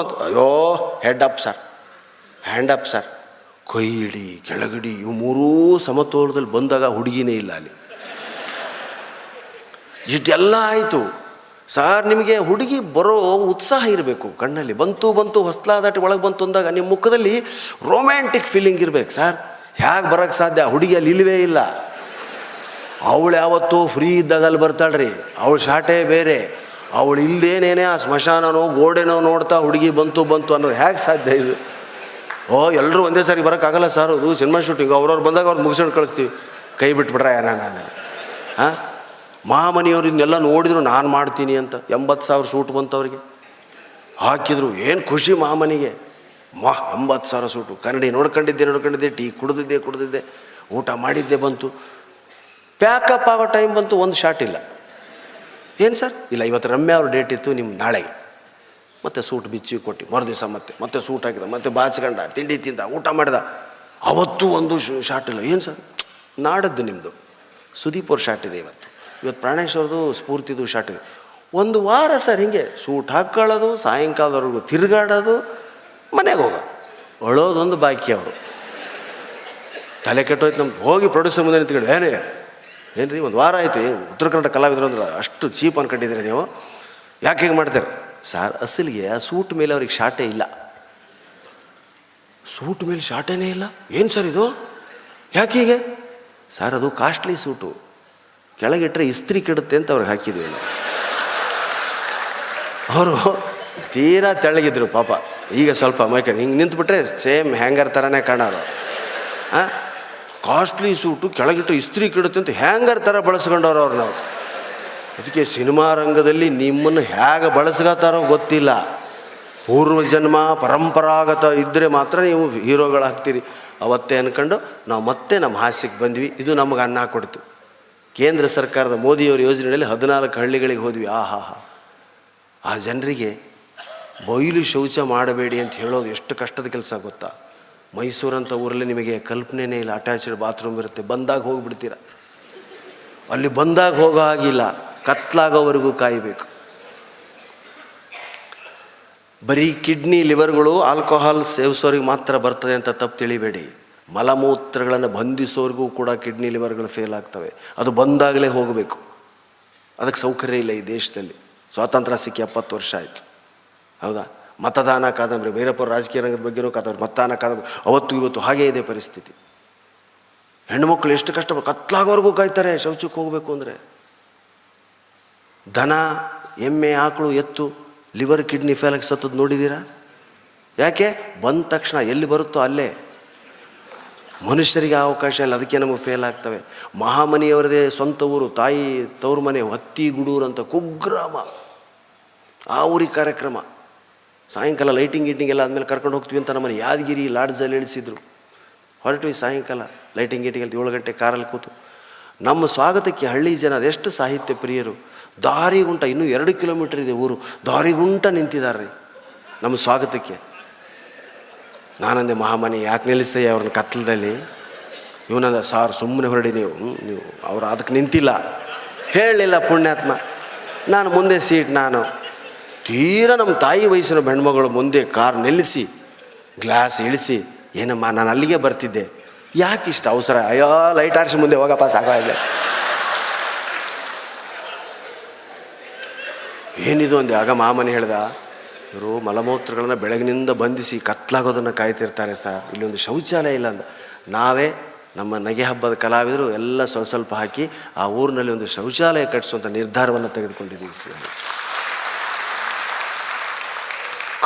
ಅಯ್ಯೋ head up sir, hand up sir. ಕೈ ಹಿಡಿ, ಕೆಳಗಿಡಿ, ಇವು 3 ಸಮತೋಲದಲ್ಲಿ ಬಂದಾಗ ಹುಡುಗಿನೇ ಇಲ್ಲ ಅಲ್ಲಿ. ಇಷ್ಟೆಲ್ಲ ಆಯಿತು ಸರ್. ನಿಮಗೆ ಹುಡುಗಿ ಬರೋ ಉತ್ಸಾಹ ಇರಬೇಕು ಕಣ್ಣಲ್ಲಿ. ಬಂತು ಹೊಸ್ಲ ದಾಟಿ ಒಳಗೆ ಬಂತು ಅಂದಾಗ ನಿಮ್ಮ ಮುಖದಲ್ಲಿ ರೊಮ್ಯಾಂಟಿಕ್ ಫೀಲಿಂಗ್ ಇರಬೇಕು ಸರ್. ಹೇಗೆ ಬರೋಕ್ಕೆ ಸಾಧ್ಯ? ಹುಡುಗಿ ಅಲ್ಲಿ ಇಲ್ಲವೇ ಇಲ್ಲ. ಅವಳು ಯಾವತ್ತೂ ಫ್ರೀ ಇದ್ದಾಗ ಅಲ್ಲಿ ಬರ್ತಾಳ್ರಿ. ಅವಳು ಶಾಟೇ ಬೇರೆ. ಅವಳು ಇಲ್ದೇನೇನೆ ಆ ಸ್ಮಶಾನನೋ ಗೋಡೆನೋ ನೋಡ್ತಾ ಹುಡುಗಿ ಬಂತು ಅನ್ನೋದು ಹೇಗೆ ಸಾಧ್ಯ ಇದು? ಎಲ್ಲರೂ ಒಂದೇ ಸಾರಿ ಬರೋಕ್ಕಾಗಲ್ಲ ಸರ್, ಅದು ಸಿನಿಮಾ ಶೂಟಿಂಗ್. ಅವ್ರವ್ರು ಬಂದಾಗ ಅವ್ರು ಮುಗಿಸ್ಕೊಂಡು ಕಳಿಸ್ತೀವಿ. ಕೈ ಬಿಟ್ಬಿಟ್ರೆ ನಾನು ಮಹಾಮನಿಯವ್ರು ಇದನ್ನೆಲ್ಲ ನೋಡಿದ್ರು ನಾನು ಮಾಡ್ತೀನಿ ಅಂತ. 80,000 ಸೂಟ್ ಬಂತು ಅವ್ರಿಗೆ. ಹಾಕಿದ್ರು. ಏನು ಖುಷಿ ಮಹಾಮನಿಗೆ. 80,000 ಸೂಟು. ಕನ್ನಡಿ ನೋಡ್ಕೊಂಡಿದ್ದೆ, ಟೀ ಕುಡಿದಿದ್ದೆ, ಊಟ ಮಾಡಿದ್ದೆ. ಬಂತು ಪ್ಯಾಕಪ್ ಆಗೋ ಟೈಮ್ ಬಂತು, ಒಂದು ಶಾಟ್ ಇಲ್ಲ. ಏನು ಸರ್? ಇಲ್ಲ, ಇವತ್ತು ರಮ್ಯಾ ಅವ್ರ ಡೇಟ್ ಇತ್ತು, ನಿಮ್ಮ ನಾಳೆಗೆ. ಮತ್ತೆ ಸೂಟ್ ಬಿಚ್ಚಿ ಕೊಟ್ಟು ಮರುದಿವಸ ಮತ್ತೆ ಸೂಟ್ ಹಾಕಿದ, ಮತ್ತೆ ಬಾಚ್ಕೊಂಡ, ತಿಂಡಿ ತಿಂದ, ಊಟ ಮಾಡಿದ. ಅವತ್ತು ಒಂದು ಶಾಟ್ ಇಲ್ಲ. ಏನು ಸರ್? ನಾಡದ್ದು ನಿಮ್ಮದು ಸುದೀಪ್ ಅವ್ರ ಶಾಟ್ ಇದೆ ಇವತ್ತು ಪ್ರಾಣೇಶ್ ಅವ್ರದ್ದು ಸ್ಫೂರ್ತಿದು ಶಾಟ್ ಇದೆ. 1 ವಾರ ಸರ್ ಹಿಂಗೆ ಸೂಟ್ ಹಾಕ್ಕೊಳ್ಳೋದು, ಸಾಯಂಕಾಲದವರೆಗೂ ತಿರುಗಾಡೋದು. ಮನೆಗೆ ಹೋಗ ಅಳೋದೊಂದು ಬಾಕಿ. ಅವರು ತಲೆ ಕೆಟ್ಟೋಯ್ತು ನಮ್ಗೆ. ಹೋಗಿ ಪ್ರೊಡ್ಯೂಸರ್ ಮುಂದೆ ನಿಂತ್ಕೊಂಡು ಏನು ರೀ ಒಂದು ವಾರ ಆಯಿತು, ಉತ್ತರ ಕನ್ನಡ ಕಲಾವಿದರು ಅಂದ್ರೆ ಅಷ್ಟು ಚೀಪ್ ಅನ್ಕೊಂಡಿದ್ದೀರಿ ನೀವು, ಯಾಕೆ ಹಿಂಗೆ ಮಾಡ್ತಾರೆ ಸರ್? ಅಸಲಿಗೆ ಆ ಸೂಟ್ ಮೇಲೆ ಅವ್ರಿಗೆ ಶಾಟೇ ಇಲ್ಲ. ಸೂಟ್ ಮೇಲೆ ಶಾಟೇನೇ ಇಲ್ಲ. ಏನು ಸರ್ ಇದು, ಯಾಕೆ ಹೀಗೆ? ಸರ್ ಅದು ಕಾಸ್ಟ್ಲಿ ಸೂಟು, ಕೆಳಗಿಟ್ರೆ ಇಸ್ತ್ರಿ ಕೆಡುತ್ತೆ ಅಂತ ಅವ್ರಿಗೆ ಹಾಕಿದ್ದೀವಿ ನಾವು. ಅವರು ತೀರಾ ತೆಳ್ಳಗಿದ್ರು ಪಾಪ. ಈಗ ಸ್ವಲ್ಪ ಮೈಕ ಹಿಂಗೆ ನಿಂತುಬಿಟ್ರೆ ಸೇಮ್ ಹ್ಯಾಂಗರ್ ಥರನೇ ಕಾಣೋರು. ಹಾಂ, ಕಾಸ್ಟ್ಲಿ ಸೂಟು ಕೆಳಗಿಟ್ಟು ಇಸ್ತ್ರಿ ಕೆಡುತ್ತೆ ಅಂತ ಹ್ಯಾಂಗರ್ ಥರ ಬಳಸ್ಕೊಂಡವ್ರು ಅವ್ರು. ನಾವು ಅದಕ್ಕೆ ಸಿನಿಮಾ ರಂಗದಲ್ಲಿ ನಿಮ್ಮನ್ನು ಹೇಗೆ ಬಳಸ್ಕೊತಾರೋ ಗೊತ್ತಿಲ್ಲ. ಪೂರ್ವ ಜನ್ಮ ಪರಂಪರಾಗತ ಇದ್ದರೆ ಮಾತ್ರ ನೀವು ಹೀರೋಗಳಾಗ್ತೀರಿ ಅವತ್ತೇ ಅಂದ್ಕೊಂಡು ನಾವು ಮತ್ತೆ ನಮ್ಮ ಹಾಸ್ಯಕ್ಕೆ ಬಂದ್ವಿ. ಇದು ನಮಗೆ ಅನ್ನ ಕೊಡ್ತು. ಕೇಂದ್ರ ಸರ್ಕಾರದ ಮೋದಿಯವರ ಯೋಜನೆಯಲ್ಲಿ 14 ಹಳ್ಳಿಗಳಿಗೆ ಹೋದ್ವಿ. ಆ ಜನರಿಗೆ ಬಯಲು ಶೌಚ ಮಾಡಬೇಡಿ ಅಂತ ಹೇಳೋದು ಎಷ್ಟು ಕಷ್ಟದ ಕೆಲಸ ಗೊತ್ತಾ? ಮೈಸೂರಂಥ ಊರಲ್ಲಿ ನಿಮಗೆ ಕಲ್ಪನೆನೇ ಇಲ್ಲ. ಅಟ್ಯಾಚ್ಡ್ ಬಾತ್ರೂಮ್ ಇರುತ್ತೆ, ಬಂದಾಗ ಹೋಗಿಬಿಡ್ತೀರ. ಅಲ್ಲಿ ಬಂದಾಗ ಹೋಗೋ ಹಾಗಿಲ್ಲ, ಕತ್ಲಾಗೋವರೆಗೂ ಕಾಯಬೇಕು. ಬರೀ ಕಿಡ್ನಿ ಲಿವರ್ಗಳು ಆಲ್ಕೋಹಾಲ್ ಸೇವಿಸೋರಿಗೆ ಮಾತ್ರ ಬರ್ತದೆ ಅಂತ ತಪ್ಪು ತಿಳಿಬೇಡಿ. ಮಲಮೂತ್ರಗಳನ್ನು ಬಂಧಿಸೋರಿಗೂ ಕೂಡ ಕಿಡ್ನಿ ಲಿವರ್ಗಳು ಫೇಲ್ ಆಗ್ತವೆ. ಅದು ಬಂದಾಗಲೇ ಹೋಗಬೇಕು. ಅದಕ್ಕೆ ಸೌಕರ್ಯ ಇಲ್ಲ ಈ ದೇಶದಲ್ಲಿ. ಸ್ವಾತಂತ್ರ್ಯ ಸಿಕ್ಕಿ 70 ವರ್ಷ ಆಯಿತು, ಹೌದಾ? ಮತದಾನ ಕಾದಂಬರಿ, ಭೈರಪ್ಪರ ರಾಜಕೀಯ ರಂಗದ ಬಗ್ಗೆನೂ ಕಾದಂಬರಿ, ಮತದಾನ ಕಾದಂಬರಿ. ಅವತ್ತು ಇವತ್ತು ಹಾಗೇ ಇದೆ ಪರಿಸ್ಥಿತಿ. ಹೆಣ್ಣುಮಕ್ಳು ಎಷ್ಟು ಕಷ್ಟಪಟ್ಟು ಕತ್ಲಾಗೋವರೆಗೂ ಕಾಯ್ತಾರೆ ಶೌಚಕ್ಕೆ ಹೋಗಬೇಕು ಅಂದರೆ. ದನ, ಎಮ್ಮೆ, ಆಕಳು, ಎತ್ತು ಲಿವರ್ ಕಿಡ್ನಿ ಫೇಲಾಗಿ ಸತ್ತದ್ದು ನೋಡಿದ್ದೀರಾ? ಯಾಕೆ? ಬಂದ ತಕ್ಷಣ ಎಲ್ಲಿ ಬರುತ್ತೋ ಅಲ್ಲೇ. ಮನುಷ್ಯರಿಗೆ ಅವಕಾಶ ಇಲ್ಲ, ಅದಕ್ಕೆ ನಮಗೆ ಫೇಲ್ ಆಗ್ತವೆ. ಮಹಾಮನಿಯವರದೇ ಸ್ವಂತ ಊರು, ತಾಯಿ ತವ್ರ ಮನೆ ಹತ್ತಿಗುಡೂರು ಅಂತ ಕುಗ್ರಾಮ. ಆ ಊರಿಗೆ ಕಾರ್ಯಕ್ರಮ ಸಾಯಂಕಾಲ ಲೈಟಿಂಗ್ ಎಲ್ಲ ಆದಮೇಲೆ ಕರ್ಕೊಂಡು ಹೋಗ್ತೀವಿ ಅಂತ ನಮ್ಮನ್ನು ಯಾದಗಿರಿ ಲಾಡ್ಜಲ್ಲಿ ಇಳಿಸಿದ್ರು. ಹೊರಟ್ವಿ ಸಾಯಂಕಾಲ ಲೈಟಿಂಗ್ 7 ಗಂಟೆ ಕಾರಲ್ಲಿ ಕೂತು. ನಮ್ಮ ಸ್ವಾಗತಕ್ಕೆ ಹಳ್ಳಿ ಜನ ಅದೆಷ್ಟು ಸಾಹಿತ್ಯ ಪ್ರಿಯರು. ದಾರಿಗುಂಟ, ಇನ್ನೂ 2 ಕಿಲೋಮೀಟರ್ ಇದೆ ಊರು, ದಾರಿಗುಂಟ ನಿಂತಿದ್ದಾರೆ ರೀ ನಮ್ಮ ಸ್ವಾಗತಕ್ಕೆ. ನಾನಂದೆ, ಮಹಾಮನಿ ಯಾಕೆ ನಿಲ್ಲಿಸ್ತೇವೆ ಅವ್ರನ್ನ ಕತ್ತಲದಲ್ಲಿ? ಇವನಂದ, ಸಾರ್ ಸುಮ್ಮನೆ ಹೊರಡಿ ನೀವು ಅವ್ರು ಅದಕ್ಕೆ ನಿಂತಿಲ್ಲ, ಹೇಳಲಿಲ್ಲ ಪುಣ್ಯಾತ್ಮ. ನಾನು ಮುಂದೆ ಸೀಟ್, ನಾನು ತೀರಾ ನಮ್ಮ ತಾಯಿ ವಯಸ್ಸಿನ ಹೆಣ್ಮಗಳು ಮುಂದೆ ಕಾರ್ ನಿಲ್ಲಿಸಿ ಗ್ಲಾಸ್ ಇಳಿಸಿ, ಏನಮ್ಮ ನಾನು ಅಲ್ಲಿಗೆ ಬರ್ತಿದ್ದೆ, ಯಾಕೆ ಇಷ್ಟ ಅವಸರ? ಅಯ್ಯೋ ಲೈಟ್ ಆರಿಸಿ ಮುಂದೆ ಹೋಗಪ್ಪ ಸಾಕಾಗಿದೆ. ಏನಿದು ಅಂದೆ. ಆಗ ಮಾಮನಿ ಹೇಳ್ದ, ಇವರು ಮಲಮೂತ್ರಗಳನ್ನು ಬೆಳಗಿನಿಂದ ಬಂಧಿಸಿ ಕತ್ಲಾಗೋದನ್ನು ಕಾಯ್ತಿರ್ತಾರೆ ಸರ್, ಇಲ್ಲೊಂದು ಶೌಚಾಲಯ ಇಲ್ಲ ಅಂದ. ನಾವೇ ನಮ್ಮ ನಗೆ ಹಬ್ಬದ ಕಲಾವಿದರು ಎಲ್ಲ ಸ್ವಲ್ಪ ಹಾಕಿ ಆ ಊರಿನಲ್ಲಿ ಒಂದು ಶೌಚಾಲಯ ಕಟ್ಟಿಸುವಂಥ ನಿರ್ಧಾರವನ್ನು ತೆಗೆದುಕೊಂಡಿದ್ದೀವಿ ಸರ್.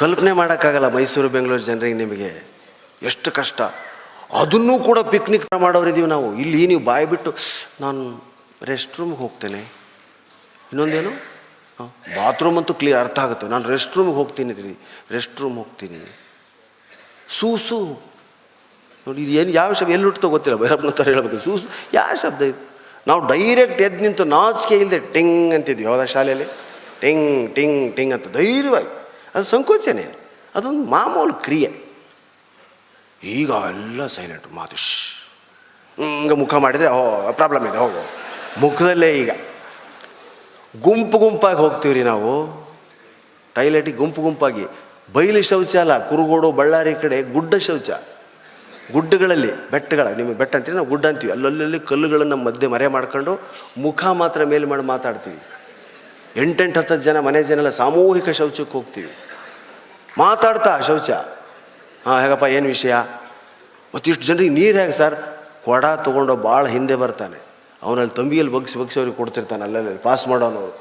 ಕಲ್ಪನೆ ಮಾಡೋಕ್ಕಾಗಲ್ಲ ಮೈಸೂರು ಬೆಂಗಳೂರು ಜನರಿಗೆ ನಿಮಗೆ ಎಷ್ಟು ಕಷ್ಟ. ಅದನ್ನೂ ಕೂಡ ಪಿಕ್ನಿಕ್ ಮಾಡೋರಿದ್ದೀವಿ ನಾವು. ಇಲ್ಲಿ ನೀವು ಬಾಯಿ ಬಿಟ್ಟು ನಾನು ರೆಸ್ಟ್ ರೂಮ್ಗೆ ಹೋಗ್ತೇನೆ, ಇನ್ನೊಂದೇನು ಬಾತ್ರೂಮ್ ಅಂತೂ ಕ್ಲಿಯರ್ ಅರ್ಥ ಆಗುತ್ತೆ, ನಾನು ರೆಸ್ಟ್ ರೂಮ್ಗೆ ಹೋಗ್ತೀನಿ ರೀ, ರೆಸ್ಟ್ ರೂಮ್ ಹೋಗ್ತೀನಿ. ಸೂಸು ನೋಡಿ, ಇದು ಏನು ಯಾವ ಶಬ್ದ ಎಲ್ಲಿ ಹುಟ್ಟೋ ಗೊತ್ತಿಲ್ಲ, ಭೈರಪ್ಪನ ಥರ ಹೇಳ್ಬೇಕು. ಸೂಸು ಯಾವ ಶಬ್ದ ಇದು? ನಾವು ಡೈರೆಕ್ಟ್ ಎದ್ದು ನಿಂತು ನಾಚಿಕೆ ಇಲ್ಲದೆ ಟಿಂಗ್ ಅಂತಿದ್ವಿ ಯಾವುದೋ ಶಾಲೆಯಲ್ಲಿ, ಟಿಂಗ್ ಟಿಂಗ್ ಟಿಂಗ್ ಅಂತ ಧೈರ್ಯವಾಗಿ. ಅದು ಸಂಕೋಚನೆ, ಅದೊಂದು ಮಾಮೂಲು ಕ್ರಿಯೆ. ಈಗ ಎಲ್ಲ ಸೈಲೆಂಟ್, ಮಾತು ಹಿಂಗೆ ಮುಖ ಮಾಡಿದರೆ ಪ್ರಾಬ್ಲಮ್ ಇದೆ, ಹೋಗೋ ಮುಖದಲ್ಲೇ. ಈಗ ಗುಂಪಾಗಿ ಹೋಗ್ತೀವಿ ರೀ ನಾವು ಟಾಯ್ಲೆಟಿಗೆ, ಗುಂಪಾಗಿ. ಬಯಲು ಶೌಚ ಅಲ್ಲ, ಕುರುಗೋಡು ಬಳ್ಳಾರಿ ಕಡೆ ಗುಡ್ಡ ಶೌಚ. ಗುಡ್ಡಗಳಲ್ಲಿ, ಬೆಟ್ಟಗಳ, ನಿಮಗೆ ಬೆಟ್ಟ ಅಂತೀವಿ, ನಾವು ಗುಡ್ಡ ಅಂತೀವಿ. ಅಲ್ಲಲ್ಲಿ ಕಲ್ಲುಗಳನ್ನು ಮಧ್ಯೆ ಮರೆ ಮಾಡ್ಕೊಂಡು ಮುಖ ಮಾತ್ರ ಮೇಲೆ ಮಾಡಿ ಮಾತಾಡ್ತೀವಿ. 8-10 ಜನ ಮನೆ ಜನ ಎಲ್ಲ ಸಾಮೂಹಿಕ ಶೌಚಕ್ಕೆ ಹೋಗ್ತೀವಿ, ಮಾತಾಡ್ತಾ ಶೌಚ. ಹೇಗಪ್ಪ ಏನು ವಿಷಯ? ಮತ್ತು ಇಷ್ಟು ಜನರಿಗೆ ನೀರು ಹೇಗೆ ಸರ್? ಕೊಡ ತೊಗೊಂಡು ಭಾಳ ಹಿಂದೆ ಬರ್ತಾನೆ, ಅವನಲ್ಲಿ ತಂಬಿಯಲ್ಲಿ ಬಗ್ಸಿ ಅವ್ರಿಗೆ ಕೊಡ್ತಿರ್ತಾನೆ, ಅಲ್ಲಲ್ಲಿ ಪಾಸ್ ಮಾಡೋನವರು.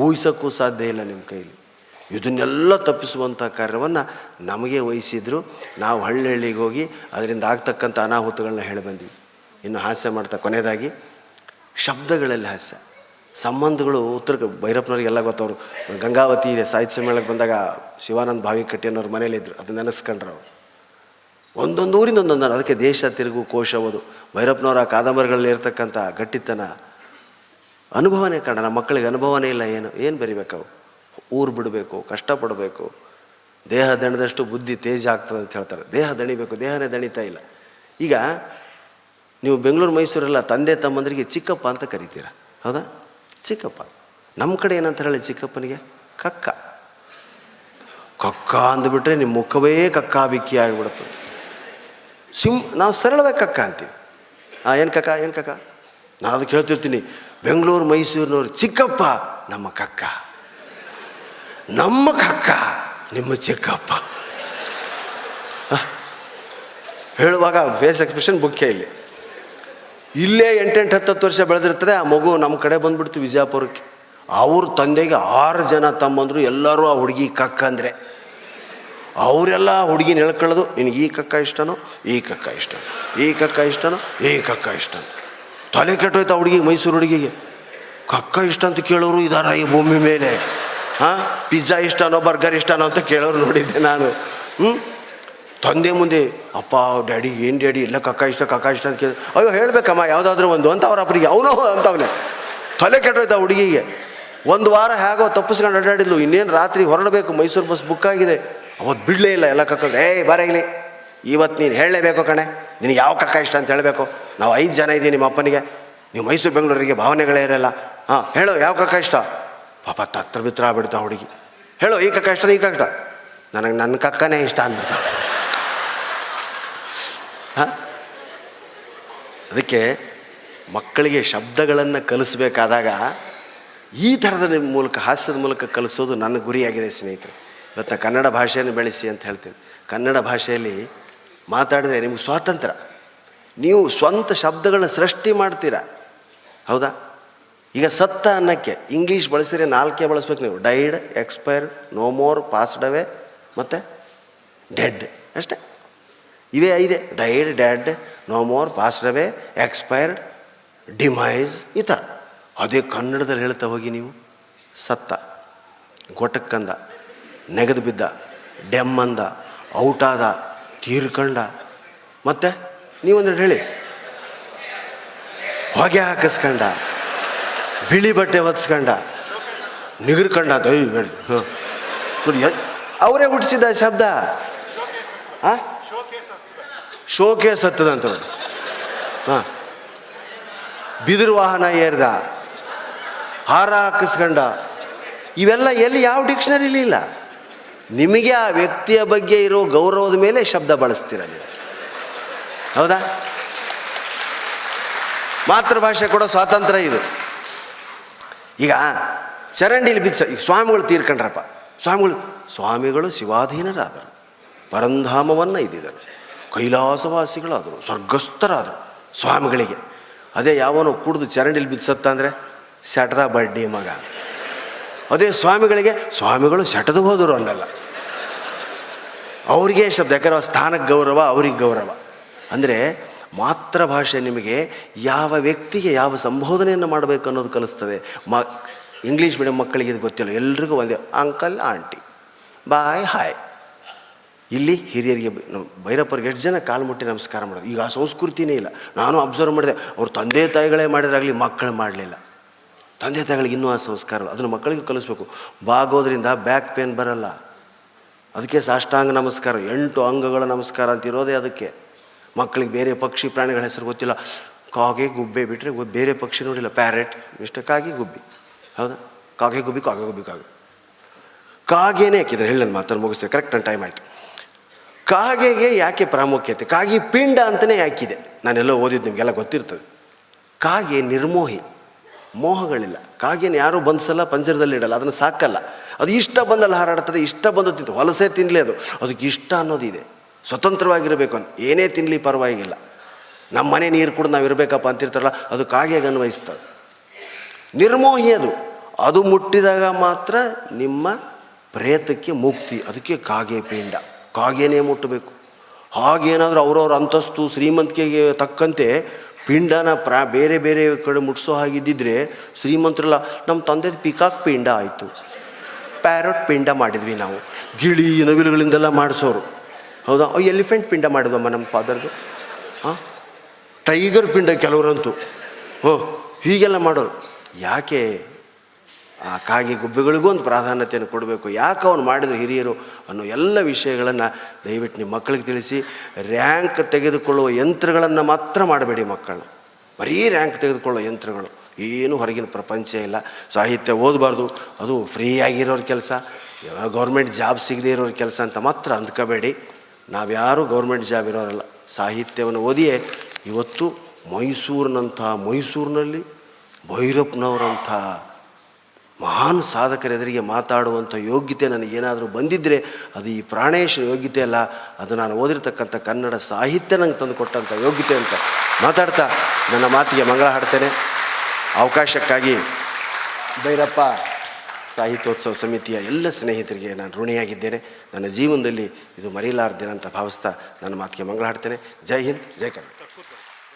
ಊಹಿಸೋಕ್ಕೂ ಸಾಧ್ಯ ಇಲ್ಲ ನಿಮ್ಮ ಕೈಲಿ. ಇದನ್ನೆಲ್ಲ ತಪ್ಪಿಸುವಂಥ ಕಾರ್ಯವನ್ನು ನಮಗೆ ವಹಿಸಿದ್ರು. ನಾವು ಹಳ್ಳಿಗೆ ಹೋಗಿ ಅದರಿಂದ ಆಗ್ತಕ್ಕಂಥ ಅನಾಹುತಗಳನ್ನ ಹೇಳಿ ಬಂದ್ವಿ. ಇನ್ನು ಹಾಸ್ಯ ಮಾಡ್ತಾ ಕೊನೆಯದಾಗಿ ಶಬ್ದಗಳಲ್ಲಿ ಹಾಸ್ಯ, ಸಂಬಂಧಗಳು. ಭೈರಪ್ಪನವ್ರಿಗೆಲ್ಲ ಗೊತ್ತವರು. ಗಂಗಾವತಿ ಸಾಹಿತ್ಯ ಸಮ್ಮೇಳನಕ್ಕೆ ಬಂದಾಗ ಶಿವಾನಂದ ಭಾವಿಕಟ್ಟಿ ಅನ್ನೋರು ಮನೇಲಿದ್ದರು, ಅದನ್ನ ನೆನೆಸ್ಕೊಂಡ್ರು ಅವರು. ಒಂದೊಂದು ಊರಿಂದ ಒಂದೊಂದು, ಅದಕ್ಕೆ ದೇಶ ತಿರುಗು ಕೋಶ ಓದು. ಭೈರಪ್ಪನವರ ಕಾದಂಬರಿಗಳಲ್ಲಿ ಇರ್ತಕ್ಕಂಥ ಗಟ್ಟಿತನ ಅನುಭವನೇ ಕಾರಣ. ನಮ್ಮ ಮಕ್ಕಳಿಗೆ ಅನುಭವನೇ ಇಲ್ಲ. ಏನು ಬರಿಬೇಕವು? ಊರು ಬಿಡಬೇಕು, ಕಷ್ಟಪಡಬೇಕು, ದೇಹ ದಣಿದಷ್ಟು ಬುದ್ಧಿ ತೇಜ ಆಗ್ತದೆ ಅಂತ ಹೇಳ್ತಾರೆ. ದೇಹ ದಣಿಬೇಕು, ದೇಹನೇ ದಣಿತಾ ಇಲ್ಲ. ಈಗ ನೀವು ಬೆಂಗಳೂರು ಮೈಸೂರೆಲ್ಲ ತಂದೆ ತಮ್ಮಂದರಿಗೆ ಚಿಕ್ಕಪ್ಪ ಅಂತ ಕರಿತೀರ, ಹೌದಾ? ಚಿಕ್ಕಪ್ಪ. ನಮ್ಮ ಕಡೆ ಏನಂತ ಹೇಳಿ ಚಿಕ್ಕಪ್ಪನಿಗೆ? ಕಕ್ಕ. ಕಕ್ಕ ಅಂದುಬಿಟ್ರೆ ನಿಮ್ಮ ಮುಖವೇ ಕಕ್ಕಾಬಿಕ್ಕಿ ಆಗಿಬಿಡುತ್ತೆ. ನಾವು ಸರಳವಾಗಿ ಕಕ್ಕ ಅಂತೀವಿ. ಏನು ಕಕ್ಕ, ಏನು ಕಕ್ಕ? ನಾನು ಅದಕ್ಕೆ ಹೇಳ್ತಿರ್ತೀನಿ, ಬೆಂಗಳೂರು ಮೈಸೂರಿನವ್ರು ಚಿಕ್ಕಪ್ಪ ನಮ್ಮ ಕಕ್ಕ, ನಮ್ಮ ಕಕ್ಕ ನಿಮ್ಮ ಚಿಕ್ಕಪ್ಪ ಹೇಳುವಾಗ ಫೇಸ್ ಎಕ್ಸ್ಪ್ರೆಷನ್ ಮುಖ್ಯ. ಇಲ್ಲೇ 8-10 ವರ್ಷ ಬೆಳೆದಿರ್ತದೆ. ಆ ಮಗು ನಮ್ಮ ಕಡೆ ಬಂದುಬಿಡ್ತು ವಿಜಯಪುರಕ್ಕೆ. ಅವ್ರ ತಂದೆಗೆ 6 ಜನ ತಮ್ಮಂದರು, ಎಲ್ಲರೂ ಆ ಹುಡುಗಿ ಕಕ್ಕ ಅಂದರೆ ಅವರೆಲ್ಲ ಹುಡುಗಿನ ಹೇಳ್ಕೊಳ್ಳೋದು, ನಿನಗೆ ಈ ಕಕ್ಕ ಇಷ್ಟನೋ, ಈ ಕಕ್ಕ ಇಷ್ಟನೋ, ಈ ಕಕ್ಕ ಇಷ್ಟನೋ, ಈ ಕಕ್ಕ ಇಷ್ಟನೋ. ತಲೆ ಕೆಟ್ಟೋಯ್ತು ಆ ಹುಡುಗಿಗೆ, ಮೈಸೂರು ಹುಡುಗಿಗೆ. ಕಕ್ಕ ಇಷ್ಟ ಅಂತ ಕೇಳೋರು ಇದಾರ ಈ ಭೂಮಿ ಮೇಲೆ? ಪಿಜ್ಜಾ ಇಷ್ಟನೋ ಬರ್ಗರ್ ಇಷ್ಟನೋ ಅಂತ ಕೇಳೋರು ನೋಡಿದ್ದೆ ನಾನು. ತಂದೆ ಮುಂದೆ ಅಪ್ಪ ಡ್ಯಾಡಿ ಏನು ಡ್ಯಾಡಿ ಎಲ್ಲ ಕಕ್ಕ ಇಷ್ಟ ಅಂತ ಕೇಳಿ, ಅಯ್ಯೋ ಹೇಳಬೇಕಮ್ಮ ಯಾವುದಾದ್ರೂ ಒಂದು ಅಂತ ಅವ್ರ ಅಪ್ಪರಿಗೆ ಅವನೋ ಅಂತವನೇ. ತಲೆ ಕೆಟ್ಟೋಯ್ತು ಆ ಹುಡುಗಿಗೆ. 1 ವಾರ ಹೇಗೋ ತಪ್ಪಿಸ್ಕೊಂಡು ಅಡ್ಡಾಡಿದ್ಲು. ಇನ್ನೇನು ರಾತ್ರಿ ಹೊರಡಬೇಕು, ಮೈಸೂರು ಬಸ್ ಬುಕ್ ಆಗಿದೆ. ಅವತ್ತು ಬಿಡಲೇ ಇಲ್ಲ. ಎಲ್ಲ ಕಕ್ಕ ಬರಾಗಲಿ, ಇವತ್ತು ನೀನು ಹೇಳಲೇಬೇಕು ಕಣೆ, ನಿನಗೆ ಯಾವ ಕಕ್ಕ ಇಷ್ಟ ಅಂತ ಹೇಳಬೇಕು. ನಾವು 5 ಜನ ಇದ್ದೀವಿ ನಿಮ್ಮ ಅಪ್ಪನಿಗೆ, ನೀವು ಮೈಸೂರು ಬೆಂಗಳೂರಿಗೆ ಭಾವನೆಗಳೇ ಇರಲ್ಲ. ಹೇಳೋ ಯಾವ ಕಕ್ಕ ಇಷ್ಟ? ಪಾಪ ತತ್ರ ಬಿತ್ರ ಆಗ್ಬಿಡ್ತಾ ಹುಡುಗಿ. ಹೇಳೋ ಈ ಕಕ್ಕ ಇಷ್ಟ, ಈ ಕಕ್ಕ ಇಷ್ಟ? ನನಗೆ ನನ್ನ ಕಕ್ಕನೇ ಇಷ್ಟ ಅಂದ್ಬಿಡ್ತಾ. ಅದಕ್ಕೆ ಮಕ್ಕಳಿಗೆ ಶಬ್ದಗಳನ್ನು ಕಲಿಸ್ಬೇಕಾದಾಗ ಈ ಥರದ ಮೂಲಕ, ಹಾಸ್ಯದ ಮೂಲಕ ಕಲಿಸೋದು ನನ್ನ ಗುರಿಯಾಗಿದೆ ಸ್ನೇಹಿತರೆ. ಇವತ್ತು ನಾನು ಕನ್ನಡ ಭಾಷೆಯನ್ನು ಬೆಳೆಸಿ ಅಂತ ಹೇಳ್ತೀನಿ. ಕನ್ನಡ ಭಾಷೆಯಲ್ಲಿ ಮಾತಾಡಿದ್ರೆ ನಿಮಗೆ ಸ್ವಾತಂತ್ರ್ಯ, ನೀವು ಸ್ವಂತ ಶಬ್ದಗಳನ್ನ ಸೃಷ್ಟಿ ಮಾಡ್ತೀರಾ. ಹೌದಾ? ಈಗ ಸತ್ತ ಅನ್ನಕ್ಕೆ ಇಂಗ್ಲೀಷ್ ಬಳಸಿದ್ರೆ 4 ಬಳಸ್ಬೇಕು ನೀವು. Died, expired, no more, passed away ಮತ್ತು ಡೆಡ್. ಅಷ್ಟೇ, ಇವೇ 5. Died, dead, no more, passed away, expired, demise, ಈ ಥರ. ಅದೇ ಕನ್ನಡದಲ್ಲಿ ಹೇಳ್ತಾ ಹೋಗಿ ನೀವು. ಸತ್ತ, ಗೊಟಕ್ಕಂದ, ನೆಗೆದು ಬಿದ್ದ, ಡೆಮ್ಮಂದ, ಔಟಾದ, ತೀರ್ಕಂಡ, ಮತ್ತು ನೀವೊಂದು ಹೇಳಿ, ಹೊಗೆ ಹಾಕಿಸ್ಕಂಡ, ಬಿಳಿ ಬಟ್ಟೆ ಹೊತ್ಸ್ಕಂಡ, ನಿಗರ್ಕಂಡ. ಬೇಡಿ ನೋಡಿ, ಅವರೇ ಹುಟ್ಟಿಸಿದ ಶಬ್ದ. ಶೋಕೇಸ್ ಹತ್ತದಂತ ನೋಡಿ. ಬಿದಿರು ವಾಹನ ಏರ್ದ, ಹಾರ ಹಾಕಿಸ್ಕಂಡ. ಇವೆಲ್ಲ ಎಲ್ಲಿ ಯಾವ ಡಿಕ್ಷನರಿಲಿ ಇಲ್ಲ. ನಿಮಗೆ ಆ ವ್ಯಕ್ತಿಯ ಬಗ್ಗೆ ಇರೋ ಗೌರವದ ಮೇಲೆ ಶಬ್ದ ಬಳಸ್ತೀರ ನೀವು. ಹೌದಾ? ಮಾತೃಭಾಷೆ ಕೊಡೋ ಸ್ವಾತಂತ್ರ್ಯ ಇದು. ಈಗ ಚರಂಡಿಲಿ ಬಿದ್ದ, ಈಗ ಸ್ವಾಮಿಗಳು ತೀರ್ಕೊಂಡ್ರಪ್ಪ. ಸ್ವಾಮಿಗಳು ಶಿವಾಧೀನರಾದರು, ಪರಂಧಾಮವನ್ನು ಇದ್ದಿದ್ದರು, ಕೈಲಾಸವಾಸಿಗಳಾದರು, ಸ್ವರ್ಗಸ್ಥರಾದರು ಸ್ವಾಮಿಗಳಿಗೆ. ಅದೇ ಯಾವನೋ ಕುಡಿದು ಚರಂಡಿಲಿ ಬಿದ್ಸತ್ತ ಅಂದರೆ ಸೆಟದ ಬಡ್ಡಿ ಮಗ. ಅದೇ ಸ್ವಾಮಿಗಳು ಸೆಟದು ಹೋದರು ಅನ್ನಲ್ಲ. ಅವ್ರಿಗೆ ಶಬ್ದ, ಯಾಕಂದ್ರೆ ಸ್ಥಾನಕ್ಕೆ ಗೌರವ, ಅವ್ರಿಗೆ ಗೌರವ. ಅಂದರೆ ಮಾತೃಭಾಷೆ ನಿಮಗೆ ಯಾವ ವ್ಯಕ್ತಿಗೆ ಯಾವ ಸಂಬೋಧನೆಯನ್ನು ಮಾಡಬೇಕು ಅನ್ನೋದು ಕಲಿಸ್ತದೆ. ಇಂಗ್ಲೀಷ್ ಮೀಡಿಯಂ ಮಕ್ಕಳಿಗೆ ಇದು ಗೊತ್ತಿಲ್ಲ. ಎಲ್ರಿಗೂ ಒಂದೇ ಅಂಕಲ್, ಆಂಟಿ, ಬಾಯ್, ಹಾಯ್. ಇಲ್ಲಿ ಹಿರಿಯರಿಗೆ ಭೈರಪ್ಪರಿಗೆ 8 ಜನ ಕಾಲು ಮುಟ್ಟಿ ನಮಸ್ಕಾರ ಮಾಡೋದು. ಈಗ ಆ ಸಂಸ್ಕೃತಿನೇ ಇಲ್ಲ. ನಾನು ಅಬ್ಸರ್ವ್ ಮಾಡಿದೆ, ಅವ್ರ ತಂದೆ ತಾಯಿಗಳೇ ಮಾಡಿದ್ರಾಗಲಿ ಮಕ್ಕಳು ಮಾಡಲಿಲ್ಲ. ತಂದೆ ತಾಯಿಗಳಿಗೆ ಇನ್ನೂ ಆ ಸಂಸ್ಕಾರ, ಅದನ್ನು ಮಕ್ಕಳಿಗೆ ಕಲಿಸ್ಬೇಕು. ಬಾಗೋದ್ರಿಂದ ಬ್ಯಾಕ್ ಪೇನ್ ಬರಲ್ಲ. ಅದಕ್ಕೆ ಸಾಷ್ಟಾಂಗ ನಮಸ್ಕಾರ, 8 ಅಂಗಗಳ ನಮಸ್ಕಾರ ಅಂತಿರೋದೇ ಅದಕ್ಕೆ. ಮಕ್ಕಳಿಗೆ ಬೇರೆ ಪಕ್ಷಿ ಪ್ರಾಣಿಗಳ ಹೆಸರು ಗೊತ್ತಿಲ್ಲ. ಕಾಗೆ, ಗುಬ್ಬೆ ಬಿಟ್ಟರೆ ಬೇರೆ ಪಕ್ಷಿ ನೋಡಿಲ್ಲ. ಪ್ಯಾರೆಟ್ ಇಷ್ಟ, ಕಾಗೆ, ಗುಬ್ಬಿ. ಹೌದಾ? ಕಾಗೆ, ಗುಬ್ಬಿ, ಕಾಗೆ, ಗುಬ್ಬಿ, ಕಾಗೆ. ಕಾಗೆನೇ ಹಾಕಿದ್ರೆ ಹೇಳಿ, ನನ್ನ ಮಾತನ್ನು ಮುಗಿಸ್ತೇನೆ. ಕರೆಕ್ಟ್ ನನ್ನ ಟೈಮ್ ಆಯಿತು. ಕಾಗೆಗೆ ಯಾಕೆ ಪ್ರಾಮುಖ್ಯತೆ? ಕಾಗೆ ಪಿಂಡ ಅಂತಲೇ ಯಾಕಿದೆ. ನಾನೆಲ್ಲೋ ಓದಿದ್ದು, ನಿಮಗೆಲ್ಲ ಗೊತ್ತಿರ್ತದೆ. ಕಾಗೆ ನಿರ್ಮೋಹಿ, ಮೋಹಗಳಿಲ್ಲ. ಕಾಗೆನ ಯಾರೂ ಬಂಧಿಸಲ್ಲ, ಪಂಜರದಲ್ಲಿ ಇಡಲ್ಲ, ಅದನ್ನು ಸಾಕಲ್ಲ. ಅದು ಇಷ್ಟ ಬಂದಲ್ಲಿ ಹಾರಾಡ್ತದೆ, ಇಷ್ಟ ಬಂದು ತಿಂತು. ಹೊಲಸೇ ತಿನ್ನಲಿ, ಅದಕ್ಕೆ ಇಷ್ಟ ಅನ್ನೋದಿದೆ. ಸ್ವತಂತ್ರವಾಗಿರಬೇಕು ಅಂತ ಏನೇ ತಿನ್ನಲಿ ಪರವಾಗಿಲ್ಲ. ನಮ್ಮ ಮನೆ ನೀರು ಕೂಡ ನಾವು ಇರಬೇಕಪ್ಪ ಅಂತಿರ್ತಾರಲ್ಲ, ಅದು ಕಾಗೆಗೆ ಅನ್ವಯಿಸ್ತದೆ. ನಿರ್ಮೋಹಿ ಅದು ಮುಟ್ಟಿದಾಗ ಮಾತ್ರ ನಿಮ್ಮ ಪ್ರೇತಕ್ಕೆ ಮುಕ್ತಿ. ಅದಕ್ಕೆ ಕಾಗೆ ಪಿಂಡ, ಕಾಗೆನೇ ಮುಟ್ಟಬೇಕು. ಹಾಗೇನಾದರೂ ಅವ್ರವ್ರ ಅಂತಸ್ತು ಶ್ರೀಮಂತಿಕೆಗೆ ತಕ್ಕಂತೆ ಪಿಂಡನ ಬೇರೆ ಬೇರೆ ಕಡೆ ಮುಟ್ಸೋ ಹಾಗಿದ್ದಿದ್ರೆ ಶ್ರೀಮಂತರಲ್ಲ. ನಮ್ಮ ತಂದೆದು ಪಿಕಾಕ್ ಪಿಂಡ ಆಯಿತು, ಪ್ಯಾರಟ್ ಪಿಂಡ ಮಾಡಿದ್ವಿ ನಾವು, ಗಿಳಿ ನವಿಲುಗಳಿಂದೆಲ್ಲ ಮಾಡಿಸೋರು. ಹೌದಾ? ಎಲಿಫೆಂಟ್ ಪಿಂಡ ಮಾಡಿದ್ವಮ್ಮ ನಮ್ಮ ಫಾದರ್ದು. ಟೈಗರ್ ಪಿಂಡ ಕೆಲವರಂತೂ. ಹೀಗೆಲ್ಲ ಮಾಡೋರು. ಯಾಕೆ? ಆ ಕಾಗೆ ಗುಬ್ಬೆಗಳಿಗೂ ಒಂದು ಪ್ರಾಧಾನ್ಯತೆಯನ್ನು ಕೊಡಬೇಕು. ಯಾಕೆ ಅವನು ಮಾಡಿದ್ರು ಹಿರಿಯರು ಅನ್ನೋ ಎಲ್ಲ ವಿಷಯಗಳನ್ನು ದಯವಿಟ್ಟು ನಿಮ್ಮ ಮಕ್ಕಳಿಗೆ ತಿಳಿಸಿ. ರ್ಯಾಂಕ್ ತೆಗೆದುಕೊಳ್ಳುವ ಯಂತ್ರಗಳನ್ನು ಮಾತ್ರ ಮಾಡಬೇಡಿ ಮಕ್ಕಳನ್ನ. ಬರೀ ರ್ಯಾಂಕ್ ತೆಗೆದುಕೊಳ್ಳೋ ಯಂತ್ರಗಳು, ಏನು ಹೊರಗಿನ ಪ್ರಪಂಚ ಇಲ್ಲ. ಸಾಹಿತ್ಯ ಓದಬಾರ್ದು, ಅದು ಫ್ರೀ ಆಗಿರೋರ ಕೆಲಸ. ಗೌರ್ಮೆಂಟ್ ಜಾಬ್ ಸಿಗದೇ ಇರೋರ ಕೆಲಸ ಅಂತ ಮಾತ್ರ ಅಂದ್ಕೋಬೇಡಿ. ನಾವ್ಯಾರೂ ಗೌರ್ಮೆಂಟ್ ಜಾಬ್ ಇರೋರಲ್ಲ. ಸಾಹಿತ್ಯವನ್ನು ಓದಿಯೇ ಇವತ್ತು ಮೈಸೂರಿನಲ್ಲಿ ಭೈರಪ್ಪನವರಂಥ ಮಹಾನ್ ಸಾಧಕರ ಎದುರಿಗೆ ಮಾತಾಡುವಂಥ ಯೋಗ್ಯತೆ ನನಗೇನಾದರೂ ಬಂದಿದ್ದರೆ ಅದು ಈ ಪ್ರಾಣೇಶ್ವರ ಯೋಗ್ಯತೆ ಅಲ್ಲ, ಅದು ನಾನು ಓದಿರ್ತಕ್ಕಂಥ ಕನ್ನಡ ಸಾಹಿತ್ಯ ನಂಗೆ ತಂದು ಕೊಟ್ಟಂಥ ಯೋಗ್ಯತೆ ಅಂತ ಮಾತಾಡ್ತಾ ನನ್ನ ಮಾತಿಗೆ ಮಂಗಳ ಹಾಡ್ತೇನೆ. ಅವಕಾಶಕ್ಕಾಗಿ ಭೈರಪ್ಪ ಸಾಹಿತ್ಯೋತ್ಸವ ಸಮಿತಿಯ ಎಲ್ಲ ಸ್ನೇಹಿತರಿಗೆ ನಾನು ಋಣಿಯಾಗಿದ್ದೇನೆ. ನನ್ನ ಜೀವನದಲ್ಲಿ ಇದು ಮರೆಯಲಾರ್ದೇನೆ ಅಂತ ಭಾವಿಸ್ತಾ ನನ್ನ ಮಾತಿಗೆ ಮಂಗಳ ಹಾಡ್ತೇನೆ. ಜೈ ಹಿಂದ್, ಜೈ ಕನ್ನಡ.